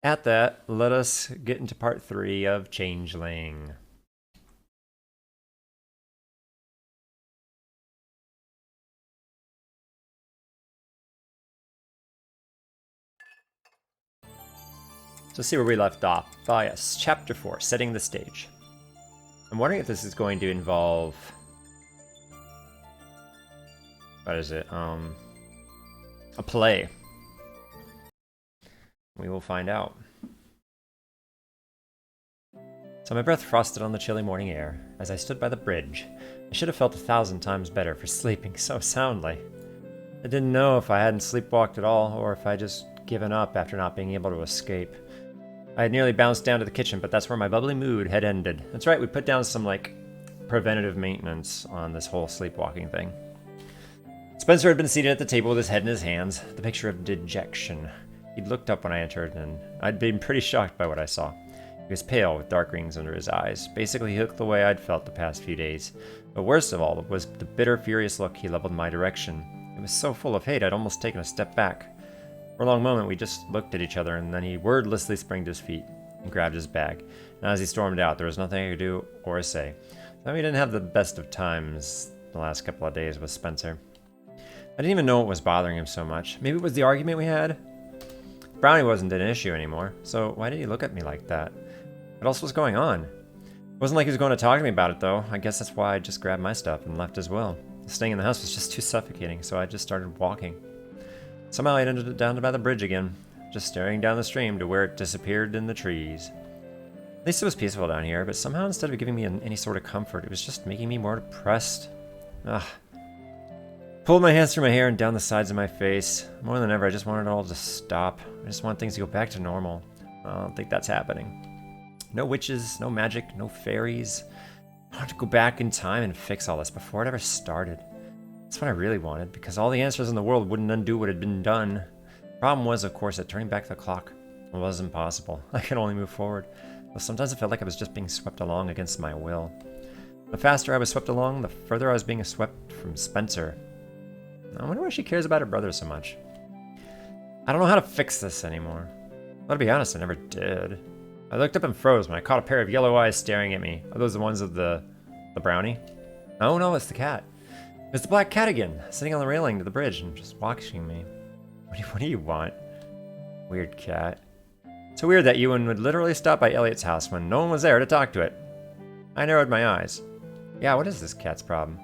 At that, let us get into part 3 of Changeling. So see where we left off. Oh yes, chapter 4, setting the stage. I'm wondering if this is going to involve... What is it? A play. We will find out. So my breath frosted on the chilly morning air as I stood by the bridge. I should have felt 1,000 times better for sleeping so soundly. I didn't know if I hadn't sleepwalked at all, or if I'd just given up after not being able to escape. I had nearly bounced down to the kitchen, but that's where my bubbly mood had ended. That's right, we put down some, preventative maintenance on this whole sleepwalking thing. Spencer had been seated at the table with his head in his hands, the picture of dejection. He'd looked up when I entered, and I'd been pretty shocked by what I saw. He was pale, with dark rings under his eyes. Basically, he looked the way I'd felt the past few days. But worst of all was the bitter, furious look he leveled in my direction. It was so full of hate, I'd almost taken a step back. For a long moment, we just looked at each other, and then he wordlessly sprang to his feet and grabbed his bag. And as he stormed out, there was nothing I could do or say. So we didn't have the best of times the last couple of days with Spencer. I didn't even know what was bothering him so much. Maybe it was the argument we had? Brownie wasn't an issue anymore, so why did he look at me like that? What else was going on? It wasn't like he was going to talk to me about it, though. I guess that's why I just grabbed my stuff and left as well. Staying in the house was just too suffocating, so I just started walking. Somehow I ended up down by the bridge again, just staring down the stream to where it disappeared in the trees. At least it was peaceful down here, but somehow instead of giving me any sort of comfort, it was just making me more depressed. Ugh. Pulled my hands through my hair and down the sides of my face. More than ever, I just wanted it all to stop. I just want things to go back to normal. I don't think that's happening. No witches, no magic, no fairies. I want to go back in time and fix all this before it ever started. That's what I really wanted, because all the answers in the world wouldn't undo what had been done. The problem was, of course, that turning back the clock was impossible. I could only move forward. But sometimes it felt like I was just being swept along against my will. The faster I was swept along, the further I was being swept from Spencer. I wonder why she cares about her brother so much. I don't know how to fix this anymore. Well, to be honest, I never did. I looked up and froze when I caught a pair of yellow eyes staring at me. Are those the ones of the brownie? Oh no, it's the cat. It's the black cat again, sitting on the railing to the bridge and just watching me. What do you want? Weird cat. So weird that Ewan would literally stop by Elliot's house when no one was there to talk to it. I narrowed my eyes. Yeah, what is this cat's problem?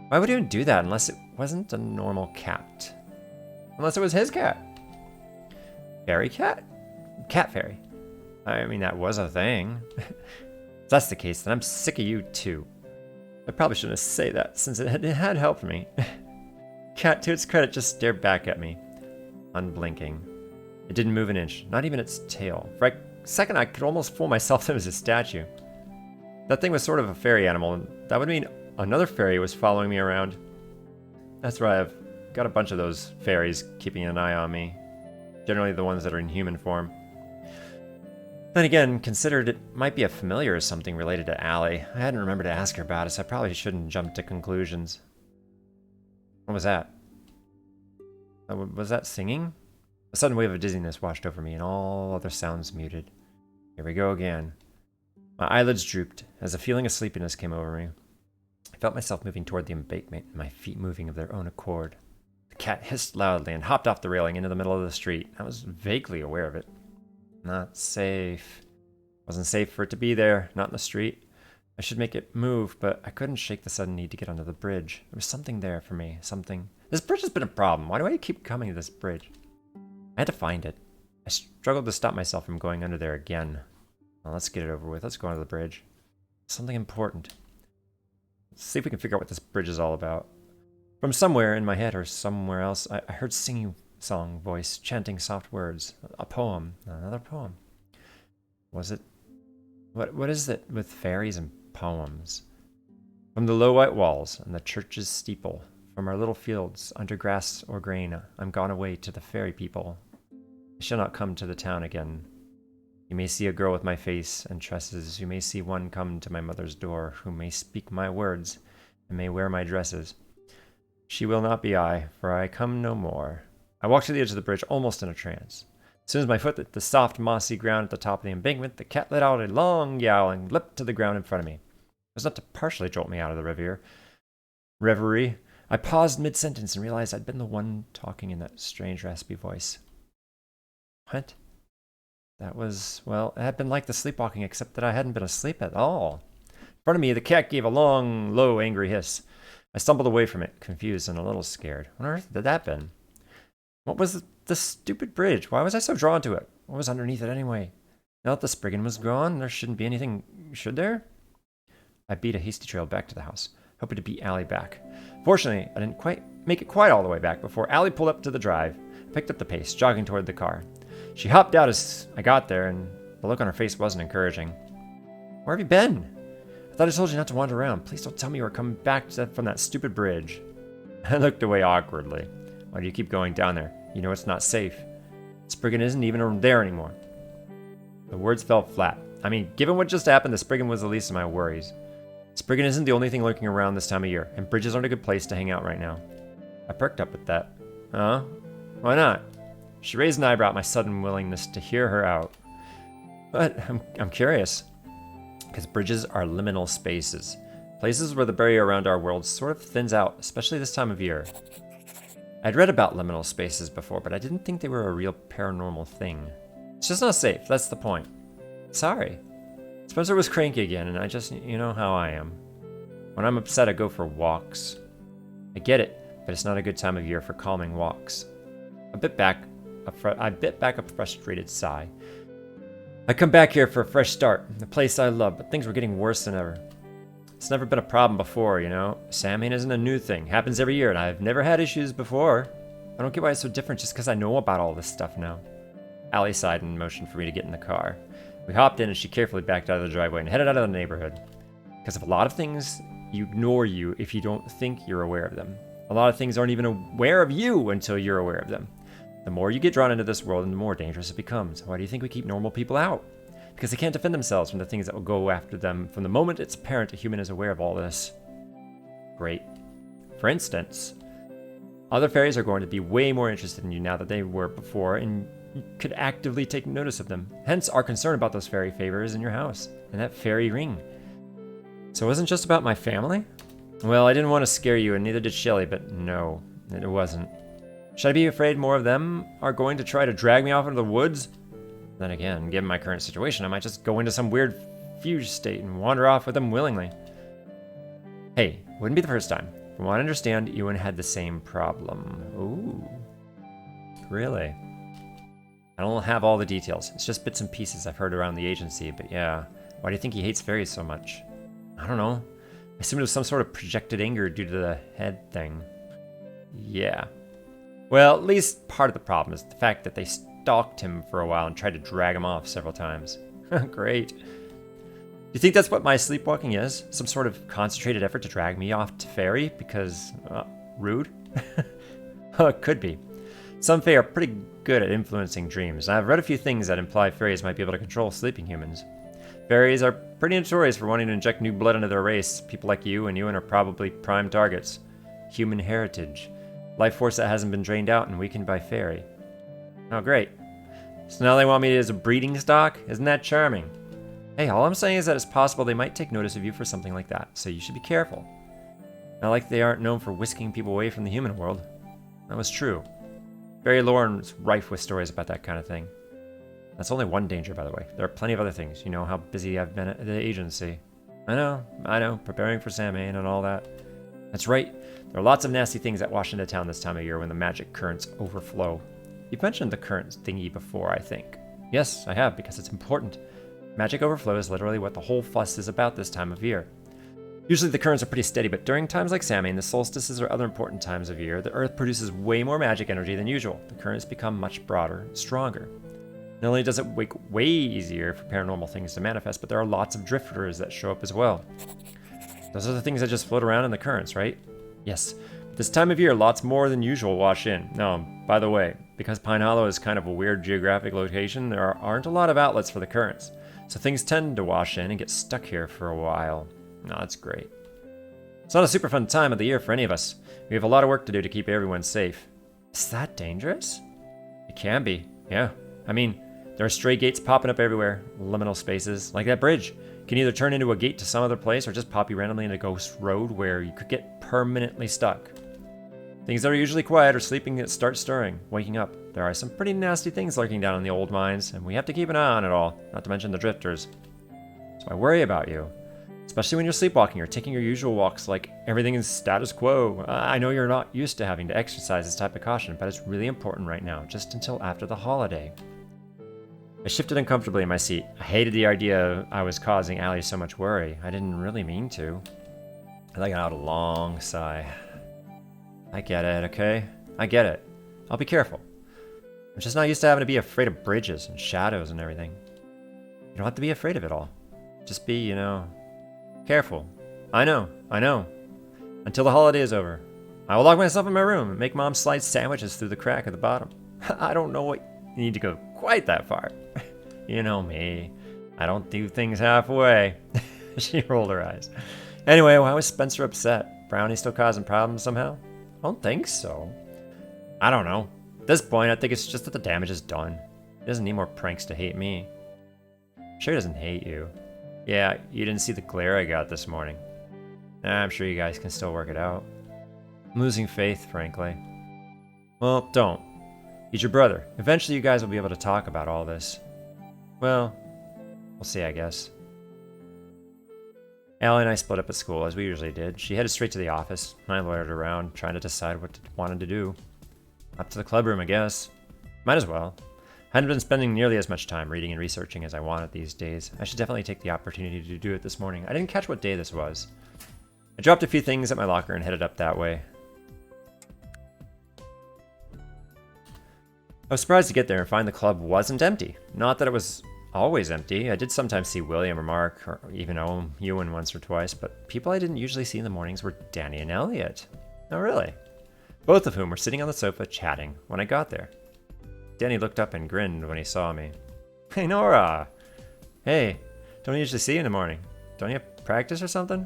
Why would he even do that unless it wasn't a normal cat? Unless it was his cat. Fairy cat? Cat fairy. I mean, that was a thing. If that's the case, then I'm sick of you too. I probably shouldn't say that, since it had helped me. Cat, to its credit, just stared back at me, unblinking. It didn't move an inch, not even its tail. For a second, I could almost fool myself that it was a statue. That thing was sort of a fairy animal, and that would mean another fairy was following me around. That's right, I've got a bunch of those fairies keeping an eye on me. Generally the ones that are in human form. Then again, considered it might be a familiar or something related to Allie. I hadn't remembered to ask her about it, so I probably shouldn't jump to conclusions. What was that? Was that singing? A sudden wave of dizziness washed over me, and all other sounds muted. Here we go again. My eyelids drooped, as a feeling of sleepiness came over me. I felt myself moving toward the embankment, my feet moving of their own accord. The cat hissed loudly and hopped off the railing into the middle of the street. I was vaguely aware of it. Not safe. Wasn't safe for it to be there, not in the street. I should make it move, but I couldn't shake the sudden need to get onto the bridge. There was something there for me, something. This bridge has been a problem. Why do I keep coming to this bridge? I had to find it. I struggled to stop myself from going under there again. Well, let's get it over with. Let's go onto the bridge. Something important. Let's see if we can figure out what this bridge is all about. From somewhere in my head or somewhere else, I heard singing song voice chanting soft words. A poem. Another poem. Was it? What is it with fairies and poems? From the low white walls and the church's steeple, from our little fields under grass or grain, I'm gone away to the fairy people. I shall not come to the town again. You may see a girl with my face and tresses. You may see one come to my mother's door, who may speak my words and may wear my dresses. She will not be I, for I come no more. I walked to the edge of the bridge almost in a trance. As soon as my foot hit the soft, mossy ground at the top of the embankment, the cat let out a long yowl and leapt to the ground in front of me. It was not to partially jolt me out of the reverie. I paused mid-sentence and realized I'd been the one talking in that strange, raspy voice. What? That was, well, it had been like the sleepwalking, except that I hadn't been asleep at all. In front of me, the cat gave a long, low, angry hiss. I stumbled away from it, confused and a little scared. What on earth had that been? What was the stupid bridge? Why was I so drawn to it? What was underneath it anyway? Now that the Spriggan was gone, there shouldn't be anything, should there? I beat a hasty trail back to the house, hoping to beat Allie back. Fortunately, I didn't quite make it quite all the way back before Allie pulled up to the drive. I picked up the pace, jogging toward the car. She hopped out as I got there, and the look on her face wasn't encouraging. Where have you been? I thought I told you not to wander around. Please don't tell me you were coming back from that stupid bridge. I looked away awkwardly. Why do you keep going down there? You know it's not safe. Spriggan isn't even there anymore. The words fell flat. I mean, given what just happened, the Spriggan was the least of my worries. Spriggan isn't the only thing lurking around this time of year, and bridges aren't a good place to hang out right now. I perked up at that. Huh? Why not? She raised an eyebrow at my sudden willingness to hear her out. But I'm curious. Because bridges are liminal spaces. Places where the barrier around our world sort of thins out, especially this time of year. I'd read about liminal spaces before, but I didn't think they were a real paranormal thing. It's just not safe, that's the point. Sorry. Spencer was cranky again, and I just, you know how I am. When I'm upset, I go for walks. I get it, but it's not a good time of year for calming walks. I bit back a frustrated sigh. I come back here for a fresh start, the place I love, but things were getting worse than ever. It's never been a problem before, you know. Samhain isn't a new thing. Happens every year, and I've never had issues before. I don't get why it's so different just because I know about all this stuff now. Allie sighed and motioned for me to get in the car. We hopped in, and she carefully backed out of the driveway and headed out of the neighborhood. Because of a lot of things, ignore you if you don't think you're aware of them. A lot of things aren't even aware of you until you're aware of them. The more you get drawn into this world, the more dangerous it becomes. Why do you think we keep normal people out? Because they can't defend themselves from the things that will go after them from the moment it's apparent a human is aware of all this. Great. For instance, other fairies are going to be way more interested in you now than they were before, and you could actively take notice of them. Hence our concern about those fairy favors in your house, and that fairy ring. So it wasn't just about my family? Well, I didn't want to scare you, and neither did Shelley, but no, it wasn't. Should I be afraid more of them are going to try to drag me off into the woods? Then again, given my current situation, I might just go into some weird fugue state and wander off with them willingly. Hey, wouldn't be the first time. From what I understand, Ewan had the same problem. Ooh. Really? I don't have all the details. It's just bits and pieces I've heard around the agency, but yeah. Why do you think he hates fairies so much? I don't know. I assume it was some sort of projected anger due to the head thing. Yeah. Well, at least part of the problem is the fact that they stalked him for a while and tried to drag him off several times. Great. Do you think that's what my sleepwalking is? Some sort of concentrated effort to drag me off to fairy because, rude? Could be. Some fae are pretty good at influencing dreams, and I've read a few things that imply fairies might be able to control sleeping humans. Fairies are pretty notorious for wanting to inject new blood into their race. People like you and Ewan are probably prime targets. Human heritage. Life force that hasn't been drained out and weakened by fairy. Oh, great. So now they want me as a breeding stock? Isn't that charming? Hey, all I'm saying is that it's possible they might take notice of you for something like that, so you should be careful. Not like they aren't known for whisking people away from the human world. That was true. Fairy lore is rife with stories about that kind of thing. That's only one danger, by the way. There are plenty of other things. You know how busy I've been at the agency. I know, preparing for Samhain and all that. That's right. There are lots of nasty things that wash into town this time of year when the magic currents overflow. You've mentioned the current thingy before, I think. Yes, I have, because it's important. Magic overflow is literally what the whole fuss is about this time of year. Usually the currents are pretty steady, but during times like Samhain, the solstices, or other important times of year, the Earth produces way more magic energy than usual. The currents become much broader and stronger. Not only does it make way easier for paranormal things to manifest, but there are lots of drifters that show up as well. Those are the things that just float around in the currents, right? Yes. But this time of year, lots more than usual wash in. Now, by the way, because Pine Hollow is kind of a weird geographic location, there aren't a lot of outlets for the currents. So things tend to wash in and get stuck here for a while. No, that's great. It's not a super fun time of the year for any of us. We have a lot of work to do to keep everyone safe. Is that dangerous? It can be, yeah. I mean, there are stray gates popping up everywhere, liminal spaces, like that bridge. Can either turn into a gate to some other place or just pop you randomly in a ghost road where you could get permanently stuck. Things that are usually quiet or sleeping that start stirring, waking up. There are some pretty nasty things lurking down in the old mines, and we have to keep an eye on it all, not to mention the drifters. So I worry about you, especially when you're sleepwalking or taking your usual walks like everything is status quo. I know you're not used to having to exercise this type of caution, but it's really important right now, just until after the holiday. I shifted uncomfortably in my seat. I hated the idea I was causing Allie so much worry. I didn't really mean to. I let out a long sigh. I get it, okay? I get it. I'll be careful. I'm just not used to having to be afraid of bridges and shadows and everything. You don't have to be afraid of it all. Just be, careful. I know. Until the holiday is over. I will lock myself in my room and make Mom slide sandwiches through the crack at the bottom. I don't know what you need to go quite that far. You know me. I don't do things halfway. She rolled her eyes. Anyway, why was Spencer upset? Brownie still causing problems somehow? I don't think so. I don't know. At this point, I think it's just that the damage is done. He doesn't need more pranks to hate me. Sure he doesn't hate you. Yeah, you didn't see the glare I got this morning. I'm sure you guys can still work it out. I'm losing faith, frankly. Well, don't. He's your brother. Eventually you guys will be able to talk about all this. Well, we'll see, I guess. Allie and I split up at school, as we usually did. She headed straight to the office. I loitered around, trying to decide what I wanted to do. Up to the club room, I guess. Might as well. I hadn't been spending nearly as much time reading and researching as I wanted these days. I should definitely take the opportunity to do it this morning. I didn't catch what day this was. I dropped a few things at my locker and headed up that way. I was surprised to get there and find the club wasn't empty. Not that it was always empty. I did sometimes see William or Mark, or even Ewan once or twice, but people I didn't usually see in the mornings were Danny and Elliot. Oh, really? Both of whom were sitting on the sofa chatting when I got there. Danny looked up and grinned when he saw me. Hey, Nora! Hey, don't usually see you in the morning. Don't you have practice or something?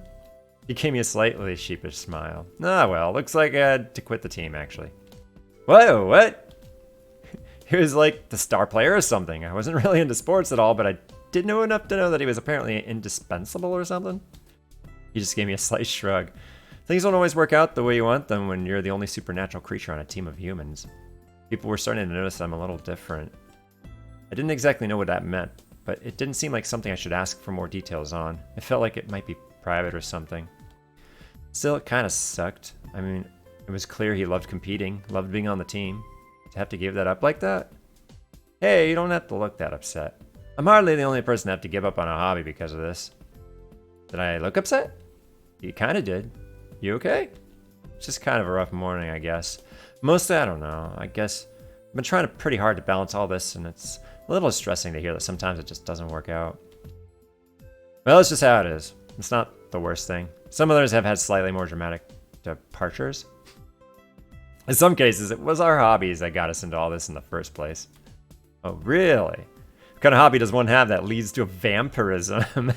He gave me a slightly sheepish smile. Ah, well, looks like I had to quit the team, actually. Whoa, what? He was like the star player or something. I wasn't really into sports at all, but I did know enough to know that he was apparently indispensable or something. He just gave me a slight shrug. Things don't always work out the way you want them when you're the only supernatural creature on a team of humans. People were starting to notice I'm a little different. I didn't exactly know what that meant, but it didn't seem like something I should ask for more details on. It felt like it might be private or something. Still, it kind of sucked. I mean, it was clear he loved competing, loved being on the team. To have to give that up like that? Hey, you don't have to look that upset. I'm hardly the only person to have to give up on a hobby because of this. Did I look upset? You kind of did. You okay? It's just kind of a rough morning, I guess. Mostly, I don't know. I guess I've been trying pretty hard to balance all this, and it's a little distressing to hear that sometimes it just doesn't work out. Well, it's just how it is. It's not the worst thing. Some others have had slightly more dramatic departures. In some cases, it was our hobbies that got us into all this in the first place. Oh, really? What kind of hobby does one have that leads to vampirism?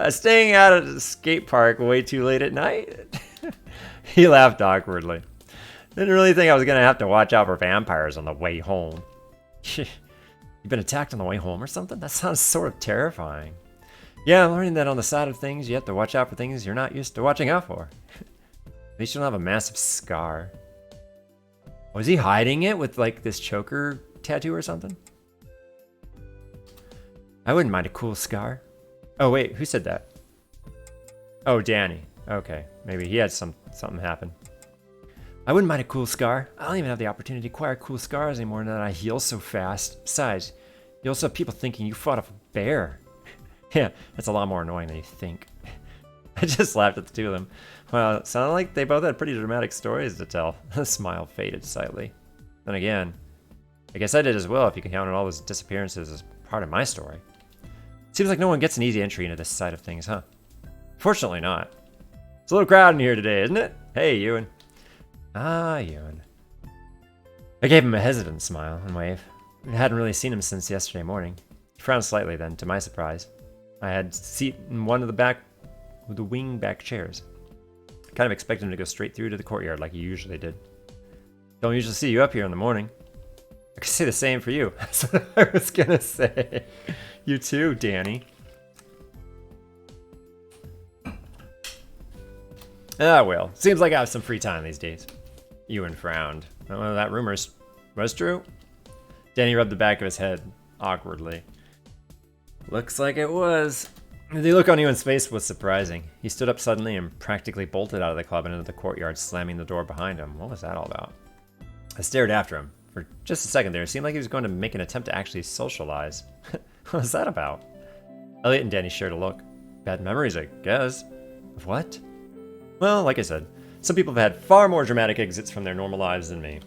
Staying out at a skate park way too late at night? He laughed awkwardly. Didn't really think I was going to have to watch out for vampires on the way home. You've been attacked on the way home or something? That sounds sort of terrifying. Yeah, I'm learning that on the side of things, you have to watch out for things you're not used to watching out for. At least you don't have a massive scar. Was he hiding it with like this choker tattoo or something? I wouldn't mind a cool scar. Oh wait, who said that? Oh, Danny. Okay, maybe he had something happen. I wouldn't mind a cool scar. I don't even have the opportunity to acquire cool scars anymore now that I heal so fast. Besides, you also have people thinking you fought off a bear. Yeah, that's a lot more annoying than you think. I just laughed at the two of them. Well, it sounded like they both had pretty dramatic stories to tell. The smile faded slightly. Then again, I guess I did as well if you can count on all those disappearances as part of my story. Seems like no one gets an easy entry into this side of things, huh? Fortunately not. It's a little crowded in here today, isn't it? Hey, Ewan. Ah, Ewan. I gave him a hesitant smile and wave. I hadn't really seen him since yesterday morning. He frowned slightly then, to my surprise. I had a seat in one of the wing back chairs. Kind of expected him to go straight through to the courtyard like he usually did. Don't usually see you up here in the morning. I could say the same for you. That's what I was gonna say. You too, Danny. Ah, well. Seems like I have some free time these days. Ewan frowned. Oh, that rumor was true? Danny rubbed the back of his head awkwardly. Looks like it was. The look on Ewan's face was surprising. He stood up suddenly and practically bolted out of the club and into the courtyard, slamming the door behind him. What was that all about? I stared after him. For just a second there, it seemed like he was going to make an attempt to actually socialize. What was that about? Elliot and Danny shared a look. Bad memories, I guess. Of what? Well, like I said, some people have had far more dramatic exits from their normal lives than me.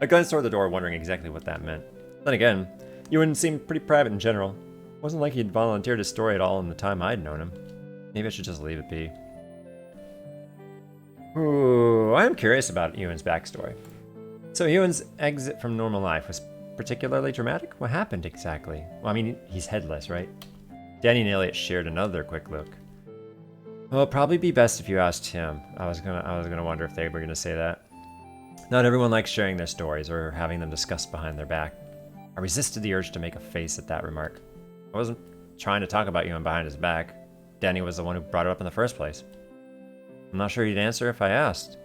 I glanced toward the door, wondering exactly what that meant. Then again, Ewan seemed pretty private in general. It wasn't like he'd volunteered his story at all in the time I'd known him. Maybe I should just leave it be. Ooh, I am curious about Ewan's backstory. So Ewan's exit from normal life was particularly dramatic? What happened exactly? Well, I mean, he's headless, right? Danny and Elliot shared another quick look. Well, it'd probably be best if you asked him. I was gonna wonder if they were gonna say that. Not everyone likes sharing their stories or having them discussed behind their back. I resisted the urge to make a face at that remark. I wasn't trying to talk about Ewan behind his back. Danny was the one who brought it up in the first place. I'm not sure he'd answer if I asked.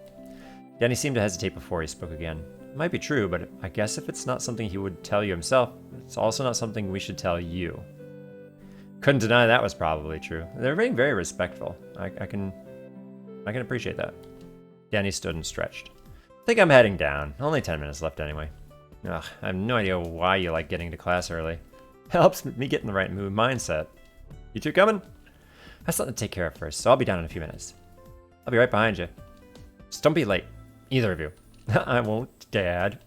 Danny seemed to hesitate before he spoke again. It might be true, but I guess if it's not something he would tell you himself, it's also not something we should tell you. Couldn't deny that was probably true. They're being very respectful. I can appreciate that. Danny stood and stretched. I think I'm heading down. Only 10 minutes left anyway. Ugh, I have no idea why you like getting to class early. Helps me get in the right mood mindset. You two coming? I have something to take care of first, so I'll be down in a few minutes. I'll be right behind you. Just don't be late. Either of you. I won't, Dad.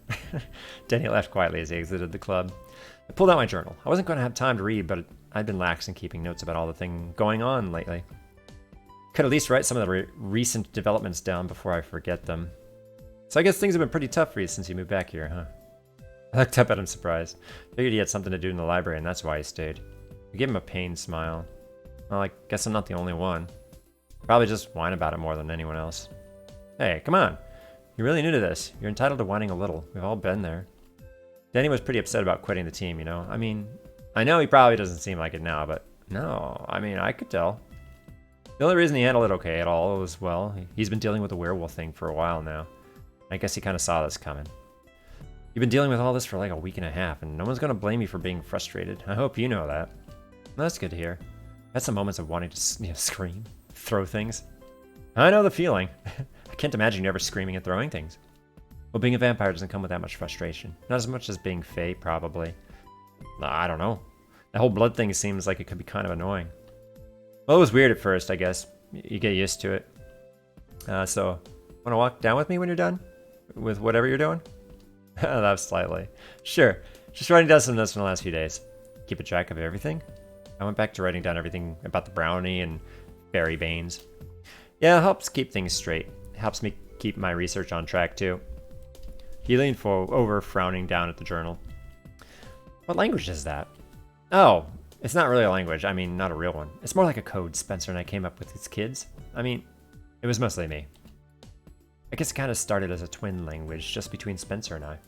Danny laughed quietly as he exited the club. I pulled out my journal. I wasn't going to have time to read, but I'd been lax in keeping notes about all the things going on lately. Could at least write some of the recent developments down before I forget them. So I guess things have been pretty tough for you since you moved back here, huh? I looked up at him surprised. Figured he had something to do in the library and that's why he stayed. I gave him a pained smile. Well, I guess I'm not the only one. Probably just whine about it more than anyone else. Hey, come on. You're really new to this. You're entitled to whining a little. We've all been there. Danny was pretty upset about quitting the team, you know? I mean, I know he probably doesn't seem like it now, but no, I mean, I could tell. The only reason he handled it okay at all was, well, he's been dealing with the werewolf thing for a while now. I guess he kind of saw this coming. You've been dealing with all this for like a week and a half, and no one's going to blame you for being frustrated. I hope you know that. That's good to hear. I had some moments of wanting to scream, throw things. I know the feeling. I can't imagine you ever screaming and throwing things. Well, being a vampire doesn't come with that much frustration. Not as much as being Fae, probably. I don't know. That whole blood thing seems like it could be kind of annoying. Well, it was weird at first, I guess. You get used to it. So, want to walk down with me when you're done? With whatever you're doing? I laughed slightly. Sure. Just writing down some notes from the last few days. Keep a track of everything? I went back to writing down everything about the brownie and berry veins. Yeah, it helps keep things straight. It helps me keep my research on track, too. He leaned over, frowning down at the journal. What language is that? Oh, it's not really a language. I mean, not a real one. It's more like a code Spencer and I came up with as kids. I mean, it was mostly me. I guess it kind of started as a twin language just between Spencer and I.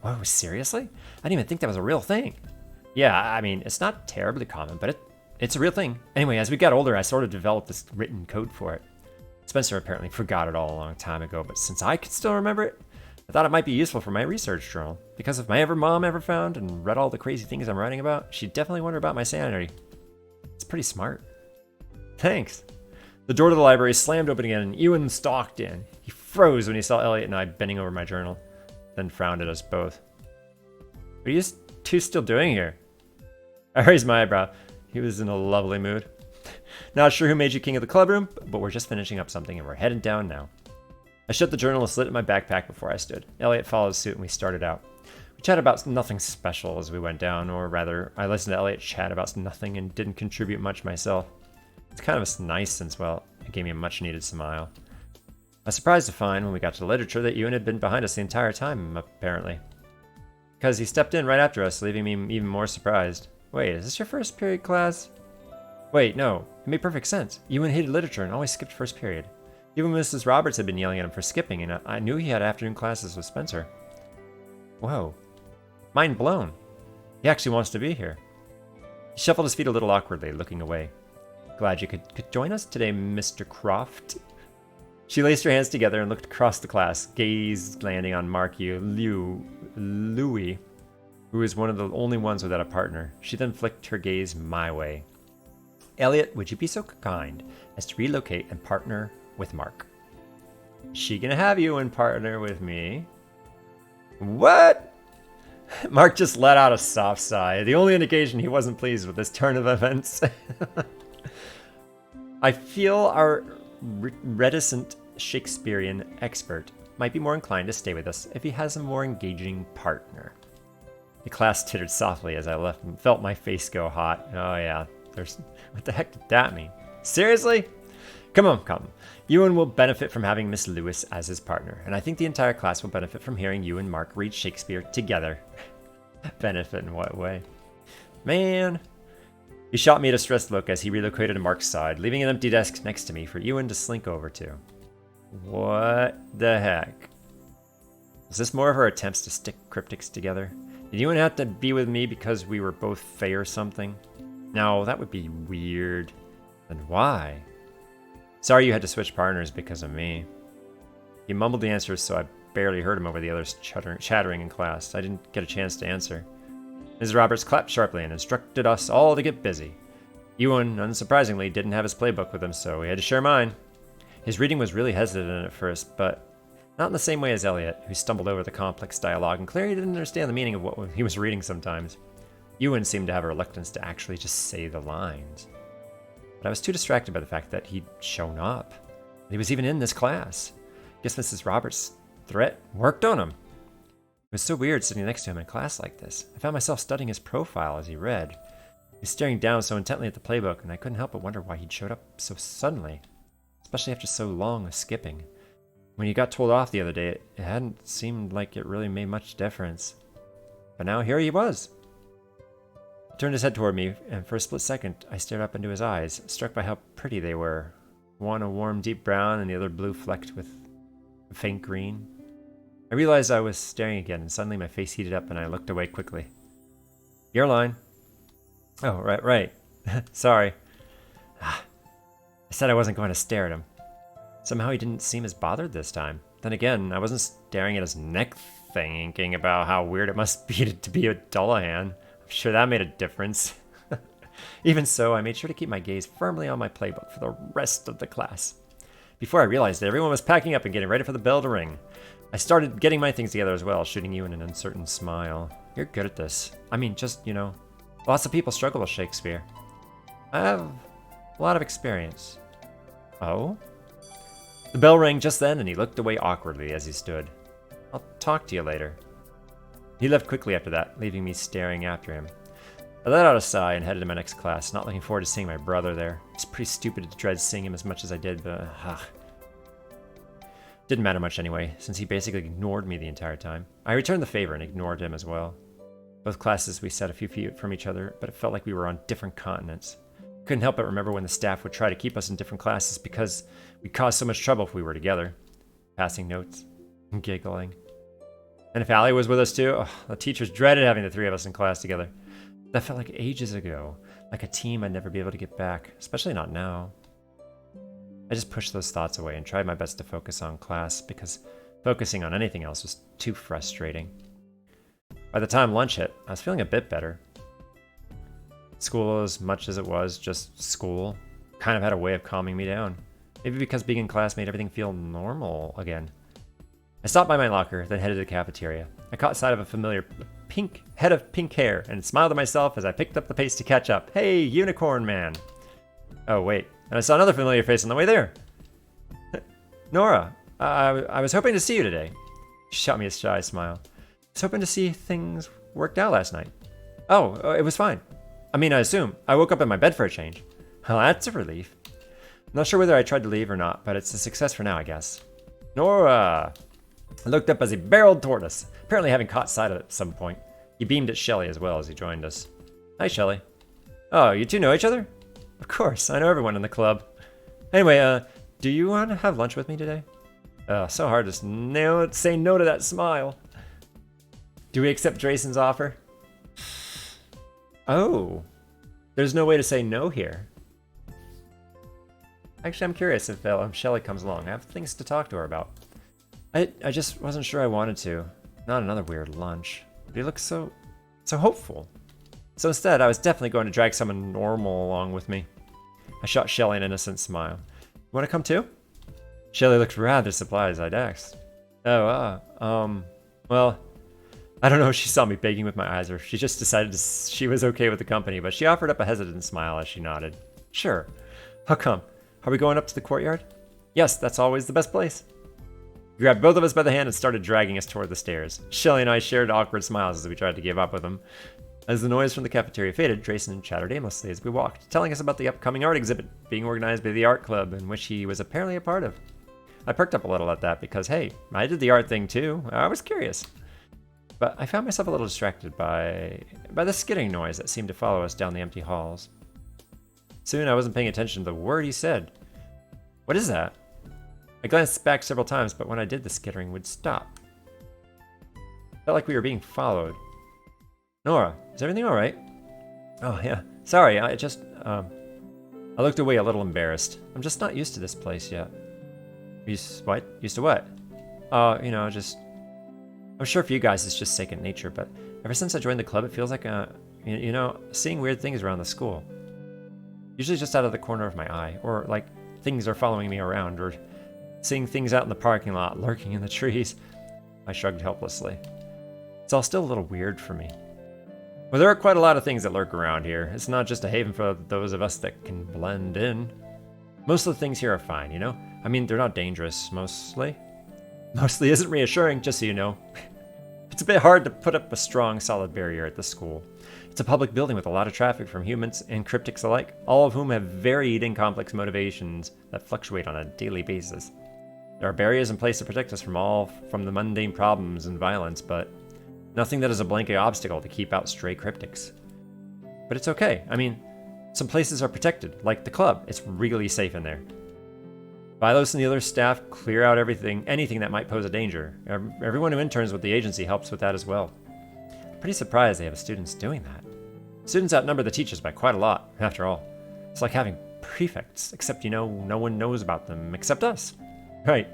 Whoa, seriously? I didn't even think that was a real thing. Yeah, I mean, it's not terribly common, but it's a real thing. Anyway, as we got older, I sort of developed this written code for it. Spencer apparently forgot it all a long time ago, but since I could still remember it, I thought it might be useful for my research journal. Because if my mom ever found and read all the crazy things I'm writing about, she'd definitely wonder about my sanity. It's pretty smart. Thanks. The door to the library slammed open again and Ewan stalked in. He froze when he saw Elliot and I bending over my journal, then frowned at us both. What are you two still doing here? I raised my eyebrow. He was in a lovely mood. Not sure who made you king of the clubroom, but we're just finishing up something and we're heading down now. I shut the journal and slid it in my backpack before I stood. Elliot followed suit and we started out. We chatted about nothing special as we went down, or rather, I listened to Elliot chat about nothing and didn't contribute much myself. It's kind of nice since, well, it gave me a much needed smile. I was surprised to find when we got to literature that Ewan had been behind us the entire time, apparently. Because he stepped in right after us, leaving me even more surprised. Wait, is this your first period class? Wait, no, it made perfect sense. Ewan hated literature and always skipped first period. Even Mrs. Roberts had been yelling at him for skipping, and I knew he had afternoon classes with Spencer. Whoa, Mind blown. He actually wants to be here. He shuffled his feet a little awkwardly, looking away. Glad you could join us today, Mr. Croft. She laced her hands together and looked across the class, gaze landing on Louis, who was one of the only ones without a partner. She then flicked her gaze my way. Elliot, would you be so kind as to relocate and partner with Mark? Is she gonna have you and partner with me? What? Mark just let out a soft sigh, the only indication he wasn't pleased with this turn of events. I feel our reticent Shakespearean expert might be more inclined to stay with us if he has a more engaging partner. The class tittered softly as I left and felt my face go hot. Oh yeah, what the heck did that mean? Seriously? Come. Ewan will benefit from having Miss Lewis as his partner, and I think the entire class will benefit from hearing you and Mark read Shakespeare together. Benefit in what way? Man. He shot me a distressed look as he relocated to Mark's side, leaving an empty desk next to me for Ewan to slink over to. What the heck? Was this more of our attempts to stick cryptics together? Did Ewan have to be with me because we were both Fae or something? No, that would be weird. Then why? Sorry you had to switch partners because of me. He mumbled the answers, so I barely heard him over the others chattering in class. I didn't get a chance to answer. Mrs. Roberts clapped sharply and instructed us all to get busy. Ewan, unsurprisingly, didn't have his playbook with him, so we had to share mine. His reading was really hesitant at first, but not in the same way as Elliot, who stumbled over the complex dialogue and clearly didn't understand the meaning of what he was reading sometimes. Ewan seemed to have a reluctance to actually just say the lines. But I was too distracted by the fact that he'd shown up. And he was even in this class. Guess Mrs. Roberts' threat worked on him. It was so weird sitting next to him in class like this. I found myself studying his profile as he read. He was staring down so intently at the playbook, and I couldn't help but wonder why he'd showed up so suddenly, especially after so long of skipping. When he got told off the other day, it hadn't seemed like it really made much difference. But now here he was. He turned his head toward me, and for a split second, I stared up into his eyes, struck by how pretty they were. One a warm deep brown, and the other blue flecked with faint green. I realized I was staring again, and suddenly my face heated up, and I looked away quickly. Your line. Oh, right. Sorry. I said I wasn't going to stare at him. Somehow he didn't seem as bothered this time. Then again, I wasn't staring at his neck thinking about how weird it must be to be a Dullahan. I'm sure that made a difference. Even so, I made sure to keep my gaze firmly on my playbook for the rest of the class. Before I realized it, everyone was packing up and getting ready for the bell to ring. I started getting my things together as well, shooting you in an uncertain smile. You're good at this. I mean, lots of people struggle with Shakespeare. I have a lot of experience. Oh? The bell rang just then, and he looked away awkwardly as he stood. I'll talk to you later. He left quickly after that, leaving me staring after him. I let out a sigh and headed to my next class, not looking forward to seeing my brother there. It's pretty stupid to dread seeing him as much as I did, but didn't matter much anyway, since he basically ignored me the entire time. I returned the favor and ignored him as well. Both classes we sat a few feet from each other, but it felt like we were on different continents. Couldn't help but remember when the staff would try to keep us in different classes because we'd cause so much trouble if we were together. Passing notes, and giggling. And if Allie was with us too, the teachers dreaded having the three of us in class together. That felt like ages ago, like a team I'd never be able to get back, especially not now. I just pushed those thoughts away and tried my best to focus on class because focusing on anything else was too frustrating. By the time lunch hit, I was feeling a bit better. School, as much as it was just school, kind of had a way of calming me down. Maybe because being in class made everything feel normal again. I stopped by my locker, then headed to the cafeteria. I caught sight of a familiar head of pink hair and smiled at myself as I picked up the pace to catch up. Hey, Unicorn Man! Oh, wait. And I saw another familiar face on the way there. Nora, I was hoping to see you today. She shot me a shy smile. I was hoping to see things worked out last night. Oh, it was fine. I mean, I assume. I woke up in my bed for a change. Well, that's a relief. I'm not sure whether I tried to leave or not, but it's a success for now, I guess. Nora! I looked up as he barreled toward us, apparently having caught sight of it at some point. He beamed at Shelley as well as he joined us. Hi, Shelley. Oh, you two know each other? Of course, I know everyone in the club. Anyway, do you want to have lunch with me today? So hard to say no to that smile. Do we accept Drayson's offer? Oh, there's no way to say no here. Actually, I'm curious if Shelly comes along. I have things to talk to her about. I just wasn't sure I wanted to. Not another weird lunch. But he looks so hopeful. So instead, I was definitely going to drag someone normal along with me. I shot Shelly an innocent smile. You want to come too? Shelly looked rather surprised I'd asked. Oh, well, I don't know if she saw me begging with my eyes or if she just decided she was okay with the company, but she offered up a hesitant smile as she nodded. Sure. How come? Are we going up to the courtyard? Yes, that's always the best place. He grabbed both of us by the hand and started dragging us toward the stairs. Shelly and I shared awkward smiles as we tried to give up with him. As the noise from the cafeteria faded, Drayson chattered aimlessly as we walked, telling us about the upcoming art exhibit being organized by the art club, in which he was apparently a part of. I perked up a little at that because, hey, I did the art thing too. I was curious. But I found myself a little distracted by the skidding noise that seemed to follow us down the empty halls. Soon I wasn't paying attention to the word he said. What is that? I glanced back several times, but when I did, the skittering would stop. Felt like we were being followed. Nora, is everything alright? Oh, yeah. Sorry, I looked away a little embarrassed. I'm just not used to this place yet. What? Used to what? I'm sure for you guys it's just second nature, but ever since I joined the club, it feels like, seeing weird things around the school. Usually just out of the corner of my eye, or like things are following me around, or seeing things out in the parking lot, lurking in the trees. I shrugged helplessly. It's all still a little weird for me. Well, there are quite a lot of things that lurk around here. It's not just a haven for those of us that can blend in. Most of the things here are fine, you know? I mean, they're not dangerous, mostly. Mostly isn't reassuring, just so you know. It's a bit hard to put up a strong, solid barrier at the school. It's a public building with a lot of traffic from humans and cryptics alike, all of whom have varied and complex motivations that fluctuate on a daily basis. There are barriers in place to protect us from the mundane problems and violence, but nothing that is a blanket obstacle to keep out stray cryptics. But it's okay. I mean, some places are protected, like the club. It's really safe in there. Vilos and the other staff clear out anything that might pose a danger. Everyone who interns with the agency helps with that as well. I'm pretty surprised they have students doing that. Students outnumber the teachers by quite a lot, after all. It's like having prefects, except, no one knows about them except us. Right,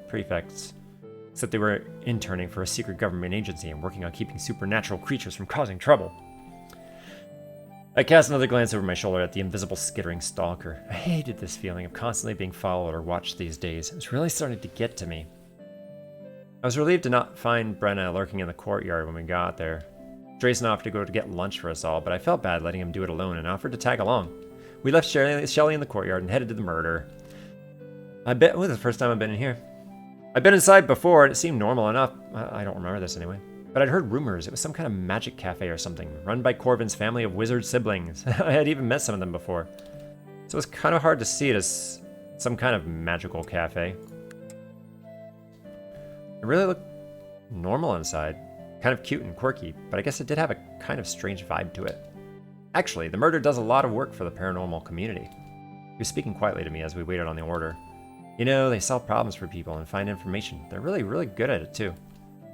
prefects. Except they were interning for a secret government agency and working on keeping supernatural creatures from causing trouble. I cast another glance over my shoulder at the invisible skittering stalker. I hated this feeling of constantly being followed or watched these days. It was really starting to get to me. I was relieved to not find Brenna lurking in the courtyard when we got there. Drayson offered to go to get lunch for us all, but I felt bad letting him do it alone and offered to tag along. We left Shelly in the courtyard and headed to the murder. This is the first time I've been in here. I've been inside before and it seemed normal enough. I don't remember this anyway. But I'd heard rumors it was some kind of magic cafe or something, run by Corbin's family of wizard siblings. I had even met some of them before. So it was kind of hard to see it as some kind of magical cafe. It really looked normal inside. Kind of cute and quirky, but I guess it did have a kind of strange vibe to it. Actually, the murder does a lot of work for the paranormal community. He was speaking quietly to me as we waited on the order. They solve problems for people and find information. They're really, really good at it too.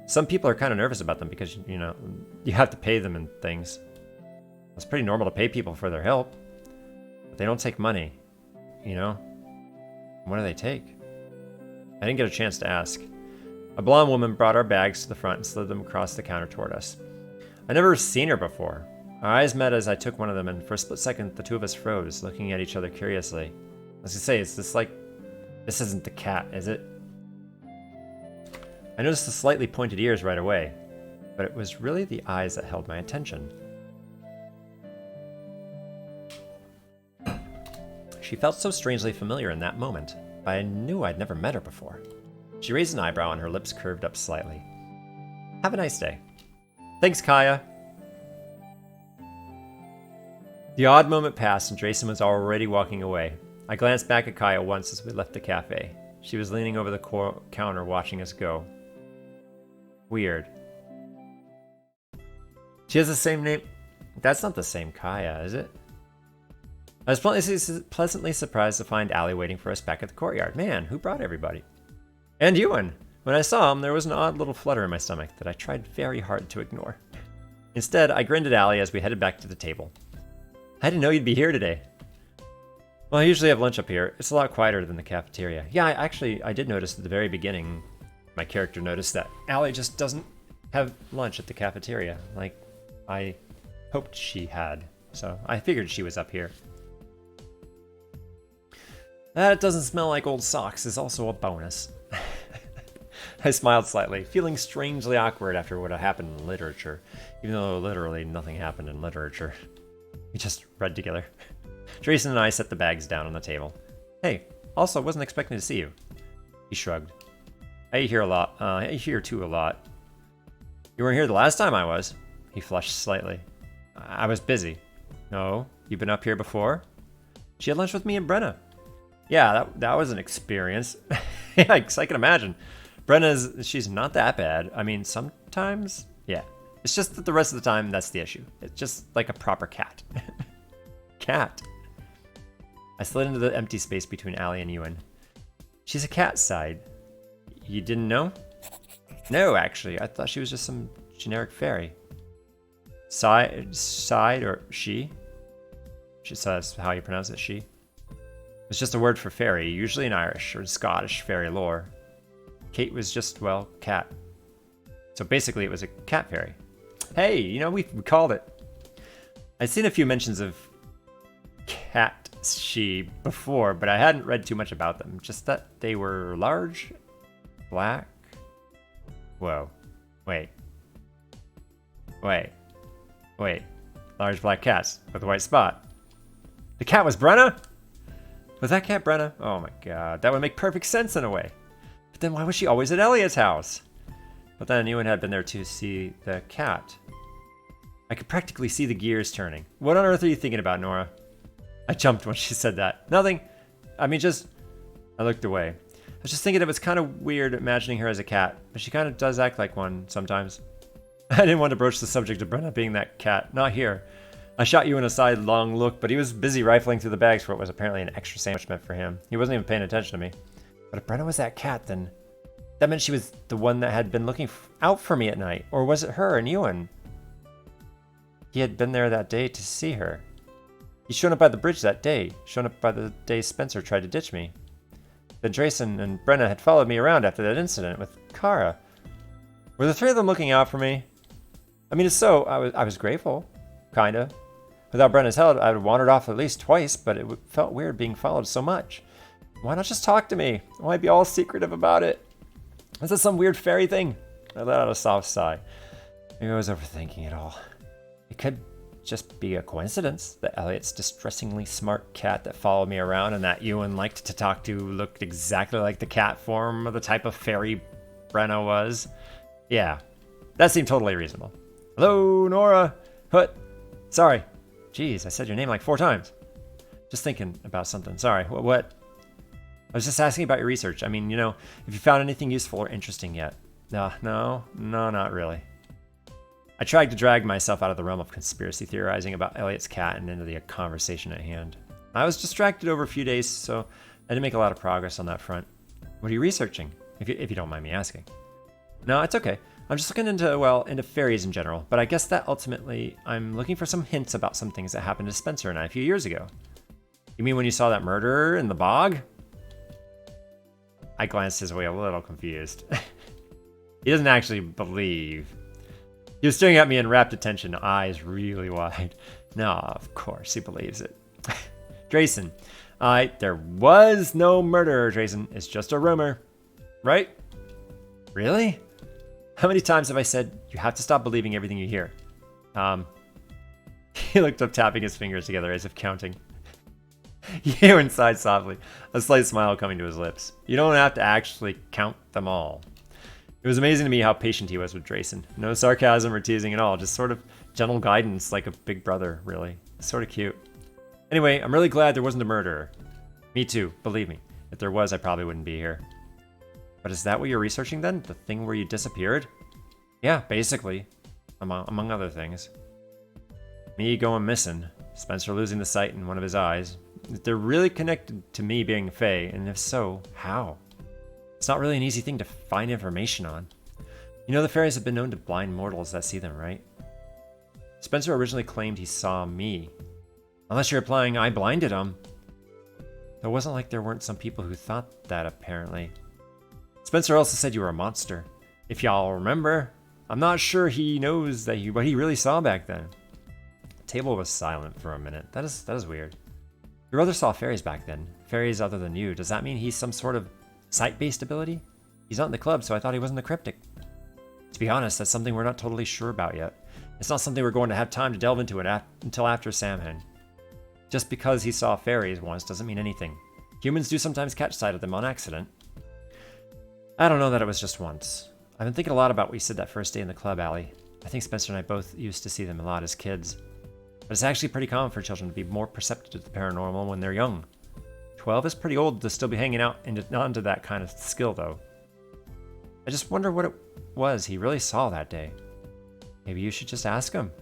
Some people are kind of nervous about them because, you have to pay them and things. It's pretty normal to pay people for their help. But they don't take money, What do they take? I didn't get a chance to ask. A blonde woman brought our bags to the front and slid them across the counter toward us. I'd never seen her before. Our eyes met as I took one of them, and for a split second, the two of us froze, looking at each other curiously. I was gonna say, this isn't the cat, is it? I noticed the slightly pointed ears right away, but it was really the eyes that held my attention. She felt so strangely familiar in that moment, but I knew I'd never met her before. She raised an eyebrow and her lips curved up slightly. Have a nice day. Thanks, Kaya. The odd moment passed and Drayson was already walking away. I glanced back at Kaya once as we left the cafe. She was leaning over the counter watching us go. Weird. She has the same name. That's not the same Kaya, is it? I was pleasantly surprised to find Allie waiting for us back at the courtyard. Man, who brought everybody? And Ewan. When I saw him, there was an odd little flutter in my stomach that I tried very hard to ignore. Instead, I grinned at Allie as we headed back to the table. I didn't know you'd be here today. Well, I usually have lunch up here. It's a lot quieter than the cafeteria. Yeah, I did notice at the very beginning, my character noticed that Allie just doesn't have lunch at the cafeteria, like I hoped she had. So I figured she was up here. That it doesn't smell like old socks is also a bonus. I smiled slightly, feeling strangely awkward after what had happened in literature, even though literally nothing happened in literature. We just read together. Drayson and I set the bags down on the table. Hey, also wasn't expecting to see you. He shrugged. I eat here a lot. I eat here too a lot. You weren't here the last time I was. He flushed slightly. I was busy. No, you've been up here before? She had lunch with me and Brenna. Yeah, that was an experience. Yikes, I can imagine. She's not that bad. I mean, sometimes, yeah. It's just that the rest of the time, that's the issue. It's just like a proper cat. Cat. I slid into the empty space between Allie and Ewan. She's a cat side. You didn't know? No, actually. I thought she was just some generic fairy. Side or she? She says how you pronounce it, she. It's just a word for fairy, usually in Irish or Scottish fairy lore. Kate was just, well, cat. So basically it was a cat fairy. Hey, you know, we called it. I'd seen a few mentions of cat she before, but I hadn't read too much about them. Just that they were large, black. Whoa. Wait. Large black cats with a white spot. The cat was Brenna? Was that cat Brenna? Oh my god, that would make perfect sense in a way. But then why was she always at Elliot's house? But then Ewan had been there to see the cat. I could practically see the gears turning. What on earth are you thinking about, Nora? I jumped when she said that. Nothing. I mean, I looked away. I was just thinking it was kind of weird imagining her as a cat, but she kind of does act like one sometimes. I didn't want to broach the subject of Brenna being that cat. Not here. I shot Ewan a sidelong look, but he was busy rifling through the bags for what was apparently an extra sandwich meant for him. He wasn't even paying attention to me. But if Brenna was that cat, then that meant she was the one that had been looking out for me at night. Or was it her and Ewan? He had been there that day to see her. He'd shown up by the bridge that day, shown up by the day Spencer tried to ditch me. Then Drayson and Brenna had followed me around after that incident with Kara. Were the three of them looking out for me? I mean, if so, I was grateful. Kinda. Without Brenna's help, I would have wandered off at least twice, but it felt weird being followed so much. Why not just talk to me? Why be all secretive about it? Is this some weird fairy thing? I let out a soft sigh. Maybe I was overthinking it all. It could just be a coincidence that Elliot's distressingly smart cat that followed me around and that Ewan liked to talk to looked exactly like the cat form of the type of fairy Brenna was. Yeah, that seemed totally reasonable. Hello, Nora. What? Sorry. Jeez, I said your name like 4 times. Just thinking about something. Sorry. What? I was just asking about your research. I mean, you know, if you found anything useful or interesting yet. No, not really. I tried to drag myself out of the realm of conspiracy theorizing about Elliot's cat and into the conversation at hand. I was distracted over a few days, so I didn't make a lot of progress on that front. What are you researching, if you don't mind me asking? No, it's okay. I'm just looking into fairies in general, but I guess that ultimately I'm looking for some hints about some things that happened to Spencer and I a few years ago. You mean when you saw that murderer in the bog? I glanced his way a little confused. He doesn't actually believe. He was staring at me in rapt attention, eyes really wide. No, of course he believes it. Drayson, there was no murderer, Drayson. It's just a rumor. Right? Really? How many times have I said, you have to stop believing everything you hear? He looked up, tapping his fingers together as if counting. Ewan sighed softly, a slight smile coming to his lips. You don't have to actually count them all. It was amazing to me how patient he was with Drayson. No sarcasm or teasing at all, just sort of gentle guidance like a big brother, really. Sort of cute. Anyway, I'm really glad there wasn't a murderer. Me too, believe me. If there was, I probably wouldn't be here. But is that what you're researching then? The thing where you disappeared? Yeah, basically. Among other things. Me going missing. Spencer losing the sight in one of his eyes. They're really connected to me being Fae, and if so, how? It's not really an easy thing to find information on. You know the fairies have been known to blind mortals that see them, right? Spencer originally claimed he saw me. Unless you're implying I blinded him. It wasn't like there weren't some people who thought that, apparently. Spencer also said you were a monster. If y'all remember, I'm not sure he knows that what he really saw back then. The table was silent for a minute. That is weird. Your brother saw fairies back then. Fairies other than you. Does that mean he's some sort of sight-based ability? He's not in the club, so I thought he wasn't a cryptic. To be honest, that's something we're not totally sure about yet. It's not something we're going to have time to delve into it until after Samhain. Just because he saw fairies once doesn't mean anything. Humans do sometimes catch sight of them on accident. I don't know that it was just once. I've been thinking a lot about what you said that first day in the club, Allie. I think Spencer and I both used to see them a lot as kids. But it's actually pretty common for children to be more perceptive to the paranormal when they're young. 12 is pretty old to still be hanging out onto that kind of skill, though. I just wonder what it was he really saw that day. Maybe you should just ask him.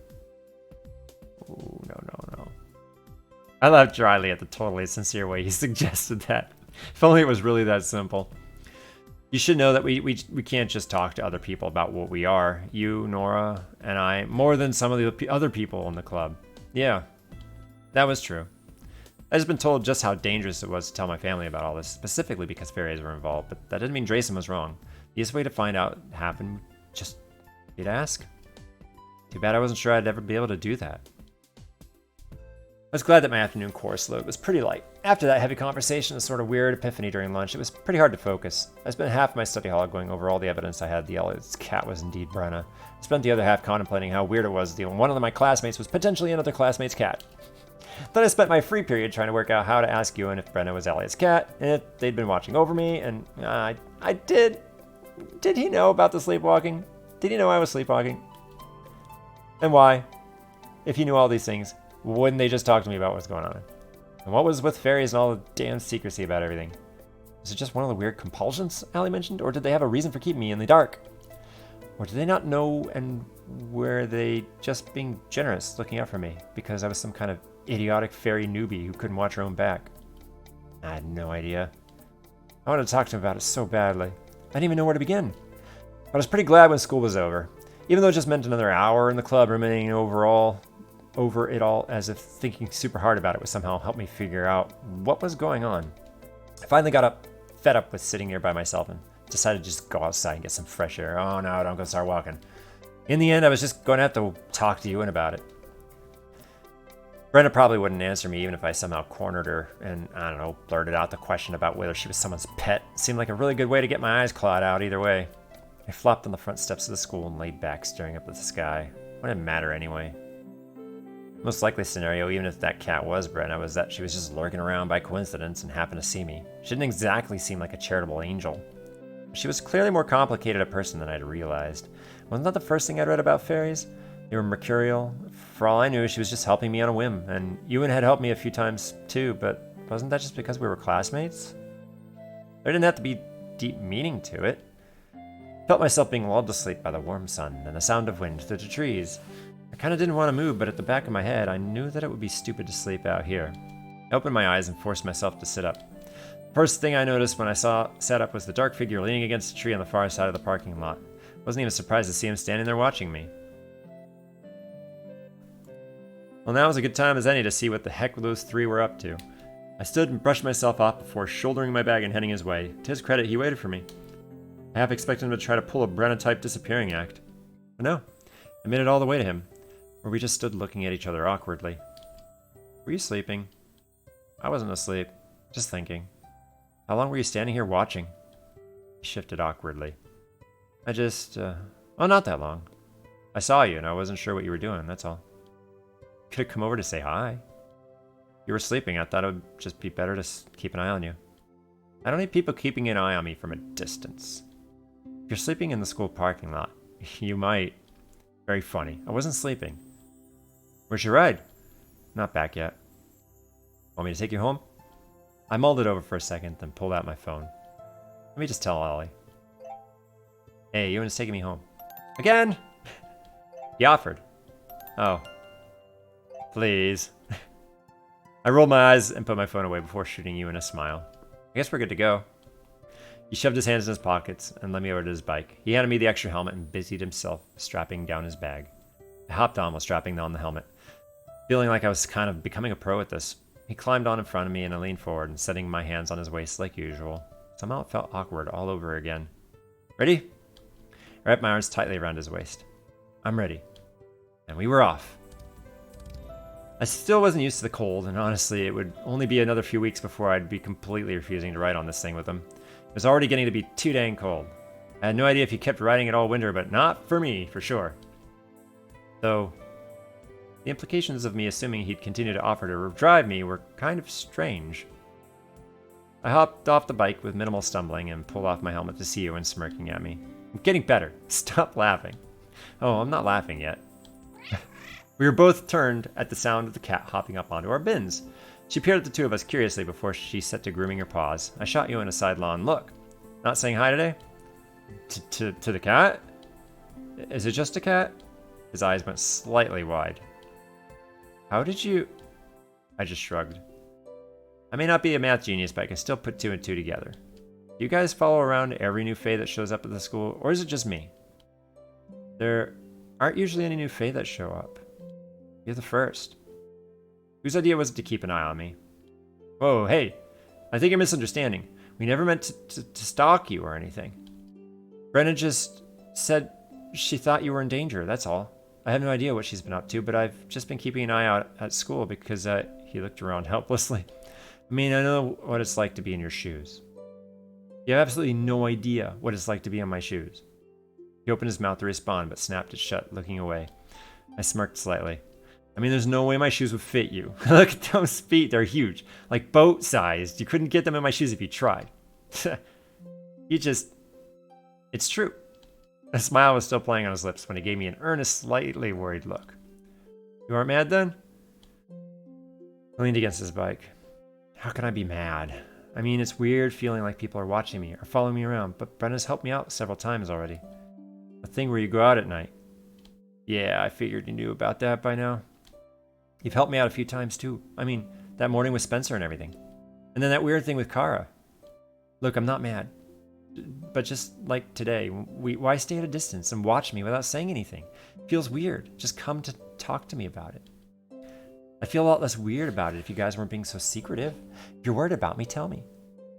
Oh, no. I laughed dryly at the totally sincere way he suggested that. If only it was really that simple. You should know that we can't just talk to other people about what we are. You, Nora, and I, more than some of the other people in the club. Yeah, that was true. I've just been told just how dangerous it was to tell my family about all this, specifically because fairies were involved, but that didn't mean Drayson was wrong. The easiest way to find out happened just be to ask. Too bad I wasn't sure I'd ever be able to do that. I was glad that my afternoon course load was pretty light. After that heavy conversation and sort of weird epiphany during lunch, it was pretty hard to focus. I spent half my study hall going over all the evidence I had the Elliot's cat was indeed Brenna. I spent the other half contemplating how weird it was that one of my classmates was potentially another classmate's cat. Then I spent my free period trying to work out how to ask Ewan if Brenna was Elliot's cat, and if they'd been watching over me, and I did. Did he know about the sleepwalking? Did he know I was sleepwalking? And why? If he knew all these things, wouldn't they just talk to me about what's going on? And what was with fairies and all the damn secrecy about everything? Was it just one of the weird compulsions Allie mentioned, or did they have a reason for keeping me in the dark? Or did they not know, and were they just being generous, looking out for me, because I was some kind of idiotic fairy newbie who couldn't watch her own back? I had no idea. I wanted to talk to him about it so badly. I didn't even know where to begin. But I was pretty glad when school was over, even though it just meant another hour in the club remaining over it all, as if thinking super hard about it would somehow help me figure out what was going on. I finally got fed up with sitting here by myself and decided to just go outside and get some fresh air. Oh no, don't go start walking. In the end, I was just going to have to talk to Ewan about it. Brenda probably wouldn't answer me even if I somehow cornered her and, I don't know, blurted out the question about whether she was someone's pet. It seemed like a really good way to get my eyes clawed out either way. I flopped on the front steps of the school and laid back, staring up at the sky. What did it matter anyway? Most likely scenario, even if that cat was Brenna, was that she was just lurking around by coincidence and happened to see me. She didn't exactly seem like a charitable angel. She was clearly more complicated a person than I'd realized. Wasn't that the first thing I'd read about fairies? They were mercurial. For all I knew, she was just helping me on a whim, and Ewan had helped me a few times too, but wasn't that just because we were classmates? There didn't have to be deep meaning to it. I felt myself being lulled to sleep by the warm sun and the sound of wind through the trees. I kind of didn't want to move, but at the back of my head, I knew that it would be stupid to sleep out here. I opened my eyes and forced myself to sit up. The first thing I noticed when I sat up was the dark figure leaning against a tree on the far side of the parking lot. I wasn't even surprised to see him standing there watching me. Well, now was a good time as any to see what the heck those three were up to. I stood and brushed myself off before shouldering my bag and heading his way. To his credit, he waited for me. I half expected him to try to pull a Brenna-type disappearing act. But no, I made it all the way to him, where we just stood looking at each other awkwardly. Were you sleeping? I wasn't asleep, just thinking. How long were you standing here watching? He shifted awkwardly. Oh, not that long. I saw you and I wasn't sure what you were doing, that's all. Could have come over to say hi. You were sleeping, I thought it would just be better to keep an eye on you. I don't need people keeping an eye on me from a distance. If you're sleeping in the school parking lot, you might. Very funny. I wasn't sleeping. Where's your ride? Not back yet. Want me to take you home? I mulled it over for a second, then pulled out my phone. Let me just tell Ollie. Hey, Ewan's taking me home. Again? He offered. Oh. Please. I rolled my eyes and put my phone away before shooting Ewan a smile. I guess we're good to go. He shoved his hands in his pockets and led me over to his bike. He handed me the extra helmet and busied himself strapping down his bag. I hopped on while strapping on the helmet, feeling like I was kind of becoming a pro at this. He climbed on in front of me and I leaned forward and setting my hands on his waist like usual. Somehow it felt awkward all over again. Ready? I wrapped my arms tightly around his waist. I'm ready. And we were off. I still wasn't used to the cold, and honestly, it would only be another few weeks before I'd be completely refusing to ride on this thing with him. It was already getting to be too dang cold. I had no idea if he kept riding it all winter, but not for me, for sure. Though, the implications of me assuming he'd continue to offer to drive me were kind of strange. I hopped off the bike with minimal stumbling and pulled off my helmet to see Ewan smirking at me. I'm getting better. Stop laughing. Oh, I'm not laughing yet. We were both turned at the sound of the cat hopping up onto our bins. She peered at the two of us curiously before she set to grooming her paws. I shot Ewan a sidelong look. Not saying hi today? To the cat? Is it just a cat? His eyes went slightly wide. How did you... I just shrugged. I may not be a math genius, but I can still put two and two together. Do you guys follow around every new fae that shows up at the school, or is it just me? There aren't usually any new fae that show up. You're the first. Whose idea was it to keep an eye on me? Whoa, hey, I think you're misunderstanding. We never meant to stalk you or anything. Brenna just said she thought you were in danger, that's all. I have no idea what she's been up to, but I've just been keeping an eye out at school because he looked around helplessly. I mean, I know what it's like to be in your shoes. You have absolutely no idea what it's like to be on my shoes. He opened his mouth to respond, but snapped it shut, looking away. I smirked slightly. I mean, there's no way my shoes would fit you. Look at those feet, they're huge. Like boat-sized. You couldn't get them in my shoes if you tried. It's true. A smile was still playing on his lips when he gave me an earnest, slightly worried look. You aren't mad then? I leaned against his bike. How can I be mad? I mean, it's weird feeling like people are watching me or following me around, but Brenna's helped me out several times already. The thing where you go out at night. Yeah, I figured you knew about that by now. You've helped me out a few times too. I mean, that morning with Spencer and everything. And then that weird thing with Kara. Look, I'm not mad. But just like today, why stay at a distance and watch me without saying anything? It feels weird. Just come to talk to me about it. I feel a lot less weird about it if you guys weren't being so secretive. If you're worried about me, tell me.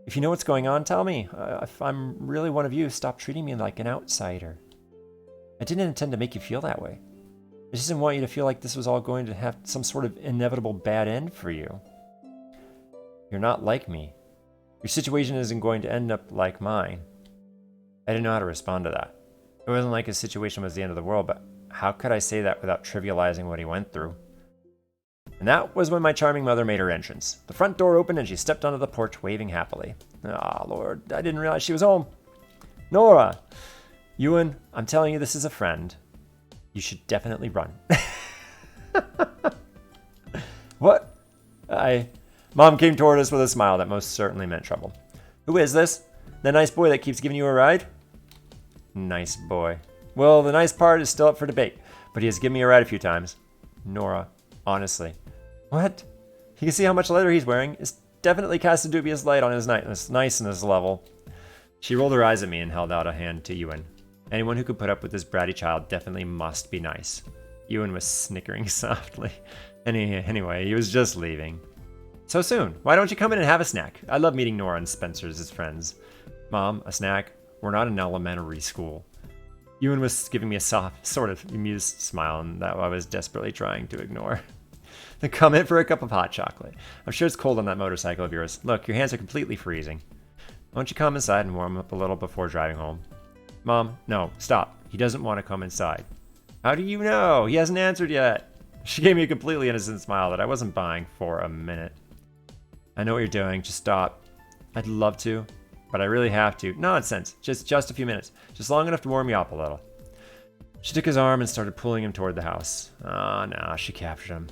If you know what's going on, tell me. If I'm really one of you, stop treating me like an outsider. I didn't intend to make you feel that way. I just didn't want you to feel like this was all going to have some sort of inevitable bad end for you. You're not like me. Your situation isn't going to end up like mine. I didn't know how to respond to that. It wasn't like his situation was the end of the world, but how could I say that without trivializing what he went through? And that was when my charming mother made her entrance. The front door opened and she stepped onto the porch waving happily. Ah, Lord, I didn't realize she was home. Nora! Ewan, I'm telling you this is a friend. You should definitely run. What? Mom came toward us with a smile that most certainly meant trouble. Who is this? The nice boy that keeps giving you a ride? Nice boy. Well, the nice part is still up for debate, but he has given me a ride a few times. Nora, honestly. What? You can see how much leather he's wearing. It's definitely cast a dubious light on his niceness level. She rolled her eyes at me and held out a hand to Ewan. Anyone who could put up with this bratty child definitely must be nice. Ewan was snickering softly. Anyway, he was just leaving. So soon. Why don't you come in and have a snack? I love meeting Nora and Spencer's as friends. Mom, a snack? We're not in elementary school. Ewan was giving me a soft, sort of amused smile, and that I was desperately trying to ignore. Then come in for a cup of hot chocolate. I'm sure it's cold on that motorcycle of yours. Look, your hands are completely freezing. Why don't you come inside and warm up a little before driving home? Mom, no, stop. He doesn't want to come inside. How do you know? He hasn't answered yet. She gave me a completely innocent smile that I wasn't buying for a minute. I know what you're doing. Just stop. I'd love to, but I really have to. Nonsense. Just a few minutes. Just long enough to warm you up a little. She took his arm and started pulling him toward the house. Ah, no, she captured him.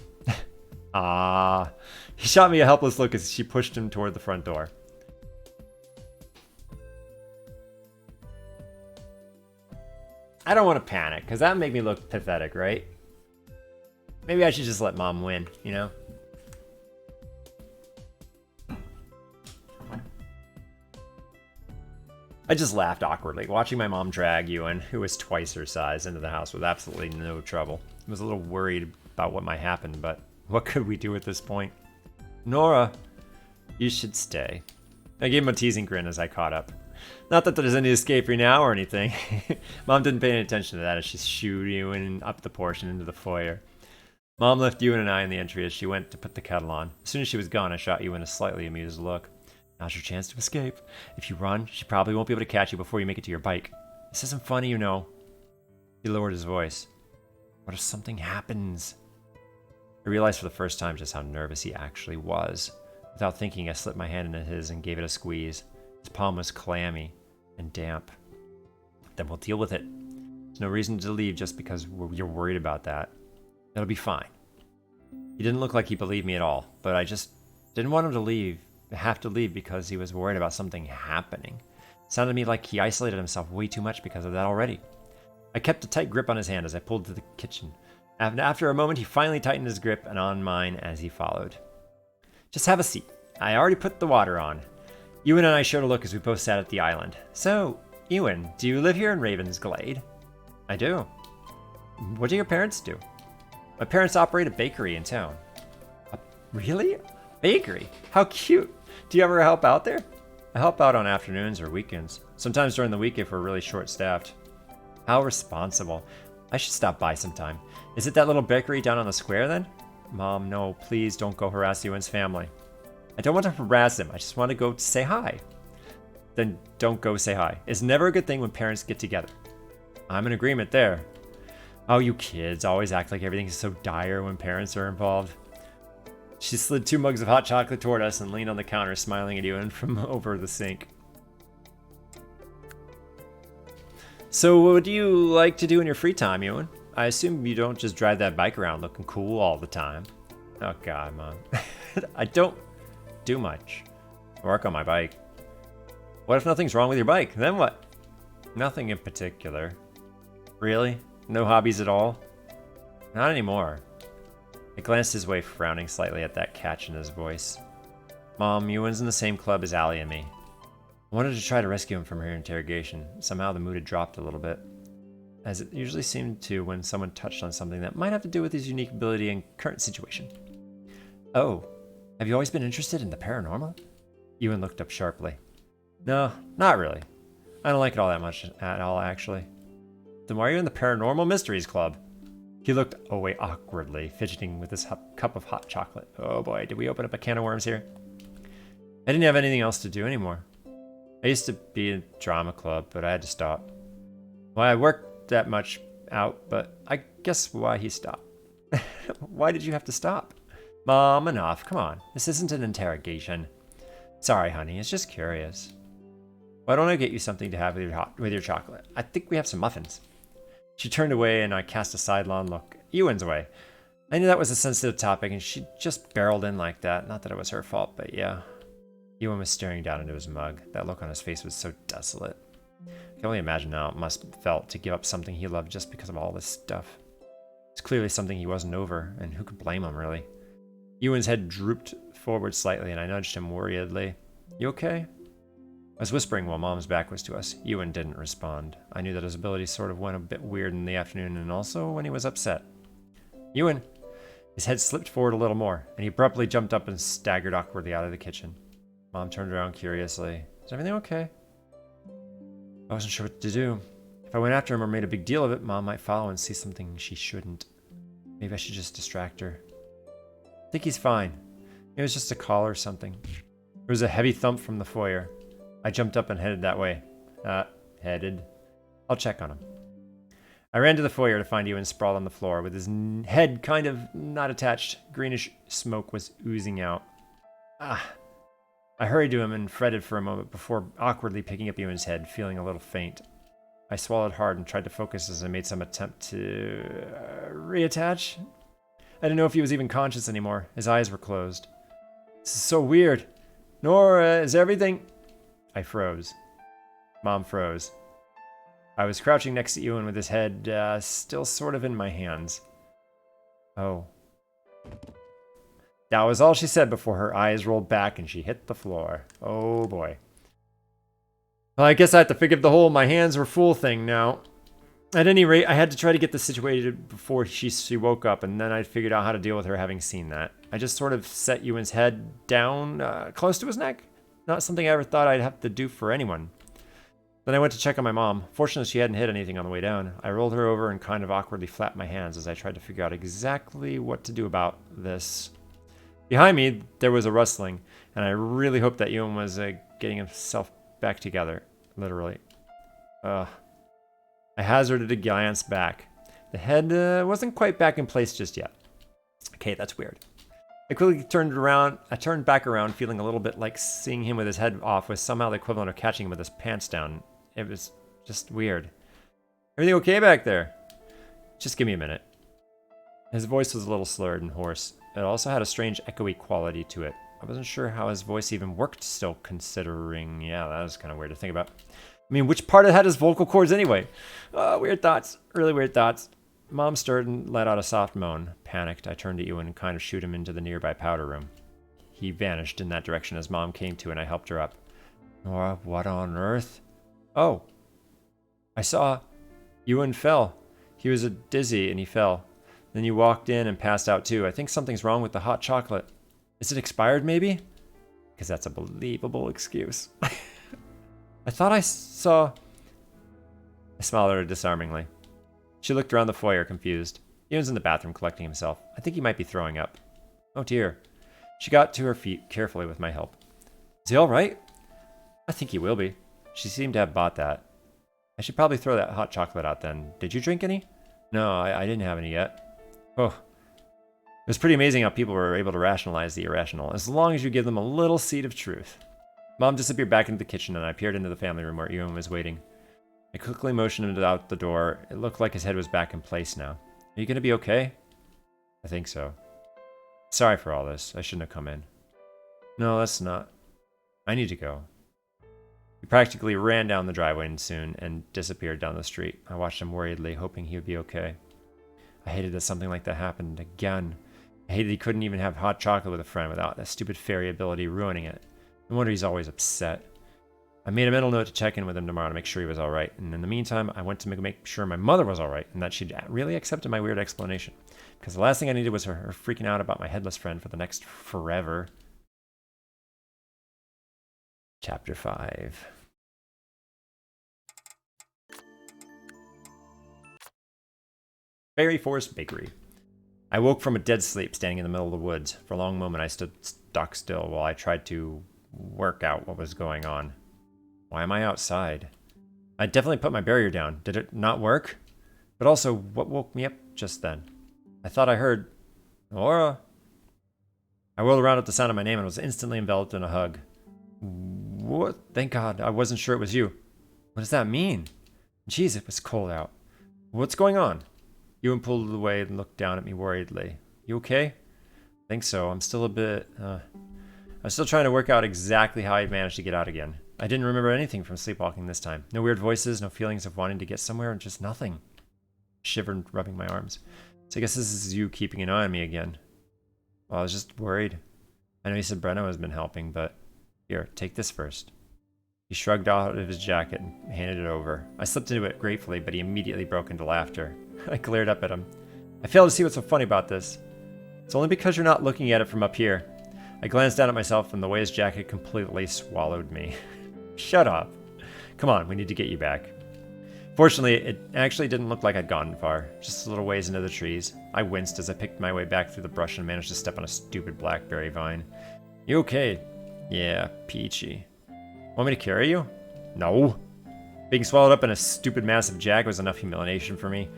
Ah. He shot me a helpless look as she pushed him toward the front door. I don't want to panic, because that would make me look pathetic, right? Maybe I should just let Mom win, you know? I just laughed awkwardly, watching my mom drag Ewan, who was twice her size, into the house with absolutely no trouble. I was a little worried about what might happen, but what could we do at this point? Nora, you should stay. I gave him a teasing grin as I caught up. Not that there's any escaping now or anything. Mom didn't pay any attention to that as she shooed Ewan up the porch and into the foyer. Mom left Ewan and I in the entry as she went to put the kettle on. As soon as she was gone, I shot Ewan a slightly amused look. Now's your chance to escape. If you run, she probably won't be able to catch you before you make it to your bike. This isn't funny, you know. He lowered his voice. What if something happens? I realized for the first time just how nervous he actually was. Without thinking, I slipped my hand into his and gave it a squeeze. His palm was clammy and damp. Then we'll deal with it. There's no reason to leave just because you're worried about that. It'll be fine. He didn't look like he believed me at all, but I just didn't want him to have to leave because he was worried about something happening. It sounded to me like he isolated himself way too much because of that already. I kept a tight grip on his hand as I pulled to the kitchen. After a moment, he finally tightened his grip and on mine as he followed. Just have a seat. I already put the water on. Ewan and I shared a look as we both sat at the island. So, Ewan, do you live here in Raven's Glade? I do. What do your parents do? My parents operate a bakery in town. Really? Bakery? How cute. Do you ever help out there? I help out on afternoons or weekends. Sometimes during the week if we're really short-staffed. How responsible. I should stop by sometime. Is it that little bakery down on the square then? Mom, no, please don't go harass Ewan's family. I don't want to harass him. I just want to go say hi. Then don't go say hi. It's never a good thing when parents get together. I'm in agreement there. Oh, you kids always act like everything's so dire when parents are involved. She slid 2 mugs of hot chocolate toward us and leaned on the counter, smiling at Ewan from over the sink. So what do you like to do in your free time, Ewan? I assume you don't just drive that bike around looking cool all the time. Oh God, Mom. I don't do much. I work on my bike. What if nothing's wrong with your bike? Then what? Nothing in particular. Really? No hobbies at all? Not anymore. I glanced his way, frowning slightly at that catch in his voice. Mom, Ewan's in the same club as Allie and me. I wanted to try to rescue him from her interrogation. Somehow the mood had dropped a little bit, as it usually seemed to when someone touched on something that might have to do with his unique ability and current situation. Oh, have you always been interested in the paranormal? Ewan looked up sharply. No, not really. I don't like it all that much at all, actually. Then why are you in the Paranormal Mysteries Club? He looked away awkwardly, fidgeting with his cup of hot chocolate. Oh boy, did we open up a can of worms here? I didn't have anything else to do anymore. I used to be in drama club, but I had to stop. Well, I worked that much out, but I guess why he stopped. Why did you have to stop? Mom, enough. Come on. This isn't an interrogation. Sorry, honey. It's just curious. Why don't I get you something to have with your chocolate? I think we have some muffins. She turned away and I cast a sidelong look. Ewan's way. I knew that was a sensitive topic and she just barreled in like that. Not that it was her fault, but yeah. Ewan was staring down into his mug. That look on his face was so desolate. I can only imagine how it must have felt to give up something he loved just because of all this stuff. It's clearly something he wasn't over, and who could blame him, really? Ewan's head drooped forward slightly and I nudged him worriedly. You okay? I was whispering while Mom's back was to us. Ewan didn't respond. I knew that his abilities sort of went a bit weird in the afternoon and also when he was upset. Ewan! His head slipped forward a little more, and he abruptly jumped up and staggered awkwardly out of the kitchen. Mom turned around curiously. Is everything okay? I wasn't sure what to do. If I went after him or made a big deal of it, Mom might follow and see something she shouldn't. Maybe I should just distract her. I think he's fine. It was just a call or something. There was a heavy thump from the foyer. I jumped up and headed that way. I'll check on him. I ran to the foyer to find Ewan sprawled on the floor with his head kind of not attached. Greenish smoke was oozing out. I hurried to him and fretted for a moment before awkwardly picking up Ewan's head, feeling a little faint. I swallowed hard and tried to focus as I made some attempt to reattach. I didn't know if he was even conscious anymore. His eyes were closed. This is so weird. Nora, is everything... I froze. Mom froze. I was crouching next to Ewan with his head still sort of in my hands. Oh. That was all she said before her eyes rolled back and she hit the floor. Oh boy. Well, I guess I have to forgive the whole my hands were full thing now. At any rate, I had to try to get this situated before she woke up, and then I figured out how to deal with her having seen that. I just sort of set Ewan's head down close to his neck. Not something I ever thought I'd have to do for anyone. Then I went to check on my mom. Fortunately, she hadn't hit anything on the way down. I rolled her over and kind of awkwardly flapped my hands as I tried to figure out exactly what to do about this. Behind me, there was a rustling, and I really hoped that Ewan was getting himself back together. Literally. I hazarded a glance back. The head wasn't quite back in place just yet. Okay, that's weird. I quickly turned back around, feeling a little bit like seeing him with his head off was somehow the equivalent of catching him with his pants down. It was just weird. Everything okay back there? Just give me a minute. His voice was a little slurred and hoarse. It also had a strange echoey quality to it. I wasn't sure how his voice even worked still, considering... Yeah, that was kind of weird to think about. I mean, which part had his vocal cords anyway? Weird thoughts. Really weird thoughts. Mom stirred and let out a soft moan. Panicked, I turned to Ewan and kind of shooed him into the nearby powder room. He vanished in that direction as Mom came to and I helped her up. Nora, what on earth? Oh. I saw... Ewan fell. He was dizzy and he fell. Then you walked in and passed out too. I think something's wrong with the hot chocolate. Is it expired maybe? Because that's a believable excuse. I thought I saw... I smiled at her disarmingly. She looked around the foyer, confused. Ewan's in the bathroom collecting himself. I think he might be throwing up. Oh dear. She got to her feet carefully with my help. Is he alright? I think he will be. She seemed to have bought that. I should probably throw that hot chocolate out then. Did you drink any? No, I didn't have any yet. Oh. It was pretty amazing how people were able to rationalize the irrational, as long as you give them a little seed of truth. Mom disappeared back into the kitchen and I peered into the family room where Ewan was waiting. I quickly motioned him out the door. It looked like his head was back in place now. Are you going to be okay? I think so. Sorry for all this. I shouldn't have come in. No, that's not. I need to go. He practically ran down the driveway soon and disappeared down the street. I watched him worriedly, hoping he would be okay. I hated that something like that happened again. I hated he couldn't even have hot chocolate with a friend without that stupid fairy ability ruining it. No wonder he's always upset. I made a mental note to check in with him tomorrow to make sure he was alright, and in the meantime, I went to make sure my mother was alright, and that she'd really accepted my weird explanation. Because the last thing I needed was her freaking out about my headless friend for the next forever. Chapter 5. Fairy Forest Bakery. I woke from a dead sleep standing in the middle of the woods. For a long moment, I stood stock still while I tried to work out what was going on. Why am I outside? I definitely put my barrier down. Did it not work? But also, what woke me up just then? I thought I heard... Nora? I whirled around at the sound of my name and was instantly enveloped in a hug. What? Thank God, I wasn't sure it was you. What does that mean? Jeez, it was cold out. What's going on? Ewan pulled away and looked down at me worriedly. You okay? I think so. I'm still a bit... I'm still trying to work out exactly how I managed to get out again. I didn't remember anything from sleepwalking this time. No weird voices, no feelings of wanting to get somewhere, and just nothing. I shivered, rubbing my arms. So I guess this is you keeping an eye on me again. Well, I was just worried. I know you said Breno has been helping, but... Here, take this first. He shrugged out of his jacket and handed it over. I slipped into it gratefully, but he immediately broke into laughter. I glared up at him. I failed to see what's so funny about this. It's only because you're not looking at it from up here. I glanced down at myself and the way his jacket completely swallowed me. Shut up. Come on, we need to get you back. Fortunately, it actually didn't look like I'd gone far, just a little ways into the trees. I winced as I picked my way back through the brush and managed to step on a stupid blackberry vine. You okay? Yeah, peachy. Want me to carry you? No. Being swallowed up in a stupid massive jag was enough humiliation for me.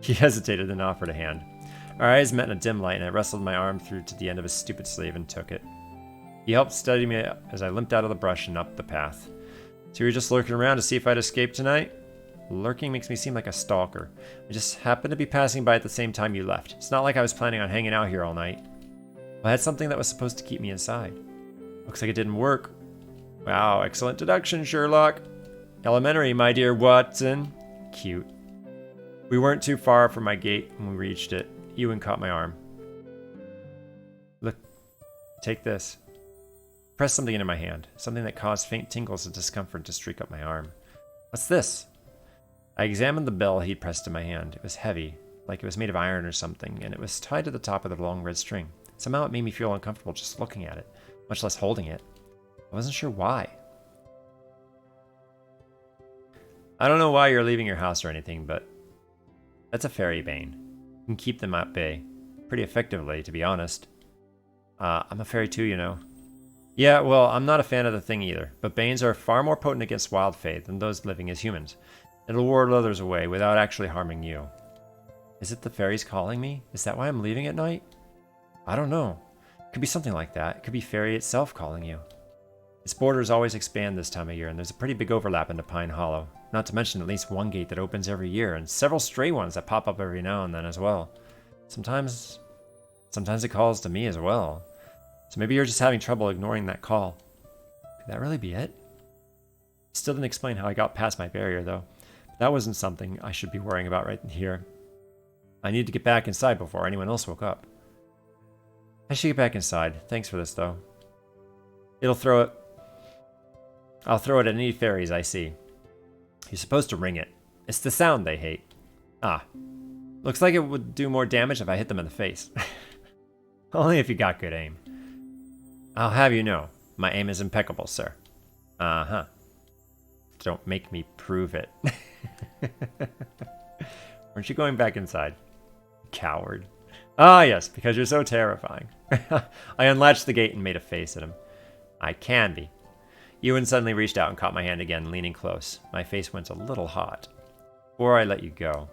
He hesitated and offered a hand. Our eyes met in a dim light and I wrestled my arm through to the end of his stupid sleeve and took it. He helped steady me as I limped out of the brush and up the path. So you're just lurking around to see if I'd escape tonight? Lurking makes me seem like a stalker. I just happened to be passing by at the same time you left. It's not like I was planning on hanging out here all night. I had something that was supposed to keep me inside. Looks like it didn't work. Wow, excellent deduction, Sherlock. Elementary, my dear Watson. Cute. We weren't too far from my gate when we reached it. Ewan caught my arm. Look, take this. Pressed something into my hand, something that caused faint tingles and discomfort to streak up my arm. What's this? I examined the bell he'd pressed in my hand. It was heavy, like it was made of iron or something, and it was tied to the top of the long red string. Somehow it made me feel uncomfortable just looking at it, much less holding it. I wasn't sure why. I don't know why you're leaving your house or anything, but that's a fairy bane. You can keep them at bay. Pretty effectively, to be honest. I'm a fairy too, you know. Yeah, well, I'm not a fan of the thing either, but banes are far more potent against wild fae than those living as humans. It'll ward others away without actually harming you. Is it the fairies calling me? Is that why I'm leaving at night? I don't know. It could be something like that. It could be fairy itself calling you. Its borders always expand this time of year, and there's a pretty big overlap into Pine Hollow. Not to mention at least one gate that opens every year, and several stray ones that pop up every now and then as well. Sometimes it calls to me as well. So maybe you're just having trouble ignoring that call. Could that really be it? Still didn't explain how I got past my barrier, though. But that wasn't something I should be worrying about right here. I need to get back inside before anyone else woke up. I should get back inside. Thanks for this, though. I'll throw it at any fairies I see. You're supposed to ring it. It's the sound they hate. Ah. Looks like it would do more damage if I hit them in the face. Only if you got good aim. I'll have you know, my aim is impeccable, sir. Uh-huh. Don't make me prove it. Aren't you going back inside? Coward. Ah, yes, because you're so terrifying. I unlatched the gate and made a face at him. I can be. Ewan suddenly reached out and caught my hand again, leaning close. My face went a little hot. Before I let you go.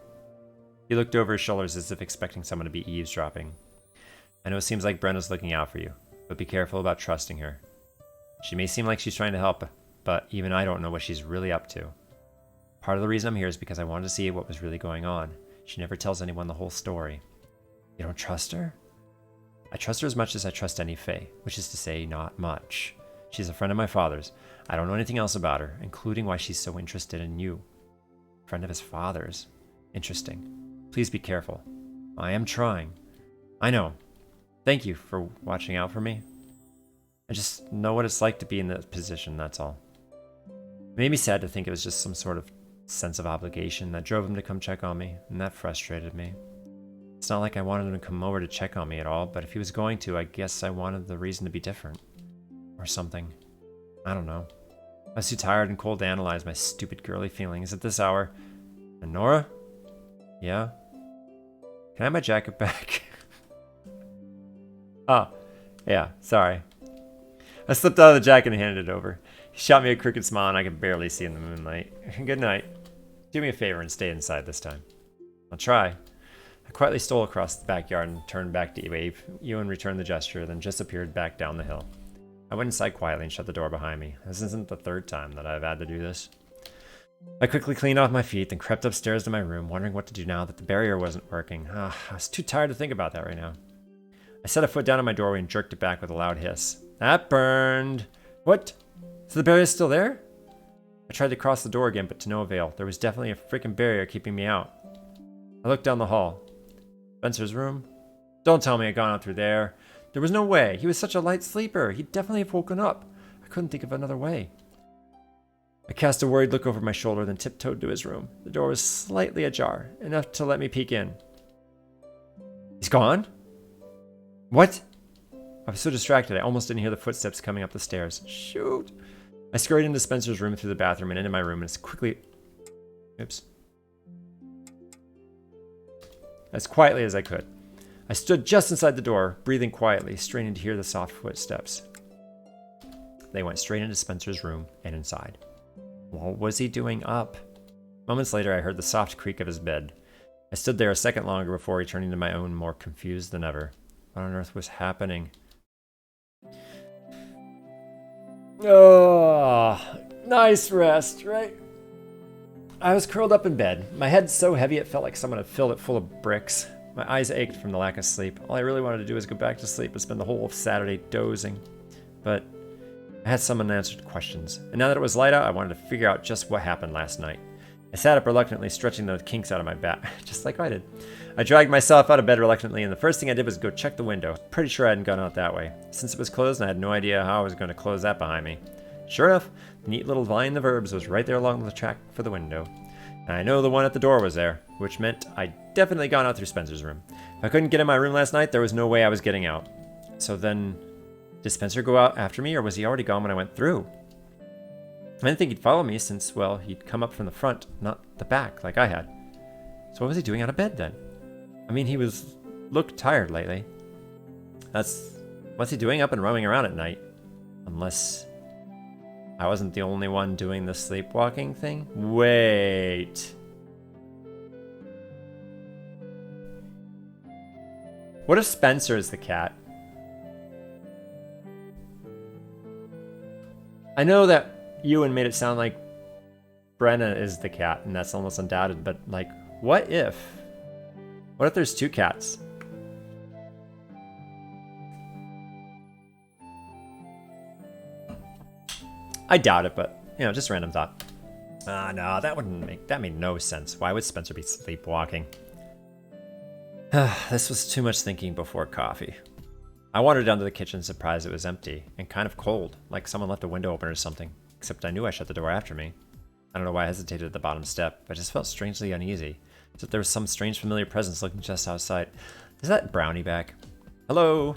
He looked over his shoulders as if expecting someone to be eavesdropping. I know it seems like Brenna's looking out for you, but be careful about trusting her. She may seem like she's trying to help, but even I don't know what she's really up to. Part of the reason I'm here is because I wanted to see what was really going on. She never tells anyone the whole story. You don't trust her? I trust her as much as I trust any fae, which is to say, not much. She's a friend of my father's. I don't know anything else about her, including why she's so interested in you. Friend of his father's? Interesting. Please be careful. I am trying. I know. Thank you for watching out for me. I just know what it's like to be in that position, that's all. It made me sad to think it was just some sort of sense of obligation that drove him to come check on me, and that frustrated me. It's not like I wanted him to come over to check on me at all, but if he was going to, I guess I wanted the reason to be different. Or something. I don't know. I was too tired and cold to analyze my stupid girly feelings at this hour. And Nora? Yeah? Can I have my jacket back? Oh, yeah, sorry. I slipped out of the jacket and handed it over. He shot me a crooked smile and I could barely see in the moonlight. Good night. Do me a favor and stay inside this time. I'll try. I quietly stole across the backyard and turned back to wave. Ewan returned the gesture, then disappeared back down the hill. I went inside quietly and shut the door behind me. This isn't the third time that I've had to do this. I quickly cleaned off my feet, then crept upstairs to my room, wondering what to do now that the barrier wasn't working. I was too tired to think about that right now. I set a foot down on my doorway and jerked it back with a loud hiss. That burned! What? So the barrier's still there? I tried to cross the door again, but to no avail. There was definitely a freaking barrier keeping me out. I looked down the hall. Spencer's room? Don't tell me I'd gone out through there. There was no way. He was such a light sleeper. He'd definitely have woken up. I couldn't think of another way. I cast a worried look over my shoulder, then tiptoed to his room. The door was slightly ajar, enough to let me peek in. He's gone? What? I was so distracted I almost didn't hear the footsteps coming up the stairs. Shoot! I scurried into Spencer's room through the bathroom and into my room as quickly... Oops. As quietly as I could. I stood just inside the door, breathing quietly, straining to hear the soft footsteps. They went straight into Spencer's room and inside. What was he doing up? Moments later, I heard the soft creak of his bed. I stood there a second longer before returning to my own, more confused than ever. What on earth was happening? Oh, nice rest, right? I was curled up in bed, my head so heavy it felt like someone had filled it full of bricks. My eyes ached from the lack of sleep. All I really wanted to do was go back to sleep and spend the whole of Saturday dozing. But I had some unanswered questions, and now that it was light out, I wanted to figure out just what happened last night. I sat up reluctantly, stretching the kinks out of my back, just like I did. I dragged myself out of bed reluctantly, and the first thing I did was go check the window. Pretty sure I hadn't gone out that way, since it was closed and I had no idea how I was going to close that behind me. Sure enough, the neat little vine of herbs was right there along the track for the window. And I know the one at the door was there, which meant I'd definitely gone out through Spencer's room. If I couldn't get in my room last night, there was no way I was getting out. So then, did Spencer go out after me, or was he already gone when I went through? I didn't think he'd follow me since, well, he'd come up from the front, not the back, like I had. So what was he doing out of bed then? I mean, looked tired lately. What's he doing up and roaming around at night? Unless I wasn't the only one doing the sleepwalking thing? Wait. What if Spencer is the cat? I know that Ewan made it sound like Brenna is the cat, and that's almost undoubted, but like, what if there's two cats? I doubt it, but just random thought. No, that made no sense. Why would Spencer be sleepwalking? This was too much thinking before coffee. I wandered down to the kitchen, surprised it was empty and kind of cold, like someone left a window open or something. Except I knew I shut the door after me. I don't know why I hesitated at the bottom step, but I just felt strangely uneasy. As if there was some strange familiar presence looking just outside. Is that Brownie back? Hello?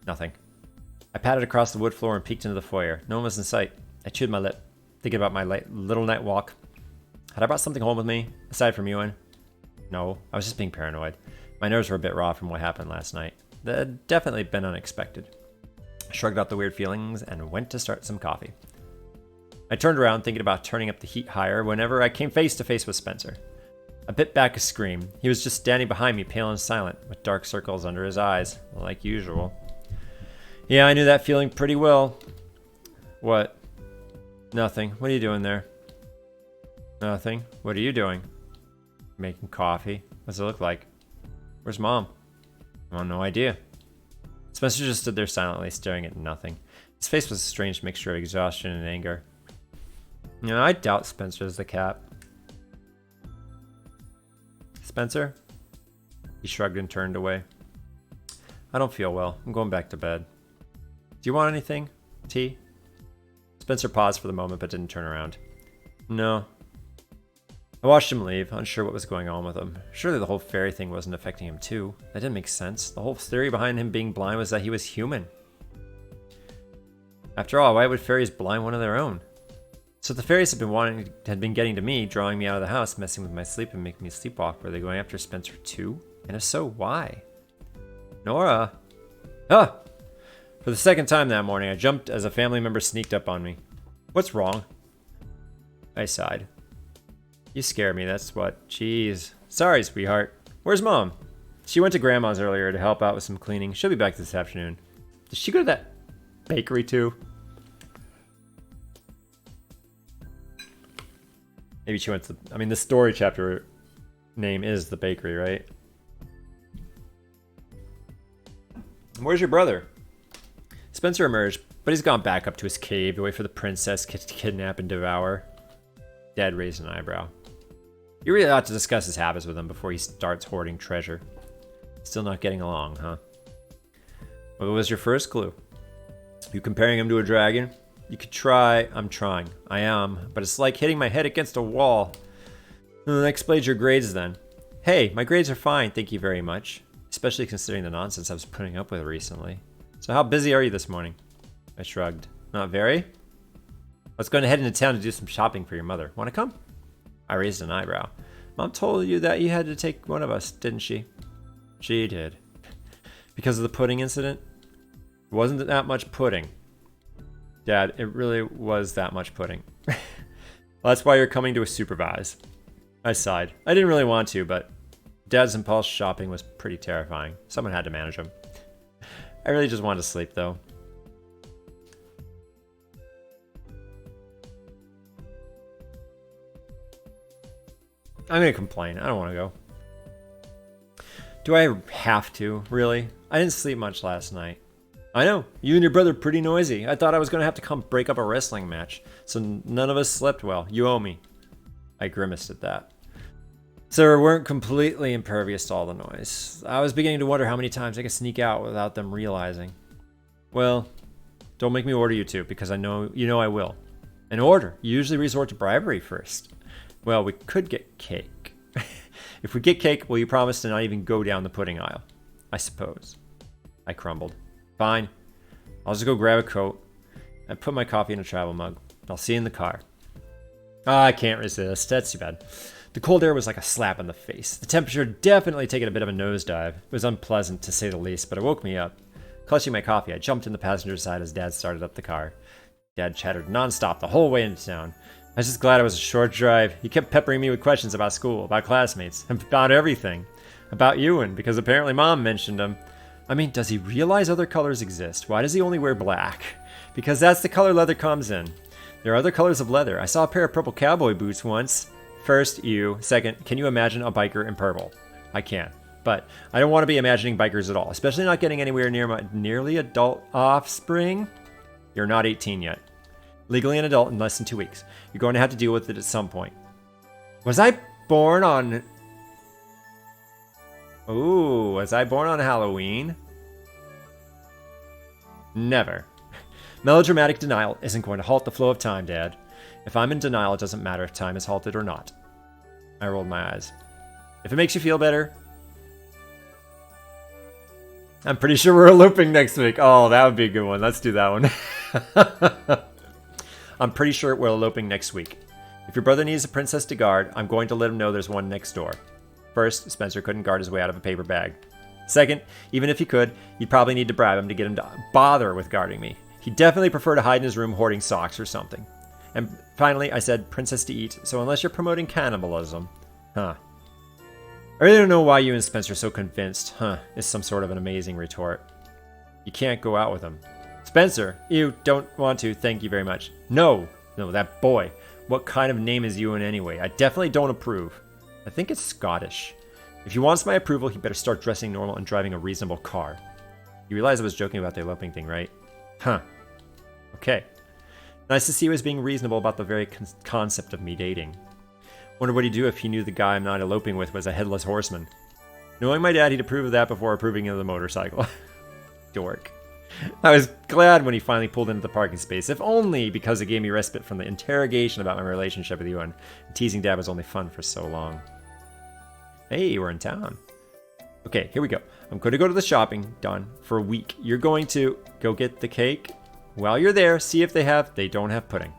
Nothing. I padded across the wood floor and peeked into the foyer. No one was in sight. I chewed my lip, thinking about my little night walk. Had I brought something home with me, aside from Ewan? No, I was just being paranoid. My nerves were a bit raw from what happened last night. That had definitely been unexpected. I shrugged off the weird feelings and went to start some coffee. I turned around, thinking about turning up the heat higher whenever I came face to face with Spencer. I bit back a scream. He was just standing behind me, pale and silent, with dark circles under his eyes, like usual. Yeah, I knew that feeling pretty well. What? Nothing. What are you doing there? Nothing. What are you doing? Making coffee. What's it look like? Where's Mom? Well, no idea. Spencer just stood there silently, staring at nothing. His face was a strange mixture of exhaustion and anger. I doubt Spencer's the cat. Spencer? He shrugged and turned away. I don't feel well. I'm going back to bed. Do you want anything? Tea? Spencer paused for the moment but didn't turn around. No. I watched him leave, unsure what was going on with him. Surely the whole fairy thing wasn't affecting him too. That didn't make sense. The whole theory behind him being blind was that he was human. After all, why would fairies blind one of their own? So the fairies had been getting to me, drawing me out of the house, messing with my sleep and making me sleepwalk. Were they going after Spencer too? And if so, why? Nora! Ah! For the second time that morning, I jumped as a family member sneaked up on me. What's wrong? I sighed. You scare me, that's what. Jeez. Sorry, sweetheart. Where's Mom? She went to Grandma's earlier to help out with some cleaning. She'll be back this afternoon. Did she go to that bakery too? Maybe she went to... the story chapter name is the bakery, right? Where's your brother? Spencer emerged, but he's gone back up to his cave to wait for the princess to kidnap and devour. Dad raised an eyebrow. You really ought to discuss his habits with him before he starts hoarding treasure. Still not getting along, huh? What was your first clue? You comparing him to a dragon? You could try. I'm trying. I am. But it's like hitting my head against a wall. That explains your grades then. Hey, my grades are fine, thank you very much. Especially considering the nonsense I was putting up with recently. So how busy are you this morning? I shrugged. Not very? I was going to head into town to do some shopping for your mother. Want to come? I raised an eyebrow. Mom told you that you had to take one of us, didn't she? She did. Because of the pudding incident? It wasn't that much pudding. Dad, it really was that much pudding. Well, that's why you're coming to supervise. I sighed. I didn't really want to, but Dad's impulse shopping was pretty terrifying. Someone had to manage him. I really just wanted to sleep, though. I'm gonna complain. I don't want to go. Do I have to? Really? I didn't sleep much last night. I know. You and your brother are pretty noisy. I thought I was going to have to come break up a wrestling match. So none of us slept well. You owe me. I grimaced at that. So we weren't completely impervious to all the noise. I was beginning to wonder how many times I could sneak out without them realizing. Well, don't make me order you to, because I know you know I will. An order. You usually resort to bribery first. Well, we could get cake. If we get cake, will you promise to not even go down the pudding aisle? I suppose. I crumbled. Fine. I'll just go grab a coat. I put my coffee in a travel mug. I'll see you in the car. I can't resist. That's too bad. The cold air was like a slap in the face. The temperature had definitely taken a bit of a nosedive. It was unpleasant, to say the least, but it woke me up. Clutching my coffee, I jumped in the passenger side as Dad started up the car. Dad chattered nonstop the whole way into town. I was just glad it was a short drive. He kept peppering me with questions about school, about classmates, about everything. About Ewan, because apparently Mom mentioned him. I mean, does he realize other colors exist? Why does he only wear black? Because that's the color leather comes in. There are other colors of leather. I saw a pair of purple cowboy boots once. First, you. Second, can you imagine a biker in purple? I can. But I don't want to be imagining bikers at all, especially not getting anywhere near my nearly adult offspring. You're not 18 yet. Legally an adult in less than 2 weeks. You're going to have to deal with it at some point. Was I born on... Ooh, was I born on Halloween? Never. Melodramatic denial isn't going to halt the flow of time, Dad. If I'm in denial, it doesn't matter if time is halted or not. I rolled my eyes. If it makes you feel better... I'm pretty sure we're eloping next week. Oh, that would be a good one. Let's do that one. I'm pretty sure we're eloping next week. If your brother needs a princess to guard, I'm going to let him know there's one next door. First, Spencer couldn't guard his way out of a paper bag. Second, even if he could, you'd probably need to bribe him to get him to bother with guarding me. He'd definitely prefer to hide in his room hoarding socks or something. And finally, I said princess to eat, so unless you're promoting cannibalism... Huh. I really don't know why you and Spencer are so convinced. Huh, is some sort of an amazing retort. You can't go out with him. Spencer, you don't want to, thank you very much. No, that boy. What kind of name is Ewan anyway? I definitely don't approve. I think it's Scottish. If he wants my approval, he better start dressing normal and driving a reasonable car. You realize I was joking about the eloping thing, right? Huh. Okay. Nice to see he was being reasonable about the very concept of me dating. Wonder what he'd do if he knew the guy I'm not eloping with was a headless horseman. Knowing my dad, he'd approve of that before approving of the motorcycle. Dork. I was glad when he finally pulled into the parking space, if only because it gave me respite from the interrogation about my relationship with Ewan. Teasing Dad was only fun for so long. Hey, we're in town. Okay, here we go. I'm going to go to the shopping, done, for a week. You're going to go get the cake. While you're there, see if they don't have pudding.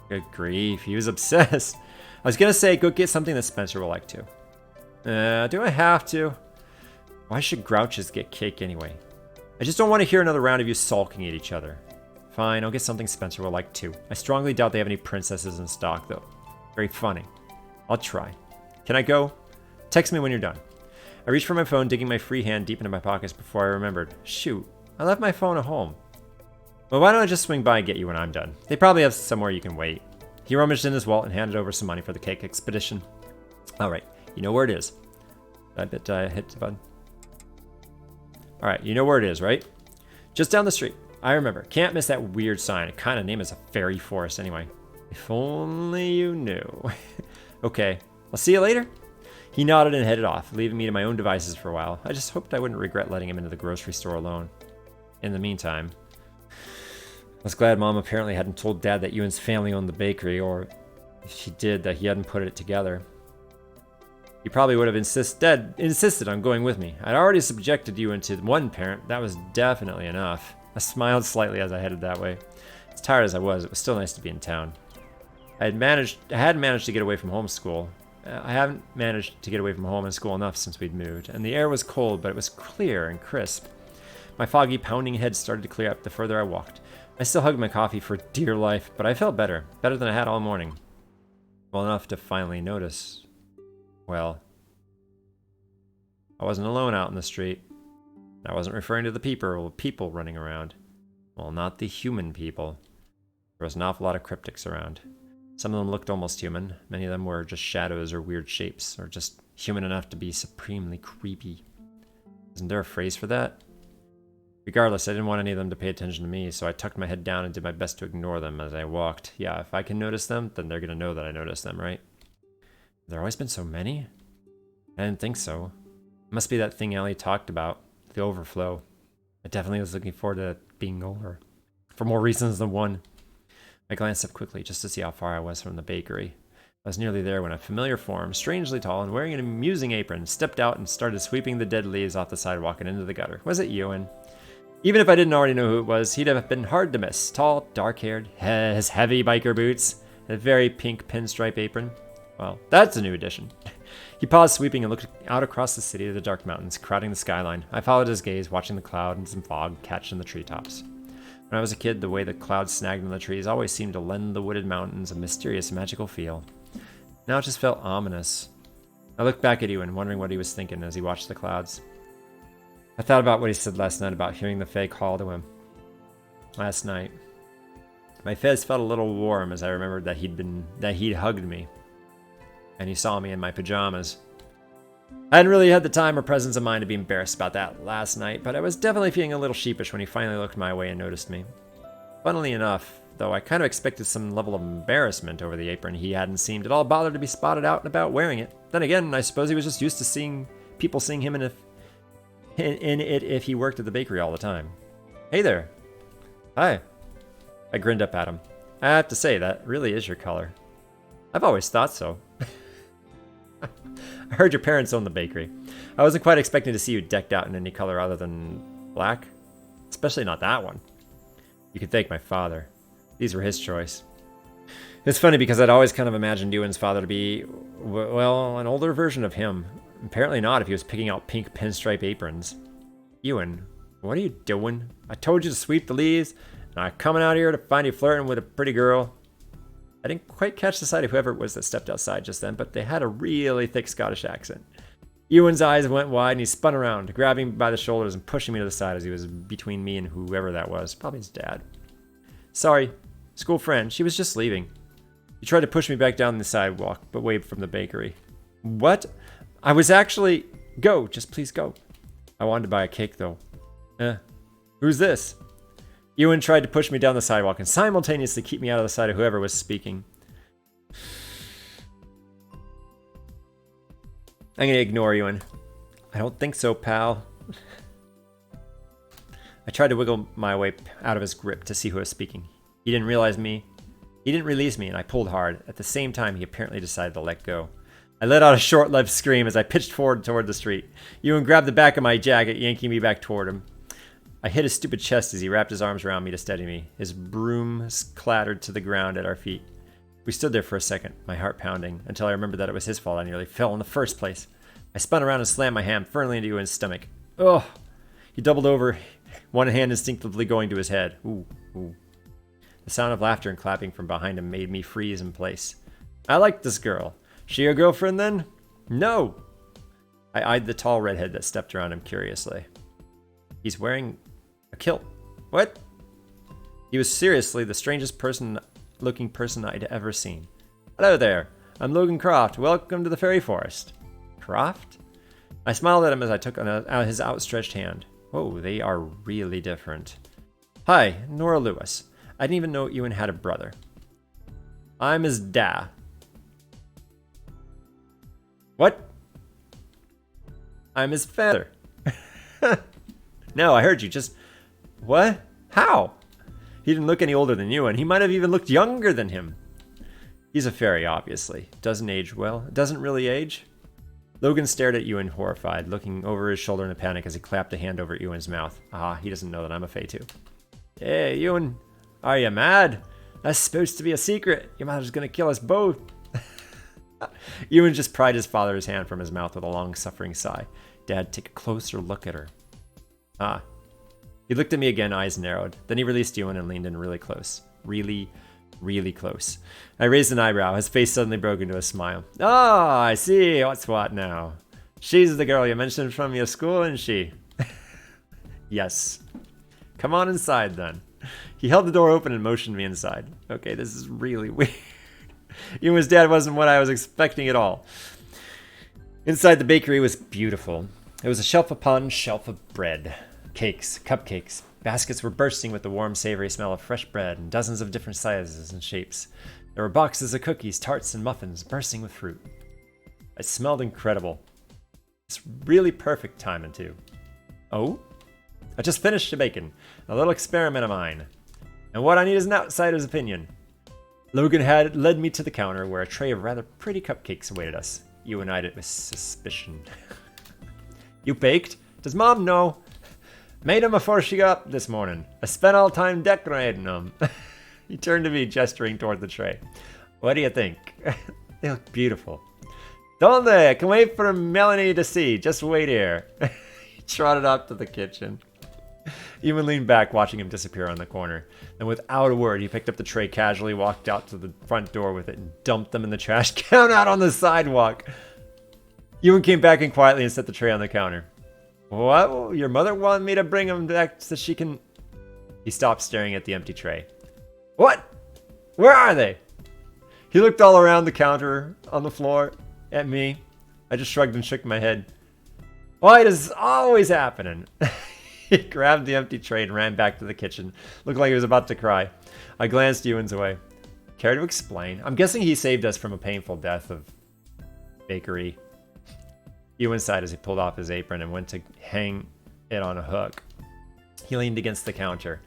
Good grief, he was obsessed. I was going to say, go get something that Spencer will like too. Do I have to? Why should grouches get cake anyway? I just don't want to hear another round of you sulking at each other. Fine, I'll get something Spencer will like too. I strongly doubt they have any princesses in stock though. Very funny. I'll try. Can I go? Text me when you're done. I reached for my phone, digging my free hand deep into my pockets before I remembered. Shoot, I left my phone at home. Well, why don't I just swing by and get you when I'm done? They probably have somewhere you can wait. He rummaged in his wallet and handed over some money for the cake expedition. Alright, you know where it is. I bet I hit the button. Alright, you know where it is, right? Just down the street. I remember. Can't miss that weird sign. It kind of name is a fairy forest anyway. If only you knew. Okay, I'll see you later. He nodded and headed off, leaving me to my own devices for a while. I just hoped I wouldn't regret letting him into the grocery store alone. In the meantime, I was glad Mom apparently hadn't told Dad that Ewan's family owned the bakery, or if she did, that he hadn't put it together. He probably would have insisted on going with me. I'd already subjected Ewan to one parent. That was definitely enough. I smiled slightly as I headed that way. As tired as I was, it was still nice to be in town. I hadn't managed to get away from homeschool. I haven't managed to get away from home and school enough since we'd moved, and the air was cold, but it was clear and crisp. My foggy, pounding head started to clear up the further I walked. I still hugged my coffee for dear life, but I felt better than I had all morning. Well enough to finally notice. Well, I wasn't alone out in the street. I wasn't referring to the people running around. Well, not the human people. There was an awful lot of cryptics around. Some of them looked almost human. Many of them were just shadows or weird shapes, or just human enough to be supremely creepy. Isn't there a phrase for that? Regardless, I didn't want any of them to pay attention to me, so I tucked my head down and did my best to ignore them as I walked. Yeah, if I can notice them, then they're going to know that I noticed them, right? There always been so many? I didn't think so. It must be that thing Ellie talked about, the overflow. I definitely was looking forward to it being over. For more reasons than one. I glanced up quickly just to see how far I was from the bakery. I was nearly there when a familiar form, strangely tall and wearing an amusing apron, stepped out and started sweeping the dead leaves off the sidewalk and into the gutter. Was it Ewan? Even if I didn't already know who it was, he'd have been hard to miss. Tall, dark-haired, his heavy biker boots, and a very pink pinstripe apron. Well, that's a new addition. He paused sweeping and looked out across the city to the dark mountains, crowding the skyline. I followed his gaze, watching the clouds and fog catch in the treetops. When I was a kid, the way the clouds snagged on the trees always seemed to lend the wooded mountains a mysterious, magical feel. Now it just felt ominous. I looked back at Ewan, wondering what he was thinking as he watched the clouds. I thought about what he said last night about hearing the Fae call to him. Last night. My face felt a little warm as I remembered that he'd hugged me. And he saw me in my pajamas. I hadn't really had the time or presence of mind to be embarrassed about that last night, but I was definitely feeling a little sheepish when he finally looked my way and noticed me. Funnily enough, though, I kind of expected some level of embarrassment over the apron. He hadn't seemed at all bothered to be spotted out and about wearing it. Then again, I suppose he was just used to seeing people seeing him in it if he worked at the bakery all the time. Hey there. Hi. I grinned up at him. I have to say, that really is your color. I've always thought so. I heard your parents own the bakery. I wasn't quite expecting to see you decked out in any color other than black. Especially not that one. You could thank my father. These were his choice. It's funny because I'd always kind of imagined Ewan's father to be, well, an older version of him. Apparently not if he was picking out pink pinstripe aprons. Ewan, what are you doing? I told you to sweep the leaves, and I'm coming out here to find you flirting with a pretty girl. I didn't quite catch the sight of whoever it was that stepped outside just then, but they had a really thick Scottish accent. Ewan's eyes went wide and he spun around, grabbing me by the shoulders and pushing me to the side as he was between me and whoever that was. Probably his dad. Sorry, school friend. She was just leaving. He tried to push me back down the sidewalk, but waved from the bakery. What? I was actually... Go, just please go. I wanted to buy a cake though. Who's this? Ewan tried to push me down the sidewalk and simultaneously keep me out of the sight of whoever was speaking. I'm going to ignore Ewan. I don't think so, pal. I tried to wiggle my way out of his grip to see who was speaking. He didn't release me, and I pulled hard. At the same time, he apparently decided to let go. I let out a short-lived scream as I pitched forward toward the street. Ewan grabbed the back of my jacket, yanking me back toward him. I hit his stupid chest as he wrapped his arms around me to steady me. His broom clattered to the ground at our feet. We stood there for a second, my heart pounding, until I remembered that it was his fault I nearly fell in the first place. I spun around and slammed my hand firmly into Ewan's stomach. Ugh! He doubled over, one hand instinctively going to his head. Ooh, ooh. The sound of laughter and clapping from behind him made me freeze in place. I liked this girl. She your girlfriend then? No! I eyed the tall redhead that stepped around him curiously. He's wearing a kilt. What? He was seriously the strangest looking person I'd ever seen. Hello there. I'm Logan Croft. Welcome to the Fairy Forest. Croft? I smiled at him as I took his outstretched hand. Whoa, they are really different. Hi, Nora Lewis. I didn't even know Ewan had a brother. I'm his dad. What? I'm his father. No, I heard you. Just... What? How? He didn't look any older than you, and he might have even looked younger than him. He's a fairy, obviously. Doesn't age well. Doesn't really age. Logan stared at Ewan horrified, looking over his shoulder in a panic as he clapped a hand over Ewan's mouth. Ah, he doesn't know that I'm a fae too. Hey, Ewan. Are you mad? That's supposed to be a secret. Your mother's gonna kill us both. Ewan just pried his father's hand from his mouth with a long-suffering sigh. Dad, take a closer look at her. Ah. He looked at me again, eyes narrowed. Then he released Ewan and leaned in really close. Really close. I raised an eyebrow. His face suddenly broke into a smile. Oh, I see. What's what now? She's the girl you mentioned from your school, isn't she? Yes. Come on inside, then. He held the door open and motioned me inside. Okay, this is really weird. Ewan's dad wasn't what I was expecting at all. Inside the bakery was beautiful. It was a shelf upon shelf of bread. Cakes, cupcakes. Baskets were bursting with the warm, savory smell of fresh bread and dozens of different sizes and shapes. There were boxes of cookies, tarts, and muffins bursting with fruit. It smelled incredible. It's really perfect timing too. Oh? I just finished the bacon. A little experiment of mine. And what I need is an outsider's opinion. Logan had led me to the counter where a tray of rather pretty cupcakes awaited us. You eyed it with suspicion. You baked? Does Mom know? Made them before she got up this morning. I spent all time decorating them. He turned to me, gesturing toward the tray. What do you think? They look beautiful. Don't they? I can wait for Melanie to see. Just wait here. He trotted up to the kitchen. Ewan leaned back, watching him disappear on the corner. Then without a word, he picked up the tray casually, walked out to the front door with it, and dumped them in the trash can out on the sidewalk. Ewan came back in quietly and set the tray on the counter. What? Your mother wanted me to bring them back so she can... He stopped staring at the empty tray. What? Where are they? He looked all around the counter, on the floor, at me. I just shrugged and shook my head. Why does this always happening? He grabbed the empty tray and ran back to the kitchen. Looked like he was about to cry. I glanced Ewan's way. Care to explain? I'm guessing he saved us from a painful death of bakery. Ewan sighed as he pulled off his apron and went to hang it on a hook. He leaned against the counter.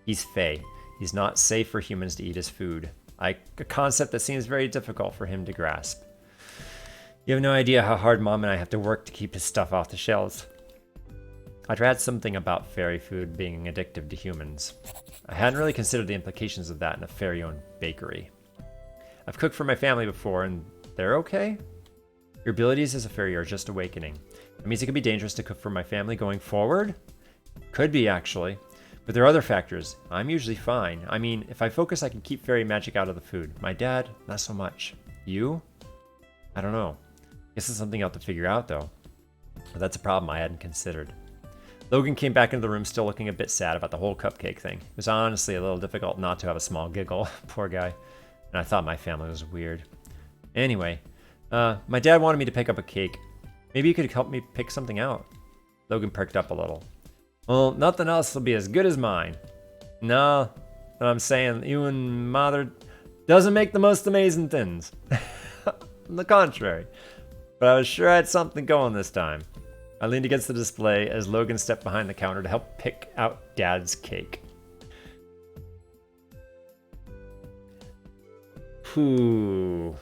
He's Fey. He's not safe for humans to eat his food. A concept that seems very difficult for him to grasp. You have no idea how hard Mom and I have to work to keep his stuff off the shelves. I'd read something about fairy food being addictive to humans. I hadn't really considered the implications of that in a fairy-owned bakery. I've cooked for my family before, and they're okay. Your abilities as a fairy are just awakening. It means it could be dangerous to cook for my family going forward? Could be, actually. But there are other factors. I'm usually fine. I mean, if I focus, I can keep fairy magic out of the food. My dad, not so much. You? I don't know. Guess it's something I'll have to figure out, though. But that's a problem I hadn't considered. Logan came back into the room still looking a bit sad about the whole cupcake thing. It was honestly a little difficult not to have a small giggle. Poor guy. And I thought my family was weird. Anyway, my dad wanted me to pick up a cake. Maybe you could help me pick something out. Logan perked up a little. Well, nothing else will be as good as mine. No, but I'm saying you and mother doesn't make the most amazing things. On the contrary. But I was sure I had something going this time. I leaned against the display as Logan stepped behind the counter to help pick out Dad's cake. Whew.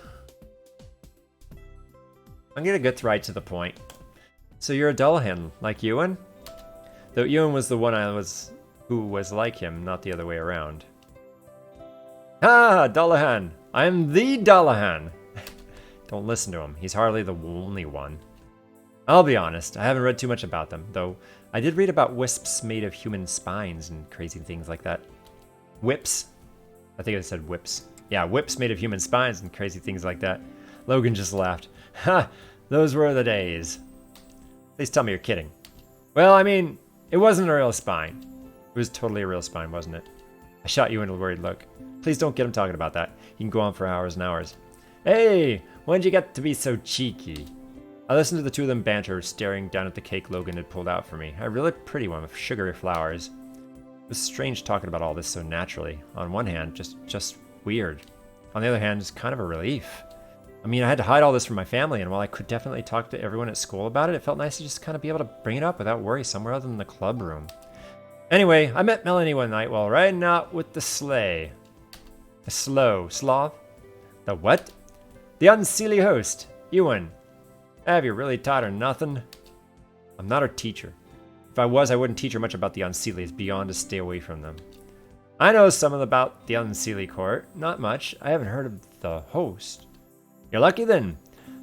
I'm gonna get right to the point. So you're a Dullahan, like Ewan? Though Ewan was the one who was like him, not the other way around. Ah, Dullahan! I'm the Dullahan! Don't listen to him. He's hardly the only one. I'll be honest, I haven't read too much about them, though I did read about wisps made of human spines and crazy things like that. Whips? I think I said whips. Yeah, whips made of human spines and crazy things like that. Logan just laughed. Ha! Those were the days. Please tell me you're kidding. Well, I mean, it wasn't a real spine. It was totally a real spine, wasn't it? I shot you in a worried look. Please don't get him talking about that. He can go on for hours and hours. Hey, when'd you get to be so cheeky? I listened to the two of them banter, staring down at the cake Logan had pulled out for me. A really pretty one with sugary flowers. It was strange talking about all this so naturally. On one hand, just weird. On the other hand, it's kind of a relief. I mean, I had to hide all this from my family, and while I could definitely talk to everyone at school about it, it felt nice to just kind of be able to bring it up without worry somewhere other than the club room. Anyway, I met Melanie one night while riding out with the sleigh. The sloth? The what? The unseelie host, Ewan. Have you really taught her nothing? I'm not her teacher. If I was, I wouldn't teach her much about the unseelies beyond to stay away from them. I know some about the unseelie court, not much. I haven't heard of the host. You're lucky then.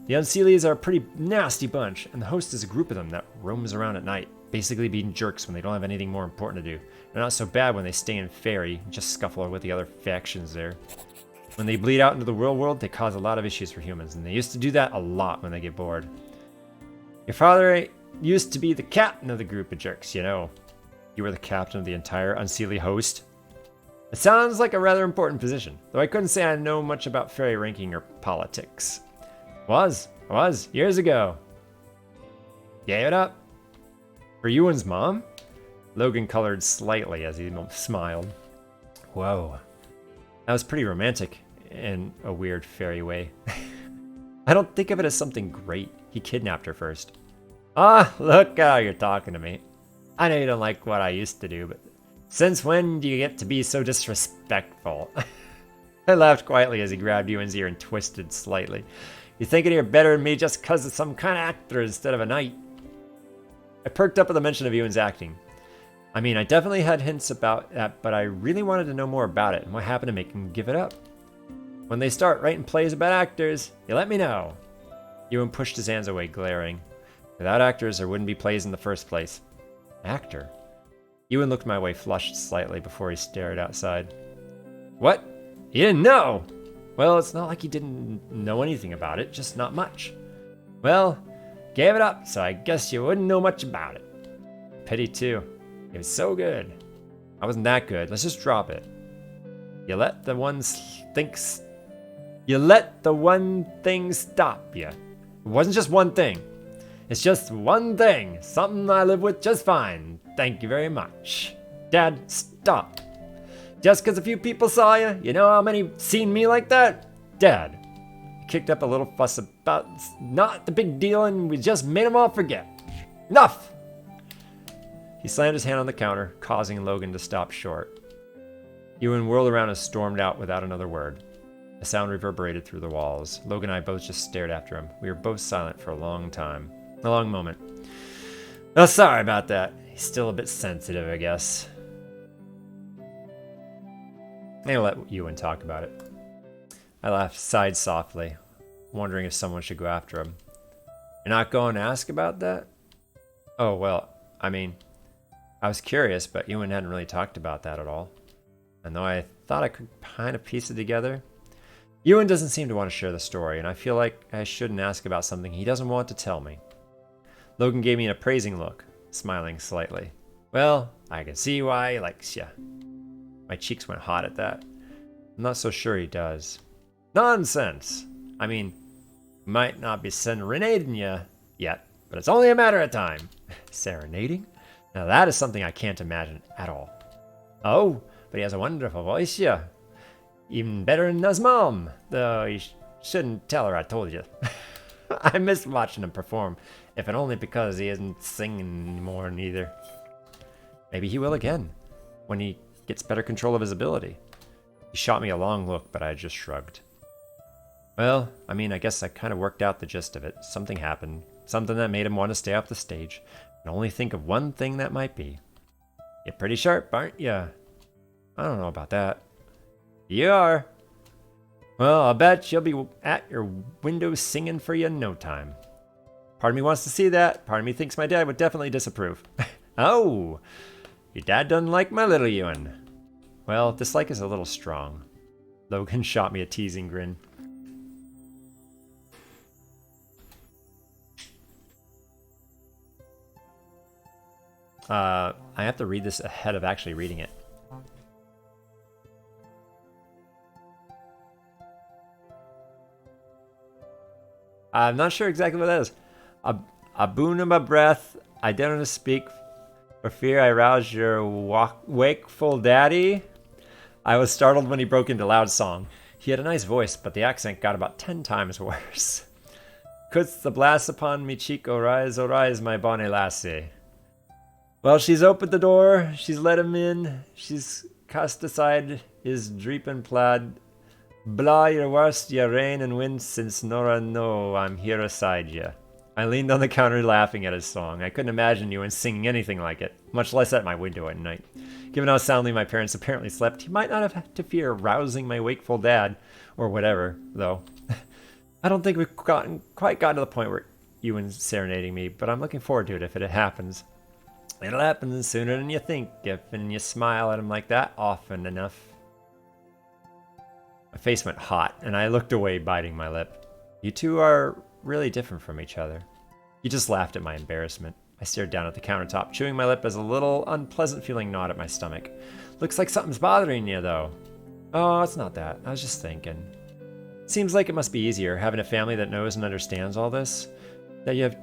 The unseelies are a pretty nasty bunch, and the host is a group of them that roams around at night, basically being jerks when they don't have anything more important to do. They're not so bad when they stay in Fairy and just scuffle with the other factions there. When they bleed out into the real world, they cause a lot of issues for humans, and they used to do that a lot when they get bored. Your father used to be the captain of the group of jerks, you know. You were the captain of the entire unseelie host? It sounds like a rather important position, though I couldn't say I know much about fairy ranking or politics. I was, years ago. Gave it up. For Ewan's mom? Logan colored slightly as he smiled. Whoa. That was pretty romantic in a weird fairy way. I don't think of it as something great. He kidnapped her first. Ah, look how you're talking to me. I know you don't like what I used to do, but since when do you get to be so disrespectful? I laughed quietly as he grabbed Ewan's ear and twisted slightly. You thinking you're better than me just because of some kind of actor instead of a knight? I perked up at the mention of Ewan's acting. I mean, I definitely had hints about that, but I really wanted to know more about it and what happened to make him give it up. When they start writing plays about actors, you let me know. Ewan pushed his hands away, glaring. Without actors, there wouldn't be plays in the first place. Actor? Ewan looked my way, flushed slightly before he stared outside. What? You didn't know? Well, it's not like he didn't know anything about it, just not much. Well, gave it up, so I guess you wouldn't know much about it. Pity too. It was so good. I wasn't that good. Let's just drop it. You let the one thing stop you. It wasn't just one thing. It's just one thing. Something I live with just fine. Thank you very much. Dad, stop. Just because a few people saw you, you know how many seen me like that? Dad. He kicked up a little fuss about not the big deal and we just made them all forget. Enough! He slammed his hand on the counter, causing Logan to stop short. Ewan whirled around and stormed out without another word. A sound reverberated through the walls. Logan and I both just stared after him. We were both silent for a long time. A long moment. Oh, sorry about that. He's still a bit sensitive, I guess. I'll let Ewan talk about it. I laughed, sighed softly, wondering if someone should go after him. You're not going to ask about that? Oh, well, I mean, I was curious, but Ewan hadn't really talked about that at all. And though I thought I could kind of piece it together, Ewan doesn't seem to want to share the story, and I feel like I shouldn't ask about something he doesn't want to tell me. Logan gave me an appraising look, smiling slightly. Well, I can see why he likes you. My cheeks went hot at that. I'm not so sure he does. Nonsense! I mean, he might not be serenading you yet, but it's only a matter of time. Serenading? Now that is something I can't imagine at all. Oh, but he has a wonderful voice, yeah. Even better than his mom, though you shouldn't tell her I told you. I miss watching him perform, if and only because he isn't singing anymore neither. Maybe he will again, when he gets better control of his ability. He shot me a long look, but I just shrugged. Well, I mean, I guess I kind of worked out the gist of it. Something happened, something that made him want to stay off the stage, and only think of one thing that might be. You're pretty sharp, aren't you? I don't know about that. You are. Well, I'll bet you'll be at your window singing for you in no time. Part of me wants to see that. Part of me thinks my dad would definitely disapprove. Oh, your dad doesn't like my little Ewan. Well, dislike is a little strong. Logan shot me a teasing grin. I have to read this ahead of actually reading it. I'm not sure exactly what that is. A boon of my breath. I don't want to speak for fear I rouse your wakeful daddy. I was startled when he broke into loud song. He had a nice voice, but the accent got about 10 times worse. Cuts the blast upon me cheek, oh rise, my bonny lassie. Well, she's opened the door, she's let him in, she's cast aside his dreeping plaid. Blah your worst, ye rain and wind, since Nora know I'm here aside ye. I leaned on the counter laughing at his song. I couldn't imagine Ewan singing anything like it, much less at my window at night. Given how soundly my parents apparently slept, he might not have had to fear rousing my wakeful dad, or whatever, though. I don't think we've quite gotten to the point where Ewan's serenading me, but I'm looking forward to it if it happens. It'll happen sooner than you think, if and you smile at him like that often enough. My face went hot, and I looked away, biting my lip. You two are really different from each other. He just laughed at my embarrassment. I stared down at the countertop, chewing my lip as a little unpleasant feeling gnawed at my stomach. Looks like something's bothering you, though. Oh, it's not that. I was just thinking. Seems like it must be easier, having a family that knows and understands all this. That you have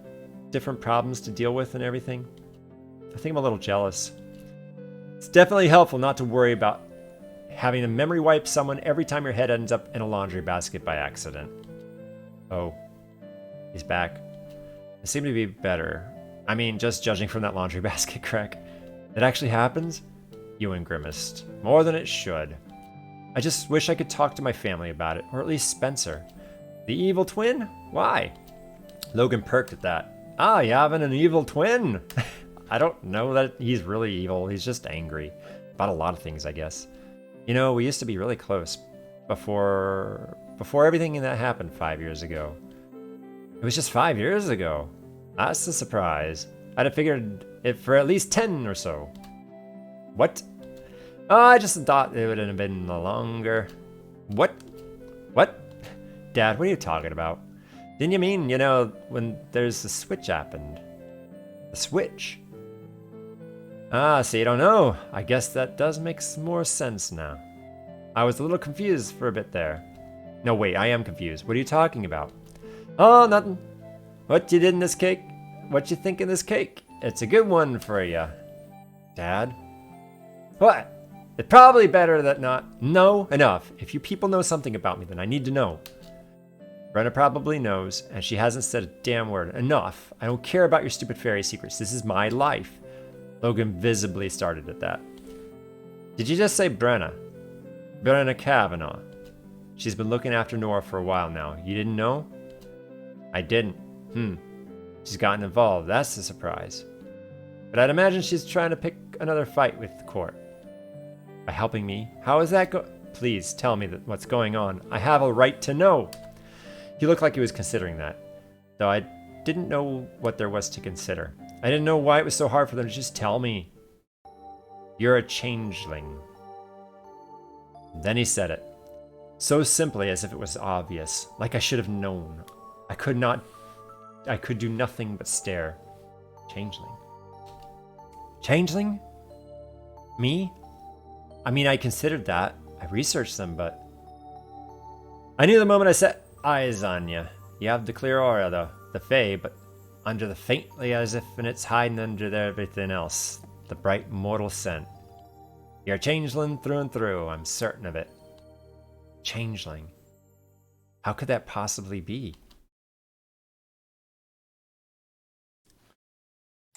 different problems to deal with and everything. I think I'm a little jealous. It's definitely helpful not to worry about having to memory wipe someone every time your head ends up in a laundry basket by accident. Oh, He's back. I seem to be better. I mean, just judging from that laundry basket crack. It actually happens? Ewan grimaced. More than it should. I just wish I could talk to my family about it, or at least Spencer. The evil twin? Why? Logan perked at that. Ah, you having an evil twin? I don't know that he's really evil. He's just angry. About a lot of things, I guess. You know, we used to be really close before everything that happened 5 years ago. It was just 5 years ago. That's the surprise. I'd have figured it for at least 10 or so. What? Oh, I just thought it would have been longer. What? What? Dad, what are you talking about? Didn't you mean, you know, when there's the switch happened? The switch? Ah, so you don't know. I guess that does make more sense now. I was a little confused for a bit there. No, wait, I am confused. What are you talking about? Oh, nothing. What you did in this cake? What you think of this cake? It's a good one for you. Dad? What? It's probably better that not. No, enough. If you people know something about me, then I need to know. Brenna probably knows, and she hasn't said a damn word. Enough. I don't care about your stupid fairy secrets. This is my life. Logan visibly started at that. Did you just say Brenna? Brenna Kavanaugh. She's been looking after Nora for a while now. You didn't know? I didn't. She's gotten involved. That's the surprise. But I'd imagine she's trying to pick another fight with the court. By helping me? How is that Please tell me what's going on. I have a right to know. He looked like he was considering that, though I didn't know what there was to consider. I didn't know why it was so hard for them to just tell me. You're a changeling. Then he said it, so simply as if it was obvious, like I should have known. I could do nothing but stare. Changeling. Changeling? Me? I mean, I considered that. I researched them, but I knew the moment I set eyes on you. You have the clear aura, though, the Fae, but under the faintly as if it's hiding under everything else, the bright mortal scent. You're a changeling through and through, I'm certain of it. Changeling. How could that possibly be?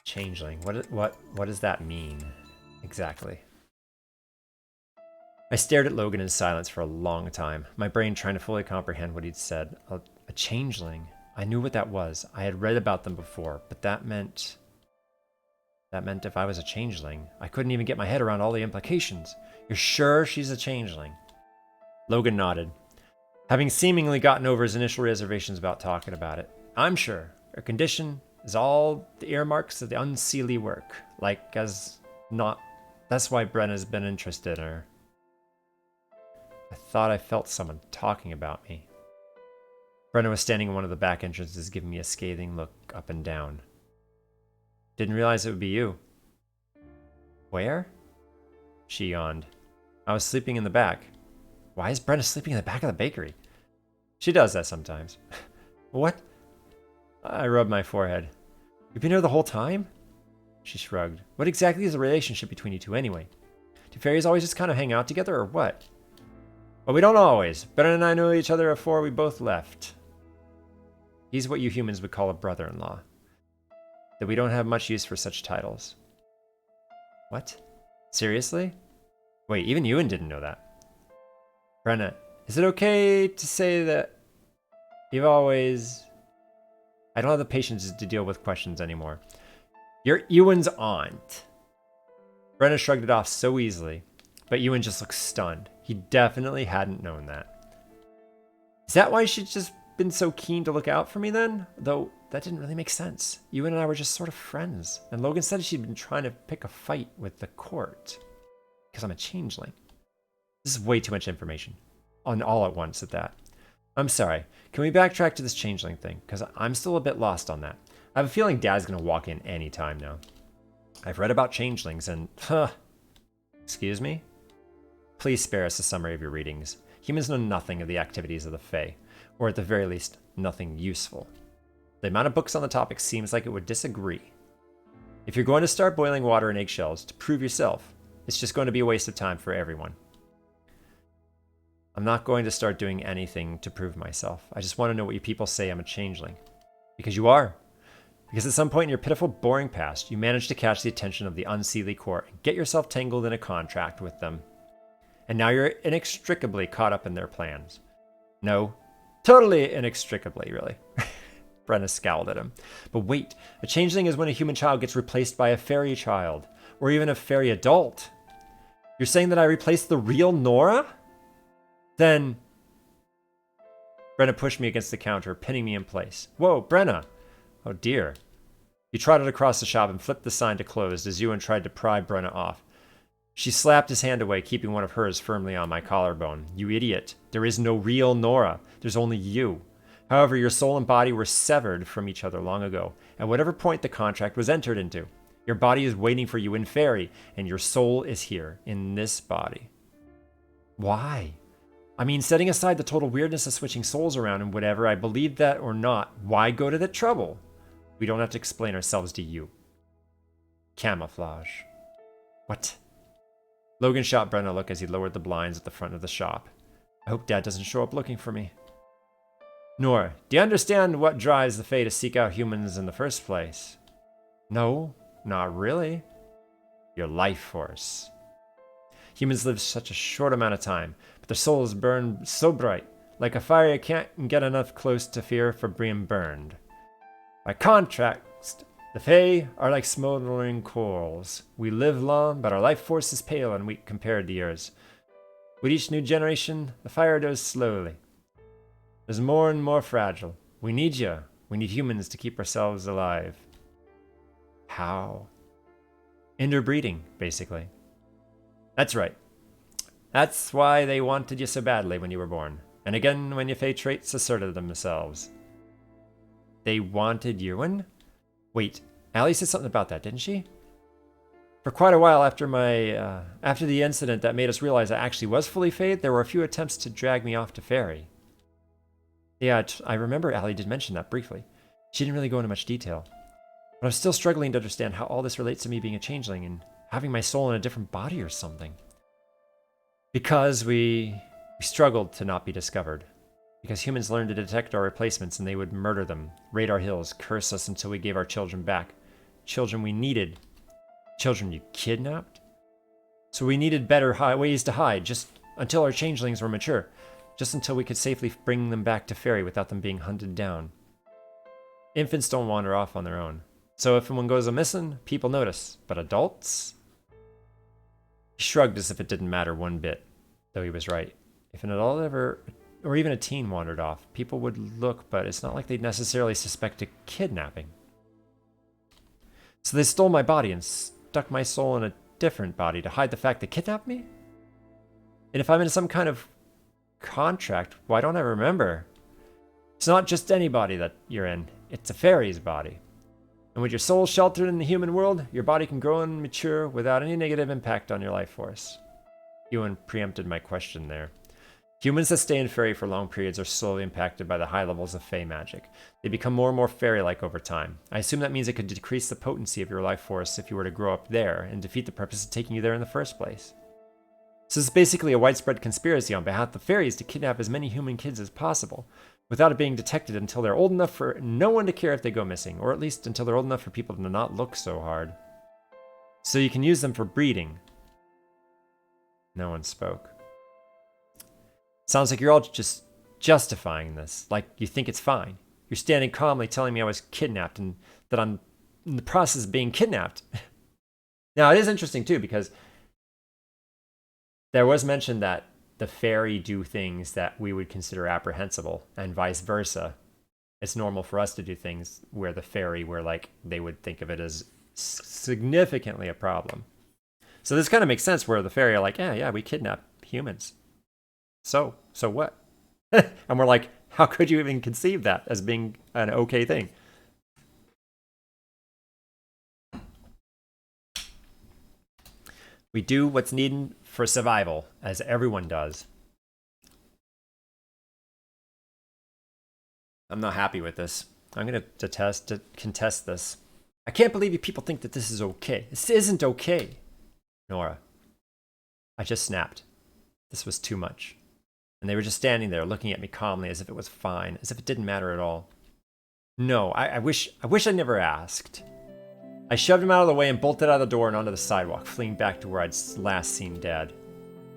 Changeling. What does that mean exactly? I stared at Logan in silence for a long time, my brain trying to fully comprehend what he'd said. A changeling. I knew what that was. I had read about them before, but that meant if I was a changeling, I couldn't even get my head around all the implications. You're sure she's a changeling? Logan nodded, having seemingly gotten over his initial reservations about talking about it. I'm sure. Her condition is all the earmarks of the unseelie work. That's why Brenna's been interested in her. I thought I felt someone talking about me. Brenna was standing in one of the back entrances, giving me a scathing look up and down. Didn't realize it would be you. Where? She yawned. I was sleeping in the back. Why is Brenna sleeping in the back of the bakery? She does that sometimes. What? I rubbed my forehead. You've been here the whole time? She shrugged. What exactly is the relationship between you two anyway? Do fairies always just kind of hang out together or what? Well, we don't always. Brenna and I knew each other before we both left. He's what you humans would call a brother-in-law. That we don't have much use for such titles. What? Seriously? Wait, even Ewan didn't know that. Brenna, is it okay to say that you've always... I don't have the patience to deal with questions anymore. You're Ewan's aunt. Brenna shrugged it off so easily, but Ewan just looked stunned. He definitely hadn't known that. Is that why she'd just been so keen to look out for me then? Though that didn't really make sense. Ewan and I were just sort of friends, and Logan said she'd been trying to pick a fight with the court because I'm a changeling. This is way too much information, on all at once at that. I'm sorry. Can we backtrack to this changeling thing? Because I'm still a bit lost on that. I have a feeling Dad's going to walk in any time now. I've read about changelings and... Excuse me? Please spare us a summary of your readings. Humans know nothing of the activities of the Fae, or at the very least, nothing useful. The amount of books on the topic seems like it would disagree. If you're going to start boiling water in eggshells to prove yourself, it's just going to be a waste of time for everyone. I'm not going to start doing anything to prove myself. I just want to know what you people say I'm a changeling. Because you are. Because at some point in your pitiful, boring past, you managed to catch the attention of the unseelie court and get yourself tangled in a contract with them. And now you're inextricably caught up in their plans. No, totally inextricably, really. Brenna scowled at him. But wait, a changeling is when a human child gets replaced by a fairy child, or even a fairy adult. You're saying that I replaced the real Nora? Then... Brenna pushed me against the counter, pinning me in place. Whoa, Brenna! Oh dear. He trotted across the shop and flipped the sign to closed as Ewan tried to pry Brenna off. She slapped his hand away, keeping one of hers firmly on my collarbone. You idiot. There is no real Nora. There's only you. However, your soul and body were severed from each other long ago, at whatever point the contract was entered into. Your body is waiting for you in Fairy, and your soul is here, in this body. Why? I mean, setting aside the total weirdness of switching souls around and whatever, I believe that or not, why go to that trouble? We don't have to explain ourselves to you. Camouflage. What? Logan shot Brenna a look as he lowered the blinds at the front of the shop. I hope Dad doesn't show up looking for me. Nora, do you understand what drives the Fae to seek out humans in the first place? No, not really. Your life force. Humans live such a short amount of time, but their souls burn so bright, like a fire you can't get enough close to fear for being burned. By contrast, the Fae are like smoldering corals. We live long, but our life force is pale and weak compared to yours. With each new generation, the fire goes slowly. It's more and more fragile. We need you. We need humans to keep ourselves alive. How? Interbreeding, basically. That's right. That's why they wanted you so badly when you were born. And again when your Fae traits asserted themselves. They wanted Ewan? Wait, Allie said something about that, didn't she? For quite a while after after the incident that made us realize I actually was fully Fae, there were a few attempts to drag me off to Fairy. Yeah, I remember Allie did mention that briefly. She didn't really go into much detail. But I'm still struggling to understand how all this relates to me being a changeling and having my soul in a different body or something. Because we struggled to not be discovered. Because humans learned to detect our replacements and they would murder them, raid our hills, curse us until we gave our children back. Children we needed. Children you kidnapped? So we needed better ways to hide, just until our changelings were mature. Just until we could safely bring them back to Fairy without them being hunted down. Infants don't wander off on their own. So if one goes missing, people notice. But adults? He shrugged as if it didn't matter one bit, though he was right. If an adult ever, or even a teen wandered off, people would look, but it's not like they'd necessarily suspect a kidnapping. So they stole my body and stuck my soul in a different body to hide the fact they kidnapped me? And if I'm in some kind of contract, why don't I remember? It's not just any body that you're in, it's a fairy's body. And with your soul sheltered in the human world, your body can grow and mature without any negative impact on your life force. Ewan preempted my question there. Humans that stay in Fairy for long periods are slowly impacted by the high levels of Fae magic. They become more and more fairy-like over time. I assume that means it could decrease the potency of your life force if you were to grow up there and defeat the purpose of taking you there in the first place. So it's basically a widespread conspiracy on behalf of the fairies to kidnap as many human kids as possible, without it being detected until they're old enough for no one to care if they go missing, or at least until they're old enough for people to not look so hard. So you can use them for breeding. No one spoke. Sounds like you're all just justifying this, like you think it's fine. You're standing calmly telling me I was kidnapped and that I'm in the process of being kidnapped. Now, it is interesting, too, because there was mention that the fairy do things that we would consider apprehensible, and vice versa. It's normal for us to do things where the fairy, where like they would think of it as significantly a problem. So this kind of makes sense where the fairy are like, yeah, we kidnap humans. So what? And we're like, how could you even conceive that as being an okay thing? We do what's needed for survival, as everyone does. I'm not happy with this. I'm going to contest this. I can't believe you people think that this is okay. This isn't okay. Nora. I just snapped. This was too much. And they were just standing there looking at me calmly as if it was fine, as if it didn't matter at all. No, I wish I never asked. I shoved him out of the way and bolted out of the door and onto the sidewalk, fleeing back to where I'd last seen Dad.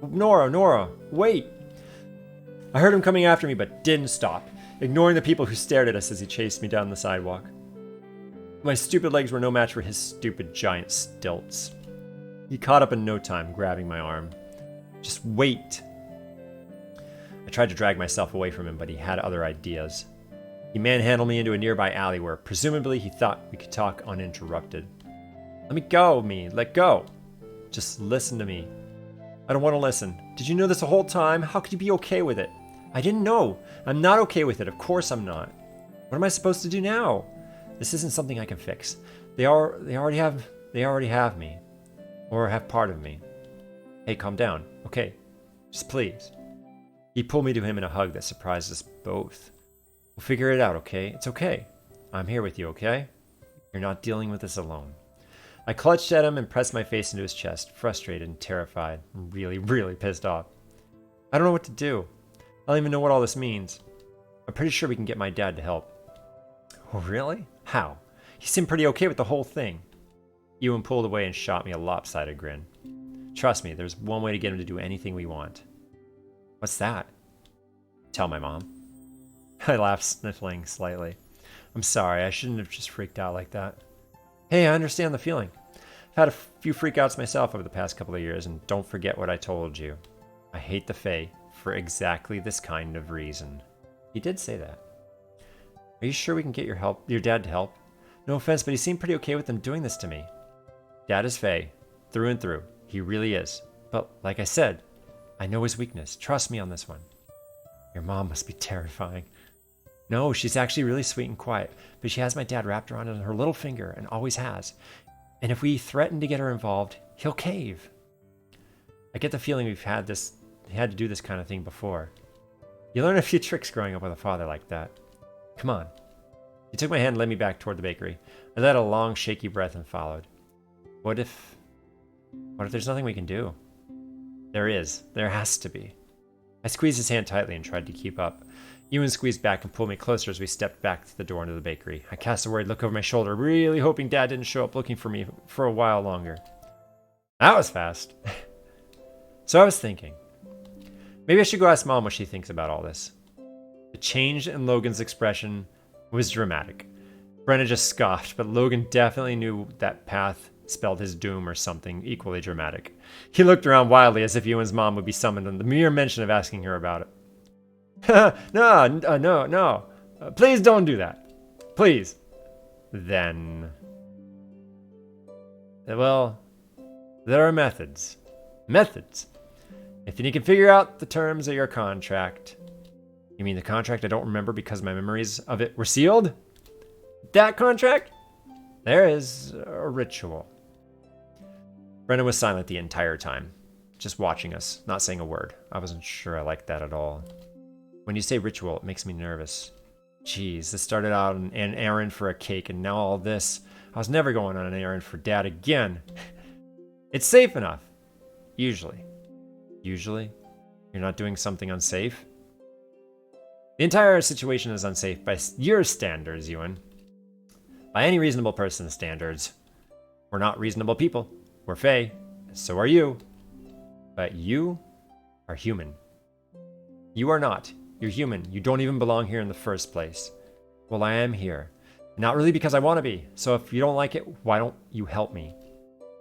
Nora, wait! I heard him coming after me, but didn't stop, ignoring the people who stared at us as he chased me down the sidewalk. My stupid legs were no match for his stupid giant stilts. He caught up in no time, grabbing my arm. Just wait! I tried to drag myself away from him, but he had other ideas. He manhandled me into a nearby alley where, presumably, he thought we could talk uninterrupted. Let go! Just listen to me. I don't want to listen. Did you know this the whole time? How could you be okay with it? I didn't know. I'm not okay with it. Of course I'm not. What am I supposed to do now? This isn't something I can fix. They already have me. Or have part of me. Hey, calm down. Okay. Just please. He pulled me to him in a hug that surprised us both. We'll figure it out, okay? It's okay. I'm here with you, okay? You're not dealing with this alone. I clutched at him and pressed my face into his chest, frustrated and terrified, and really pissed off. I don't know what to do. I don't even know what all this means. I'm pretty sure we can get my dad to help. Oh, really? How? He seemed pretty okay with the whole thing. Ewan pulled away and shot me a lopsided grin. Trust me, there's one way to get him to do anything we want. What's that? Tell my mom. I laughed, sniffling slightly. I'm sorry, I shouldn't have just freaked out like that. Hey, I understand the feeling. I've had a few freakouts myself over the past couple of years, and don't forget what I told you. I hate the Fae for exactly this kind of reason. He did say that. Are you sure we can get your dad to help? No offense, but he seemed pretty okay with them doing this to me. Dad is Fae, through and through. He really is. But like I said, I know his weakness. Trust me on this one. Your mom must be terrifying. No, she's actually really sweet and quiet, but she has my dad wrapped around in her little finger and always has. And if we threaten to get her involved, he'll cave. I get the feeling we've had to do this kind of thing before. You learn a few tricks growing up with a father like that. Come on. He took my hand and led me back toward the bakery. I let a long, shaky breath and followed. What if there's nothing we can do? There is. There has to be. I squeezed his hand tightly and tried to keep up. Ewan squeezed back and pulled me closer as we stepped back to the door into the bakery. I cast a worried look over my shoulder, really hoping Dad didn't show up looking for me for a while longer. That was fast. So I was thinking, maybe I should go ask Mom what she thinks about all this. The change in Logan's expression was dramatic. Brenna just scoffed, but Logan definitely knew that path spelled his doom or something equally dramatic. He looked around wildly as if Ewan's mom would be summoned on the mere mention of asking her about it. No. Please don't do that. Please. Then. Well, there are methods. Methods. If you can figure out the terms of your contract. You mean the contract I don't remember because my memories of it were sealed? That contract? There is a ritual. Brennan was silent the entire time, just watching us, not saying a word. I wasn't sure I liked that at all. When you say ritual, it makes me nervous. Jeez, this started out an errand for a cake, and now all this. I was never going on an errand for Dad again. It's safe enough. Usually. Usually? You're not doing something unsafe? The entire situation is unsafe by your standards, Ewan. By any reasonable person's standards. We're not reasonable people. We're Fae. So are you. But you are human. You are not. You're human. You don't even belong here in the first place. Well, I am here. Not really because I want to be. So if you don't like it, why don't you help me?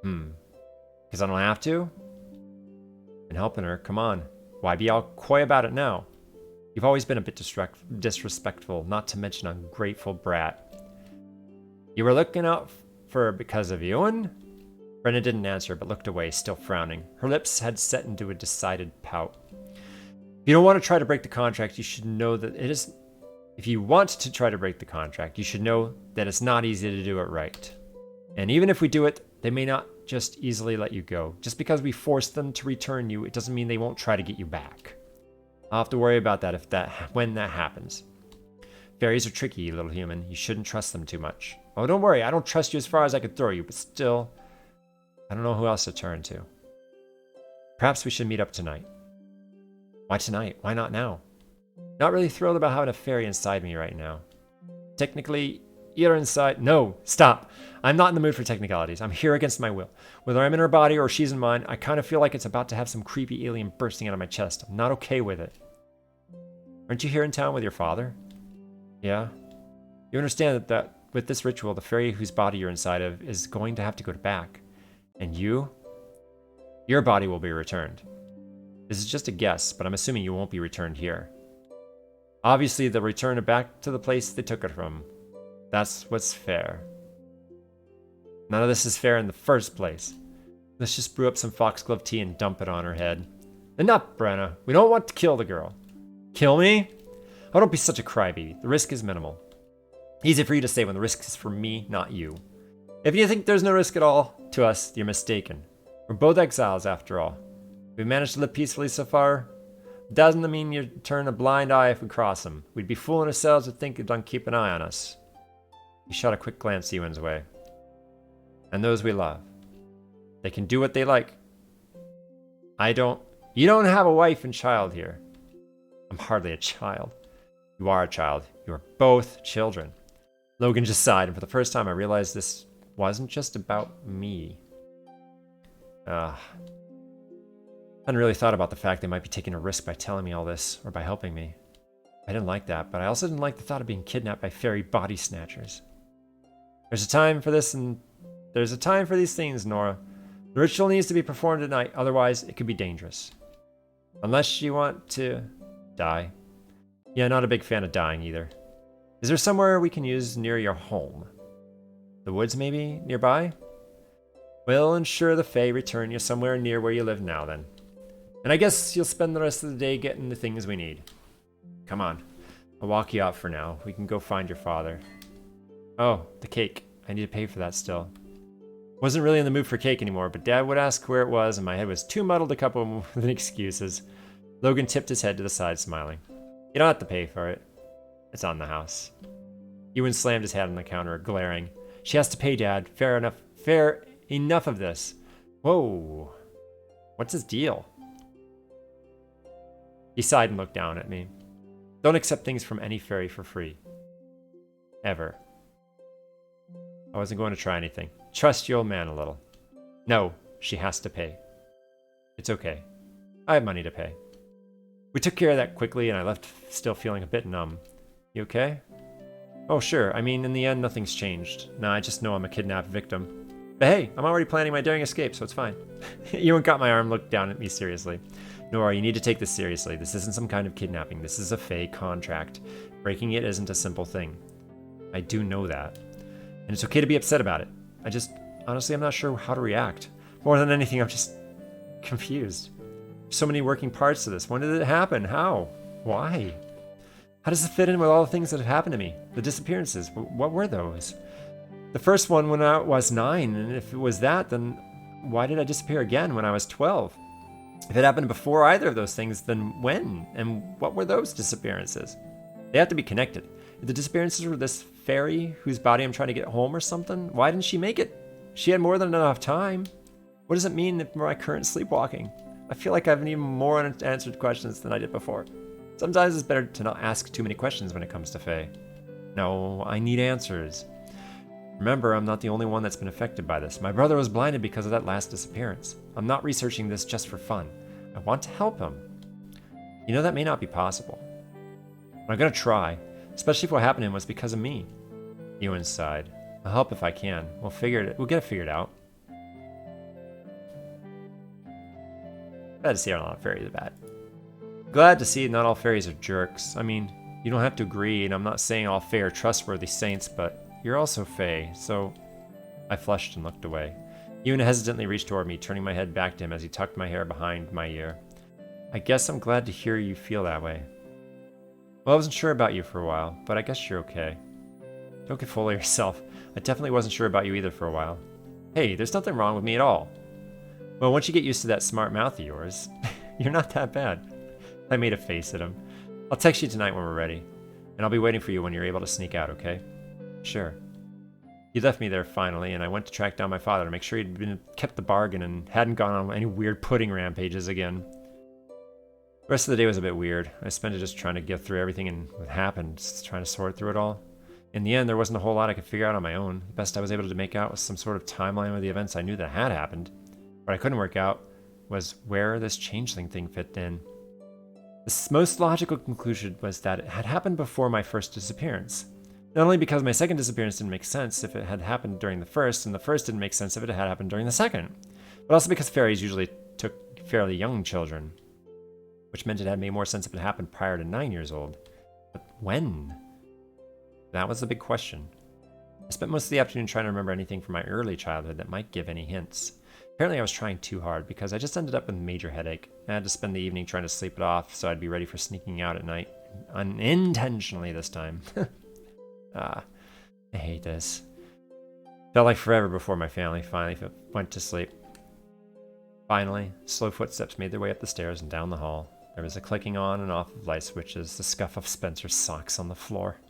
Because I don't have to? I'm helping her. Come on. Why be all coy about it now? You've always been a bit disrespectful, not to mention ungrateful brat. You were looking out for her because of Ewan? Brenna didn't answer, but looked away, still frowning. Her lips had set into a decided pout. If you don't want to try to break the contract, you should know that it is... If you want to try to break the contract, you should know that it's not easy to do it right. And even if we do it, they may not just easily let you go. Just because we force them to return you, it doesn't mean they won't try to get you back. I'll have to worry about that when that happens. Fairies are tricky, little human. You shouldn't trust them too much. Oh, don't worry. I don't trust you as far as I could throw you, but still, I don't know who else to turn to. Perhaps we should meet up tonight. Why tonight? Why not now? Not really thrilled about having a fairy inside me right now. Technically, you're inside. No, stop. I'm not in the mood for technicalities. I'm here against my will. Whether I'm in her body or she's in mine, I kind of feel like it's about to have some creepy alien bursting out of my chest. I'm not okay with it. Aren't you here in town with your father? Yeah. You understand that with this ritual, the fairy whose body you're inside of is going to have to go back. And you? Your body will be returned. This is just a guess, but I'm assuming you won't be returned here. Obviously, they'll return it back to the place they took it from. That's what's fair. None of this is fair in the first place. Let's just brew up some foxglove tea and dump it on her head. Enough, Brenna. We don't want to kill the girl. Kill me? Oh, don't be such a crybaby. The risk is minimal. Easy for you to say when the risk is for me, not you. If you think there's no risk at all to us, you're mistaken. We're both exiles, after all. We've managed to live peacefully so far. Doesn't mean you turn a blind eye if we cross them. We'd be fooling ourselves to think you'd keep an eye on us. He shot a quick glance Ewan's way. And those we love. They can do what they like. You don't have a wife and child here. I'm hardly a child. You are a child. You are both children. Logan just sighed, and for the first time I realized this wasn't just about me. I hadn't really thought about the fact they might be taking a risk by telling me all this, or by helping me. I didn't like that, but I also didn't like the thought of being kidnapped by fairy body snatchers. There's a time for this, and there's a time for these things, Nora. The ritual needs to be performed at night, otherwise it could be dangerous. Unless you want to die. Yeah, not a big fan of dying either. Is there somewhere we can use near your home? The woods maybe, nearby? We'll ensure the Fae return you somewhere near where you live now then. And I guess you'll spend the rest of the day getting the things we need. Come on, I'll walk you out for now. We can go find your father. Oh, the cake. I need to pay for that still. Wasn't really in the mood for cake anymore, but Dad would ask where it was and my head was too muddled to come up with excuses. Logan tipped his head to the side, smiling. You don't have to pay for it. It's on the house. Ewan slammed his head on the counter, glaring. She has to pay, Dad. Fair enough. Fair enough of this. Whoa. What's his deal? He sighed and looked down at me. Don't accept things from any fairy for free. Ever. I wasn't going to try anything. Trust your old man a little. No, she has to pay. It's okay. I have money to pay. We took care of that quickly, and I left still feeling a bit numb. You okay? Oh, sure. I mean, in the end, nothing's changed. Nah, I just know I'm a kidnapped victim. But hey, I'm already planning my daring escape, so it's fine. Ewan got my arm, looked down at me seriously. Nora, you need to take this seriously. This isn't some kind of kidnapping. This is a Fae contract. Breaking it isn't a simple thing. I do know that. And it's okay to be upset about it. Honestly, I'm not sure how to react. More than anything, I'm just confused. So many working parts to this. When did it happen? How? Why? How does it fit in with all the things that have happened to me? The disappearances, what were those? The first one when I was 9, and if it was that, then why did I disappear again when I was 12? If it happened before either of those things, then when? And what were those disappearances? They have to be connected. If the disappearances were this fairy whose body I'm trying to get home or something, why didn't she make it? She had more than enough time. What does it mean for my current sleepwalking? I feel like I have even more unanswered questions than I did before. Sometimes it's better to not ask too many questions when it comes to Fae. No, I need answers. Remember, I'm not the only one that's been affected by this. My brother was blinded because of that last disappearance. I'm not researching this just for fun. I want to help him. You know, that may not be possible. But I'm gonna try, especially if what happened to him was because of me. Ewan sighed. I'll help if I can. We'll get it figured out. Glad to see not all fairies are bad. Glad to see not all fairies are jerks. I mean, you don't have to agree, and I'm not saying all Fae are trustworthy saints, but you're also Fae, so... I flushed and looked away. Ewan hesitantly reached toward me, turning my head back to him as he tucked my hair behind my ear. I guess I'm glad to hear you feel that way. Well, I wasn't sure about you for a while, but I guess you're okay. Don't get full of yourself. I definitely wasn't sure about you either for a while. Hey, there's nothing wrong with me at all. Well, once you get used to that smart mouth of yours, you're not that bad. I made a face at him. I'll text you tonight when we're ready, and I'll be waiting for you when you're able to sneak out, okay? Sure. He left me there finally, and I went to track down my father to make sure he'd kept the bargain and hadn't gone on any weird pudding rampages again. The rest of the day was a bit weird. I spent it just trying to get through everything and what happened, just trying to sort through it all. In the end, there wasn't a whole lot I could figure out on my own. The best I was able to make out was some sort of timeline of the events I knew that had happened. What I couldn't work out was where this changeling thing fit in. The most logical conclusion was that it had happened before my first disappearance. Not only because my second disappearance didn't make sense if it had happened during the first, and the first didn't make sense if it had happened during the second, but also because fairies usually took fairly young children, which meant it had made more sense if it happened prior to 9 years old. But when? That was the big question. I spent most of the afternoon trying to remember anything from my early childhood that might give any hints. Apparently I was trying too hard because I just ended up with a major headache. I had to spend the evening trying to sleep it off so I'd be ready for sneaking out at night. Unintentionally this time. I hate this. Felt like forever before my family finally went to sleep. Finally, slow footsteps made their way up the stairs and down the hall. There was a clicking on and off of light switches, the scuff of Spencer's socks on the floor.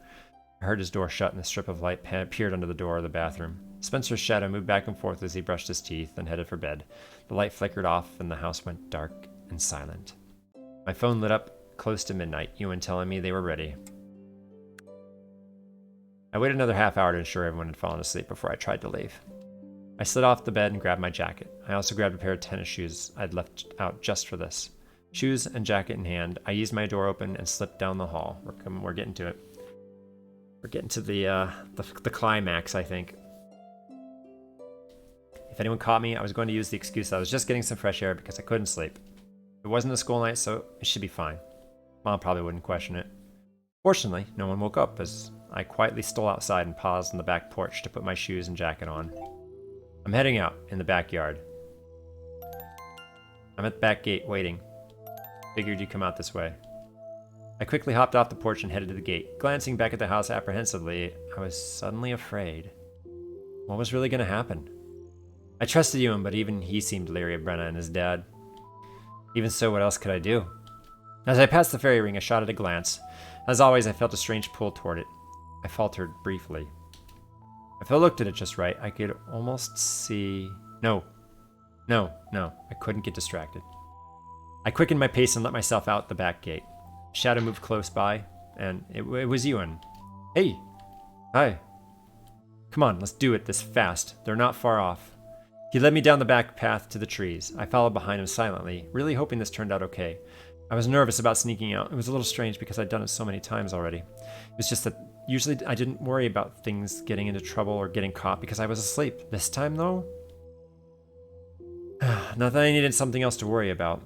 I heard his door shut and a strip of light appeared under the door of the bathroom. Spencer's shadow moved back and forth as he brushed his teeth and headed for bed. The light flickered off and the house went dark and silent. My phone lit up close to midnight, Ewan telling me they were ready. I waited another half hour to ensure everyone had fallen asleep before I tried to leave. I slid off the bed and grabbed my jacket. I also grabbed a pair of tennis shoes I'd left out just for this. Shoes and jacket in hand, I eased my door open and slipped down the hall. We're getting to it. We're getting to the climax, I think. If anyone caught me, I was going to use the excuse that I was just getting some fresh air because I couldn't sleep. It wasn't a school night, so it should be fine. Mom probably wouldn't question it. Fortunately, no one woke up as I quietly stole outside and paused on the back porch to put my shoes and jacket on. I'm heading out in the backyard. I'm at the back gate waiting. Figured you'd come out this way. I quickly hopped off the porch and headed to the gate. Glancing back at the house apprehensively, I was suddenly afraid. What was really going to happen? I trusted Ewan, but even he seemed leery of Brenna and his dad. Even so, what else could I do? As I passed the fairy ring, I shot at a glance. As always, I felt a strange pull toward it. I faltered briefly. If I looked at it just right, I could almost see... No, I couldn't get distracted. I quickened my pace and let myself out the back gate. Shadow moved close by, and it was Ewan. Hey! Hi. Come on, let's do it this fast. They're not far off. He led me down the back path to the trees. I followed behind him silently, really hoping this turned out okay. I was nervous about sneaking out. It was a little strange because I'd done it so many times already. It was just that usually I didn't worry about things getting into trouble or getting caught because I was asleep. This time, though? Not that I needed something else to worry about.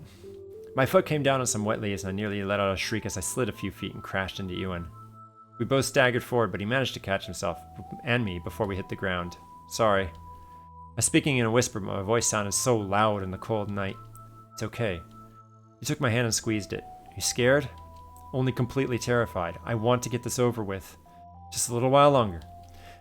My foot came down on some wet leaves and I nearly let out a shriek as I slid a few feet and crashed into Ewan. We both staggered forward, but he managed to catch himself and me before we hit the ground. Sorry. I was speaking in a whisper, but my voice sounded so loud in the cold night. It's okay. He took my hand and squeezed it. Are you scared? Only completely terrified. I want to get this over with. Just a little while longer.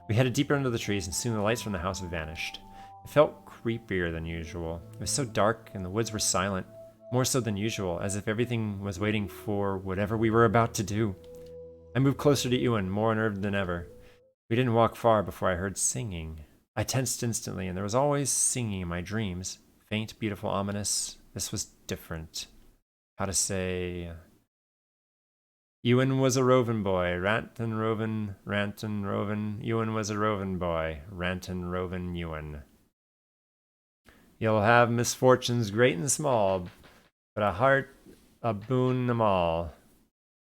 We headed deeper into the trees and soon the lights from the house had vanished. It felt creepier than usual. It was so dark and the woods were silent. More so than usual, as if everything was waiting for whatever we were about to do. I moved closer to Ewan, more unnerved than ever. We didn't walk far before I heard singing. I tensed instantly, and there was always singing in my dreams. Faint, beautiful, ominous. This was different. How to say... Ewan was a rovin' boy, rantin' rovin', rantin' rovin'. Ewan was a rovin' boy, rantin' rovin' Ewan. You'll have misfortunes great and small, but a heart aboon them all.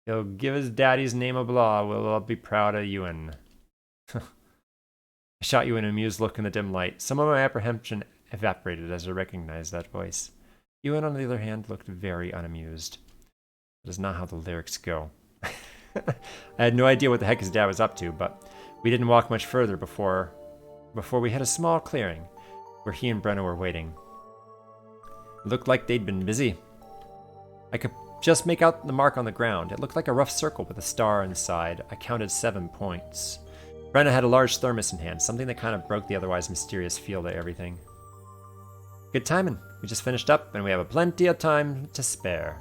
He'll give his daddy's name a blaw, we'll all be proud of Ewan. I shot you an amused look in the dim light. Some of my apprehension evaporated as I recognized that voice. Ewan, on the other hand, looked very unamused. That is not how the lyrics go. I had no idea what the heck his dad was up to, but we didn't walk much further before we hit a small clearing where he and Brenna were waiting. It looked like they'd been busy. I could just make out the mark on the ground. It looked like a rough circle with a star inside. I counted 7 points. Brenna had a large thermos in hand, something that kind of broke the otherwise mysterious feel to everything. Good timing. We just finished up, and we have a plenty of time to spare.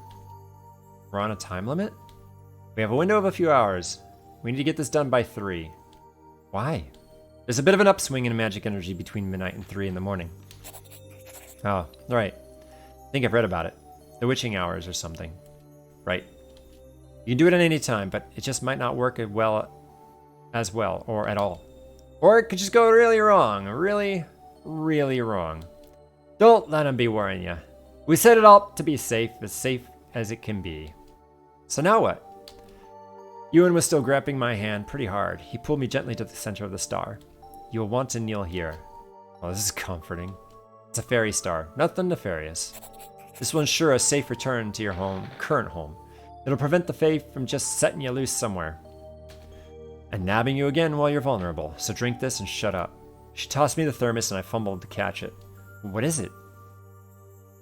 We're on a time limit? We have a window of a few hours. We need to get this done by 3. Why? There's a bit of an upswing in magic energy between midnight and 3 in the morning. Oh, right. I think I've read about it. The witching hours or something. Right. You can do it at any time, but it just might not work as well as well, or at all. Or it could just go really wrong. Really, really wrong. Don't let him be worrying you. We set it all to be safe as it can be. So now what? Ewan was still grabbing my hand pretty hard. He pulled me gently to the center of the star. You'll want to kneel here. Well, this is comforting. It's a fairy star, nothing nefarious. This will ensure a safe return to your current home. It'll prevent the Fae from just setting you loose somewhere and nabbing you again while you're vulnerable. So drink this and shut up. She tossed me the thermos and I fumbled to catch it. What is it?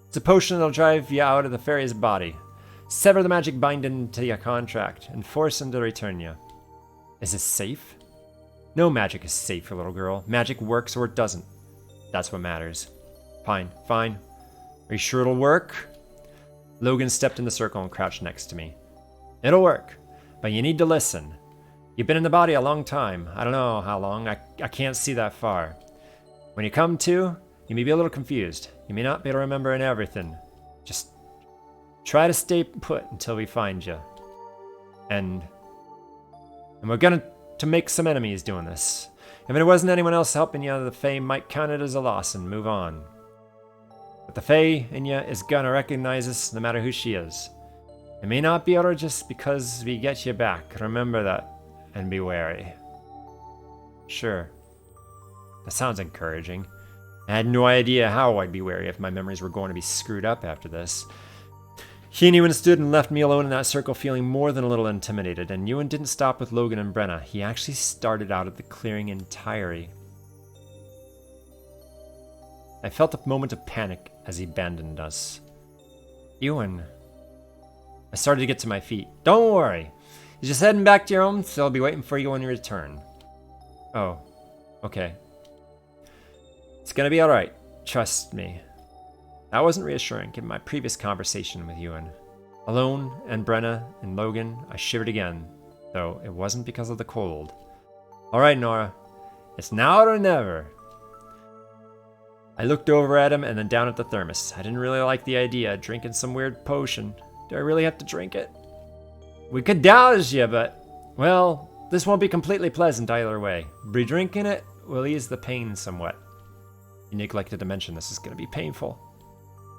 It's a potion that'll drive you out of the fairy's body. Sever the magic binding to your contract and force him to return you. Is it safe? No magic is safe for little girl. Magic works or it doesn't. That's what matters. Fine. Are you sure it'll work? Logan stepped in the circle and crouched next to me. It'll work, but you need to listen. You've been in the body a long time. I don't know how long. I can't see that far. When you come to, you may be a little confused. You may not be able to remember everything. Just try to stay put until we find you. And we're gonna to make some enemies doing this. If there wasn't anyone else helping you, the Fae might count it as a loss and move on. But the Fae in you is gonna recognize us no matter who she is. It may not be able to just because we get you back. Remember that and be wary. Sure. That sounds encouraging. I had no idea how I'd be wary if my memories were going to be screwed up after this. He and Ewan stood and left me alone in that circle feeling more than a little intimidated, and Ewan didn't stop with Logan and Brenna. He actually started out at the clearing entirely. I felt a moment of panic as he abandoned us. Ewan. I started to get to my feet. Don't worry. You're just heading back to your home, so I'll be waiting for you when you return. Oh. Okay. It's gonna be alright. Trust me. That wasn't reassuring, given my previous conversation with Ewan. Alone, and Brenna, and Logan, I shivered again, though it wasn't because of the cold. Alright, Nora. It's now or never. I looked over at him and then down at the thermos. I didn't really like the idea of drinking some weird potion. Do I really have to drink it? We could douse you, but, well, this won't be completely pleasant either way. Be drinking it will ease the pain somewhat. You neglected to mention this is going to be painful.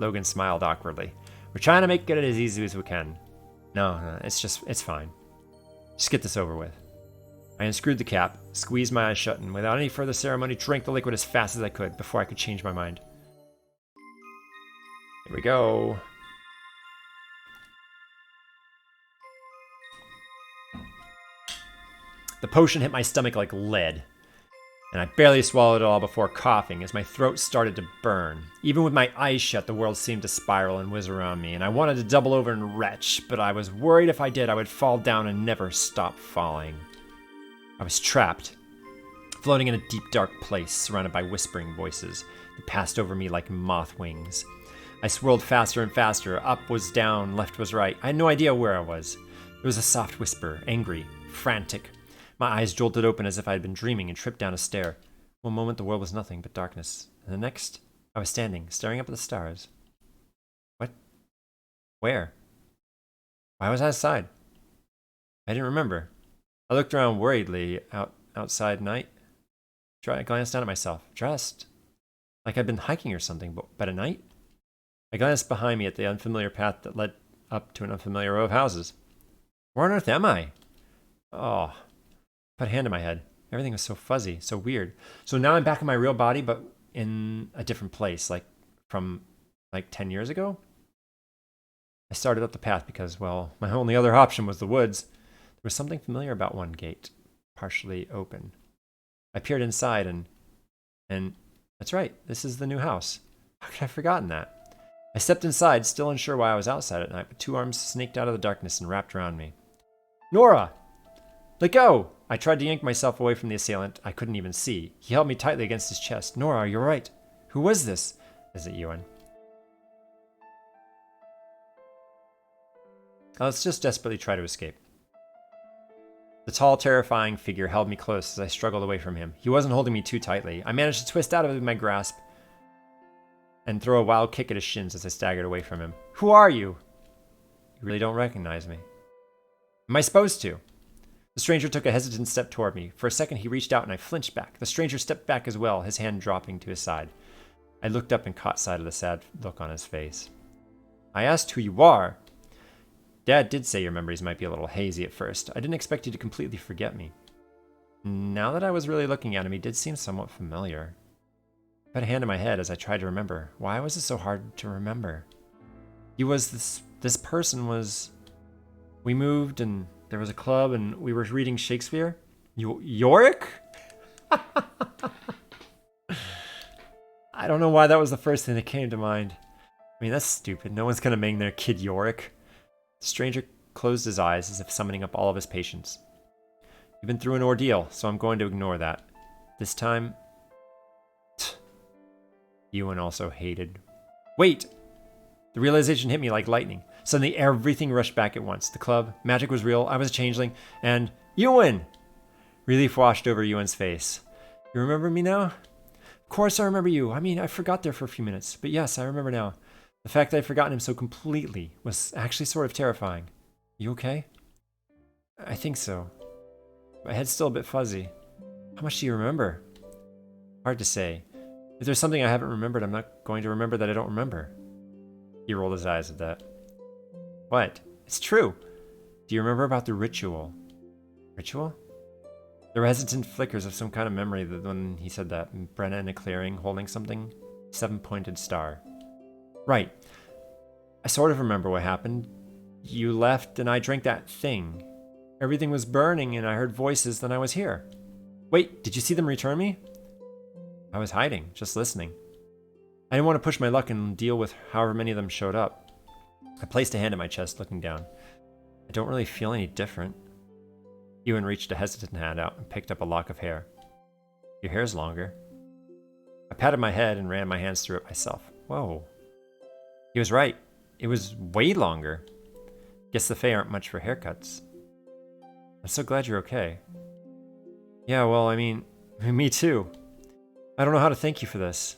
Logan smiled awkwardly. We're trying to make it as easy as we can. No, it's fine. Just get this over with. I unscrewed the cap, squeezed my eyes shut, and without any further ceremony, drank the liquid as fast as I could before I could change my mind. Here we go. The potion hit my stomach like lead, and I barely swallowed it all before coughing as my throat started to burn. Even with my eyes shut, the world seemed to spiral and whiz around me, and I wanted to double over and retch, but I was worried if I did, I would fall down and never stop falling. I was trapped, floating in a deep, dark place, surrounded by whispering voices that passed over me like moth wings. I swirled faster and faster. Up was down, left was right. I had no idea where I was. It was a soft whisper, angry, frantic. My eyes jolted open as if I had been dreaming and tripped down a stair. One moment the world was nothing but darkness, and the next I was standing, staring up at the stars. What? Where? Why was I outside? I didn't remember. I looked around worriedly outside night. I glanced down at myself, dressed like I'd been hiking or something, but at night? I glanced behind me at the unfamiliar path that led up to an unfamiliar row of houses. Where on earth am I? Oh. Put a hand on my head. Everything was so fuzzy, so weird. So now I'm back in my real body, but in a different place, like from 10 years ago? I started up the path because, well, my only other option was the woods. There was something familiar about one gate, partially open. I peered inside and that's right, this is the new house. How could I have forgotten that? I stepped inside, still unsure why I was outside at night, but two arms snaked out of the darkness and wrapped around me. Nora! Let go! I tried to yank myself away from the assailant I couldn't even see. He held me tightly against his chest. Nora, you're right. Who was this? Is it Ewan? Let's just desperately try to escape. The tall, terrifying figure held me close as I struggled away from him. He wasn't holding me too tightly. I managed to twist out of my grasp and throw a wild kick at his shins as I staggered away from him. Who are you? You really don't recognize me. Am I supposed to? The stranger took a hesitant step toward me. For a second, he reached out and I flinched back. The stranger stepped back as well, his hand dropping to his side. I looked up and caught sight of the sad look on his face. I asked who you are. Dad did say your memories might be a little hazy at first. I didn't expect you to completely forget me. Now that I was really looking at him, he did seem somewhat familiar. I put a hand in my head as I tried to remember. Why was it so hard to remember? He was this person was... We moved and there was a club and we were reading Shakespeare. Yorick? I don't know why that was the first thing that came to mind. I mean, that's stupid. No one's gonna name their kid Yorick. The stranger closed his eyes as if summoning up all of his patience. You've been through an ordeal, so I'm going to ignore that. This time... Ewan also hated. Wait! The realization hit me like lightning. Suddenly everything rushed back at once. The club, magic was real, I was a changeling, and... Ewan! Relief washed over Ewan's face. You remember me now? Of course I remember you. I mean, I forgot there for a few minutes. But yes, I remember now. The fact that I'd forgotten him so completely was actually sort of terrifying. You okay? I think so. My head's still a bit fuzzy. How much do you remember? Hard to say. If there's something I haven't remembered, I'm not going to remember that I don't remember. He rolled his eyes at that. What? It's true. Do you remember about the ritual? Ritual? There were hesitant flickers of some kind of memory when he said that. Brenna in a clearing, holding something. 7-pointed star. Right. I sort of remember what happened. You left and I drank that thing. Everything was burning and I heard voices, then I was here. Wait, did you see them return me? I was hiding, just listening. I didn't want to push my luck and deal with however many of them showed up. I placed a hand at my chest, looking down. I don't really feel any different. Ewan reached a hesitant hand out and picked up a lock of hair. Your hair's longer. I patted my head and ran my hands through it myself. Whoa. He was right. It was way longer. Guess the Fae aren't much for haircuts. I'm so glad you're okay. Yeah, well, I mean, me too. I don't know how to thank you for this.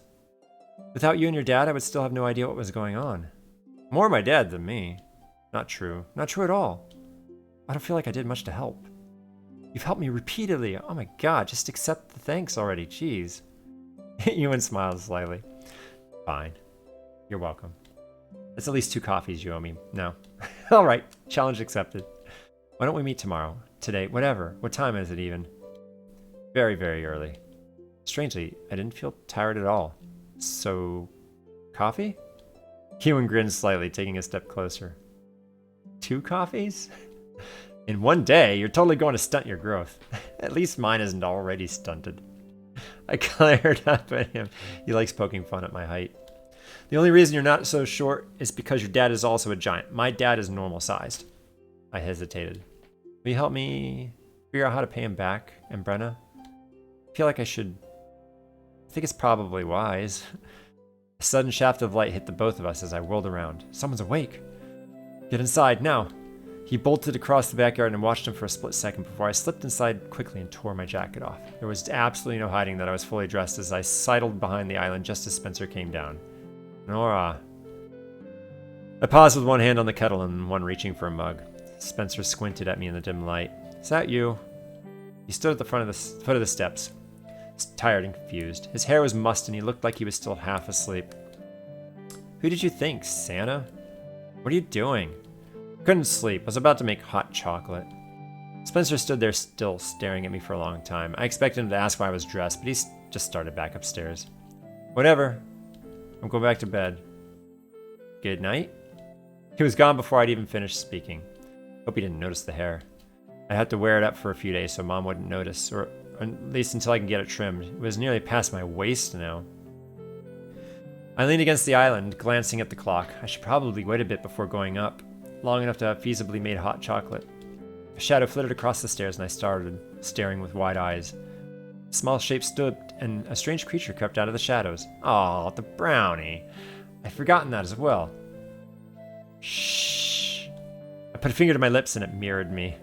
Without you and your dad, I would still have no idea what was going on. More my dad than me. Not true. Not true at all. I don't feel like I did much to help. You've helped me repeatedly. Oh my god, just accept the thanks already. Jeez. Ewan smiled slightly. Fine. You're welcome. That's at least 2 coffees you owe me. No. Alright, challenge accepted. Why don't we meet tomorrow? Today? Whatever. What time is it even? Very, very early. Strangely, I didn't feel tired at all. So... coffee? Ewan grinned slightly, taking a step closer. 2 coffees? In one day, you're totally going to stunt your growth. At least mine isn't already stunted. I glared up at him. He likes poking fun at my height. The only reason you're not so short is because your dad is also a giant. My dad is normal sized. I hesitated. Will you help me figure out how to pay him back, and Brenna? I feel like I should. I think it's probably wise. A sudden shaft of light hit the both of us as I whirled around. Someone's awake. Get inside, now. He bolted across the backyard and watched him for a split second before I slipped inside quickly and tore my jacket off. There was absolutely no hiding that I was fully dressed as I sidled behind the island just as Spencer came down. Nora. I paused with one hand on the kettle and one reaching for a mug. Spencer squinted at me in the dim light. Is that you? He stood at the foot of the steps, tired and confused. His hair was mussed and he looked like he was still half asleep. Who did you think, Santa? What are you doing? Couldn't sleep. Was about to make hot chocolate. Spencer stood there still, staring at me for a long time. I expected him to ask why I was dressed, but he just started back upstairs. Whatever. I'm going back to bed. Good night? He was gone before I'd even finished speaking. Hope he didn't notice the hair. I had to wear it up for a few days so Mom wouldn't notice, or at least until I can get it trimmed. It was nearly past my waist now. I leaned against the island, glancing at the clock. I should probably wait a bit before going up, long enough to have feasibly made hot chocolate. A shadow flitted across the stairs and I started, staring with wide eyes. A small shape stood and a strange creature crept out of the shadows. Aw, the brownie. I'd forgotten that as well. Shh. I put a finger to my lips and it mirrored me.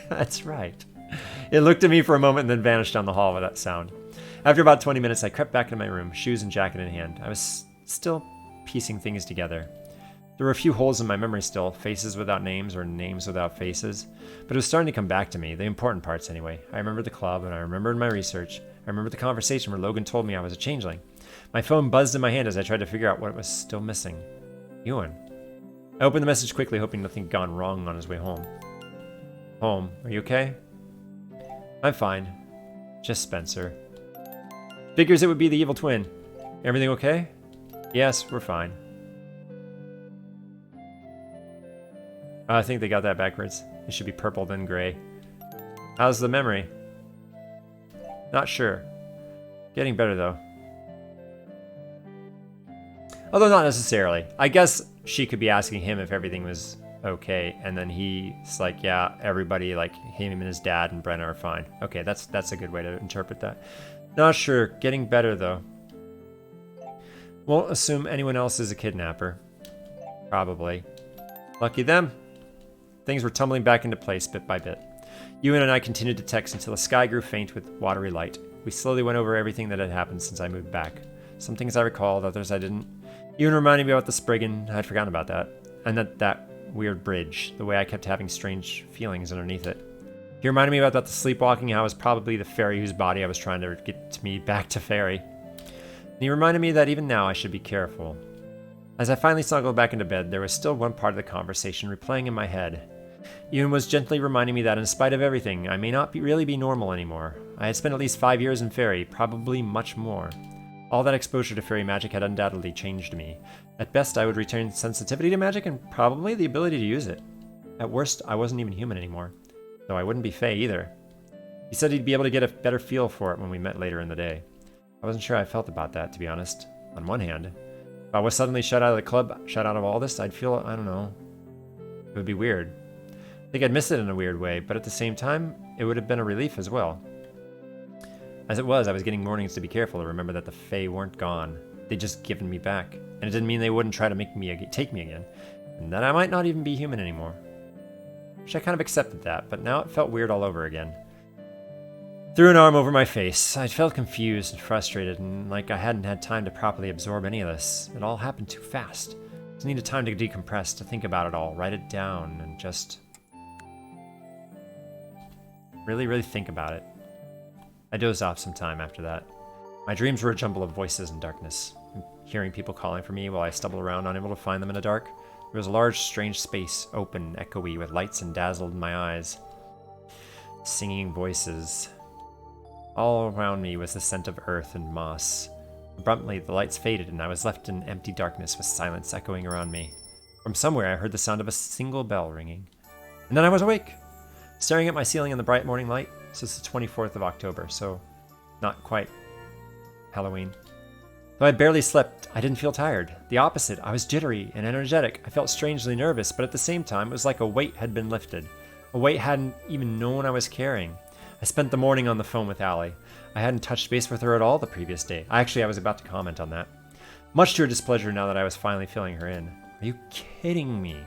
That's right. It looked at me for a moment and then vanished down the hall with that sound. After about 20 minutes, I crept back into my room, shoes and jacket in hand. I was still piecing things together. There were a few holes in my memory still, faces without names or names without faces, but it was starting to come back to me, the important parts anyway. I remembered the club, and I remembered my research. I remembered the conversation where Logan told me I was a changeling. My phone buzzed in my hand as I tried to figure out what was still missing. Ewan. I opened the message quickly, hoping nothing had gone wrong on his way home. Home, are you okay? I'm fine. Just Spencer. Figures it would be the evil twin. Everything okay? Yes, we're fine. I think they got that backwards. It should be purple, then gray. How's the memory? Not sure. Getting better, though. Although not necessarily. I guess she could be asking him if everything was okay, and then he's like, yeah, everybody, like him and his dad and Brenna are fine. Okay, that's a good way to interpret that. Not sure. Getting better, though. Won't assume anyone else is a kidnapper. Probably. Lucky them. Things were tumbling back into place bit by bit. Ewan and I continued to text until the sky grew faint with watery light. We slowly went over everything that had happened since I moved back. Some things I recalled, others I didn't. Ewan reminded me about the Spriggan. I'd forgotten about that. And that weird bridge, the way I kept having strange feelings underneath it. He reminded me about the sleepwalking, how it was probably the fairy whose body I was trying to get me back to fairy. And he reminded me that even now I should be careful. As I finally snuggled back into bed, there was still one part of the conversation replaying in my head. Ewan was gently reminding me that in spite of everything, I may not really be normal anymore. I had spent at least 5 years in fairy, probably much more. All that exposure to fairy magic had undoubtedly changed me. At best, I would retain sensitivity to magic and probably the ability to use it. At worst, I wasn't even human anymore, though I wouldn't be fae either. He said he'd be able to get a better feel for it when we met later in the day. I wasn't sure how I felt about that, to be honest. On one hand, if I was suddenly shut out of the club, shut out of all this, I'd feel, I don't know, it would be weird. I think I'd miss it in a weird way, but at the same time, it would have been a relief as well. As it was, I was getting warnings to be careful, to remember that the Fae weren't gone. They'd just given me back. And it didn't mean they wouldn't try to take me again. And that I might not even be human anymore. Which I kind of accepted that, but now it felt weird all over again. Threw an arm over my face. I felt confused and frustrated, and like I hadn't had time to properly absorb any of this. It all happened too fast. I just needed time to decompress, to think about it all, write it down, and just really think about it. I dozed off some time after that. My dreams were a jumble of voices and darkness, hearing people calling for me while I stumbled around, unable to find them in the dark. There was a large, strange space, open, echoey, with lights and dazzled my eyes. Singing voices. All around me was the scent of earth and moss. Abruptly, the lights faded, and I was left in empty darkness with silence echoing around me. From somewhere, I heard the sound of a single bell ringing. And then I was awake, staring at my ceiling in the bright morning light. So it's the 24th of October, so not quite Halloween. Though I barely slept, I didn't feel tired. The opposite, I was jittery and energetic. I felt strangely nervous, but at the same time, it was like a weight had been lifted. A weight I hadn't even known I was carrying. I spent the morning on the phone with Allie. I hadn't touched base with her at all the previous day. I was about to comment on that. Much to her displeasure now that I was finally filling her in. Are you kidding me?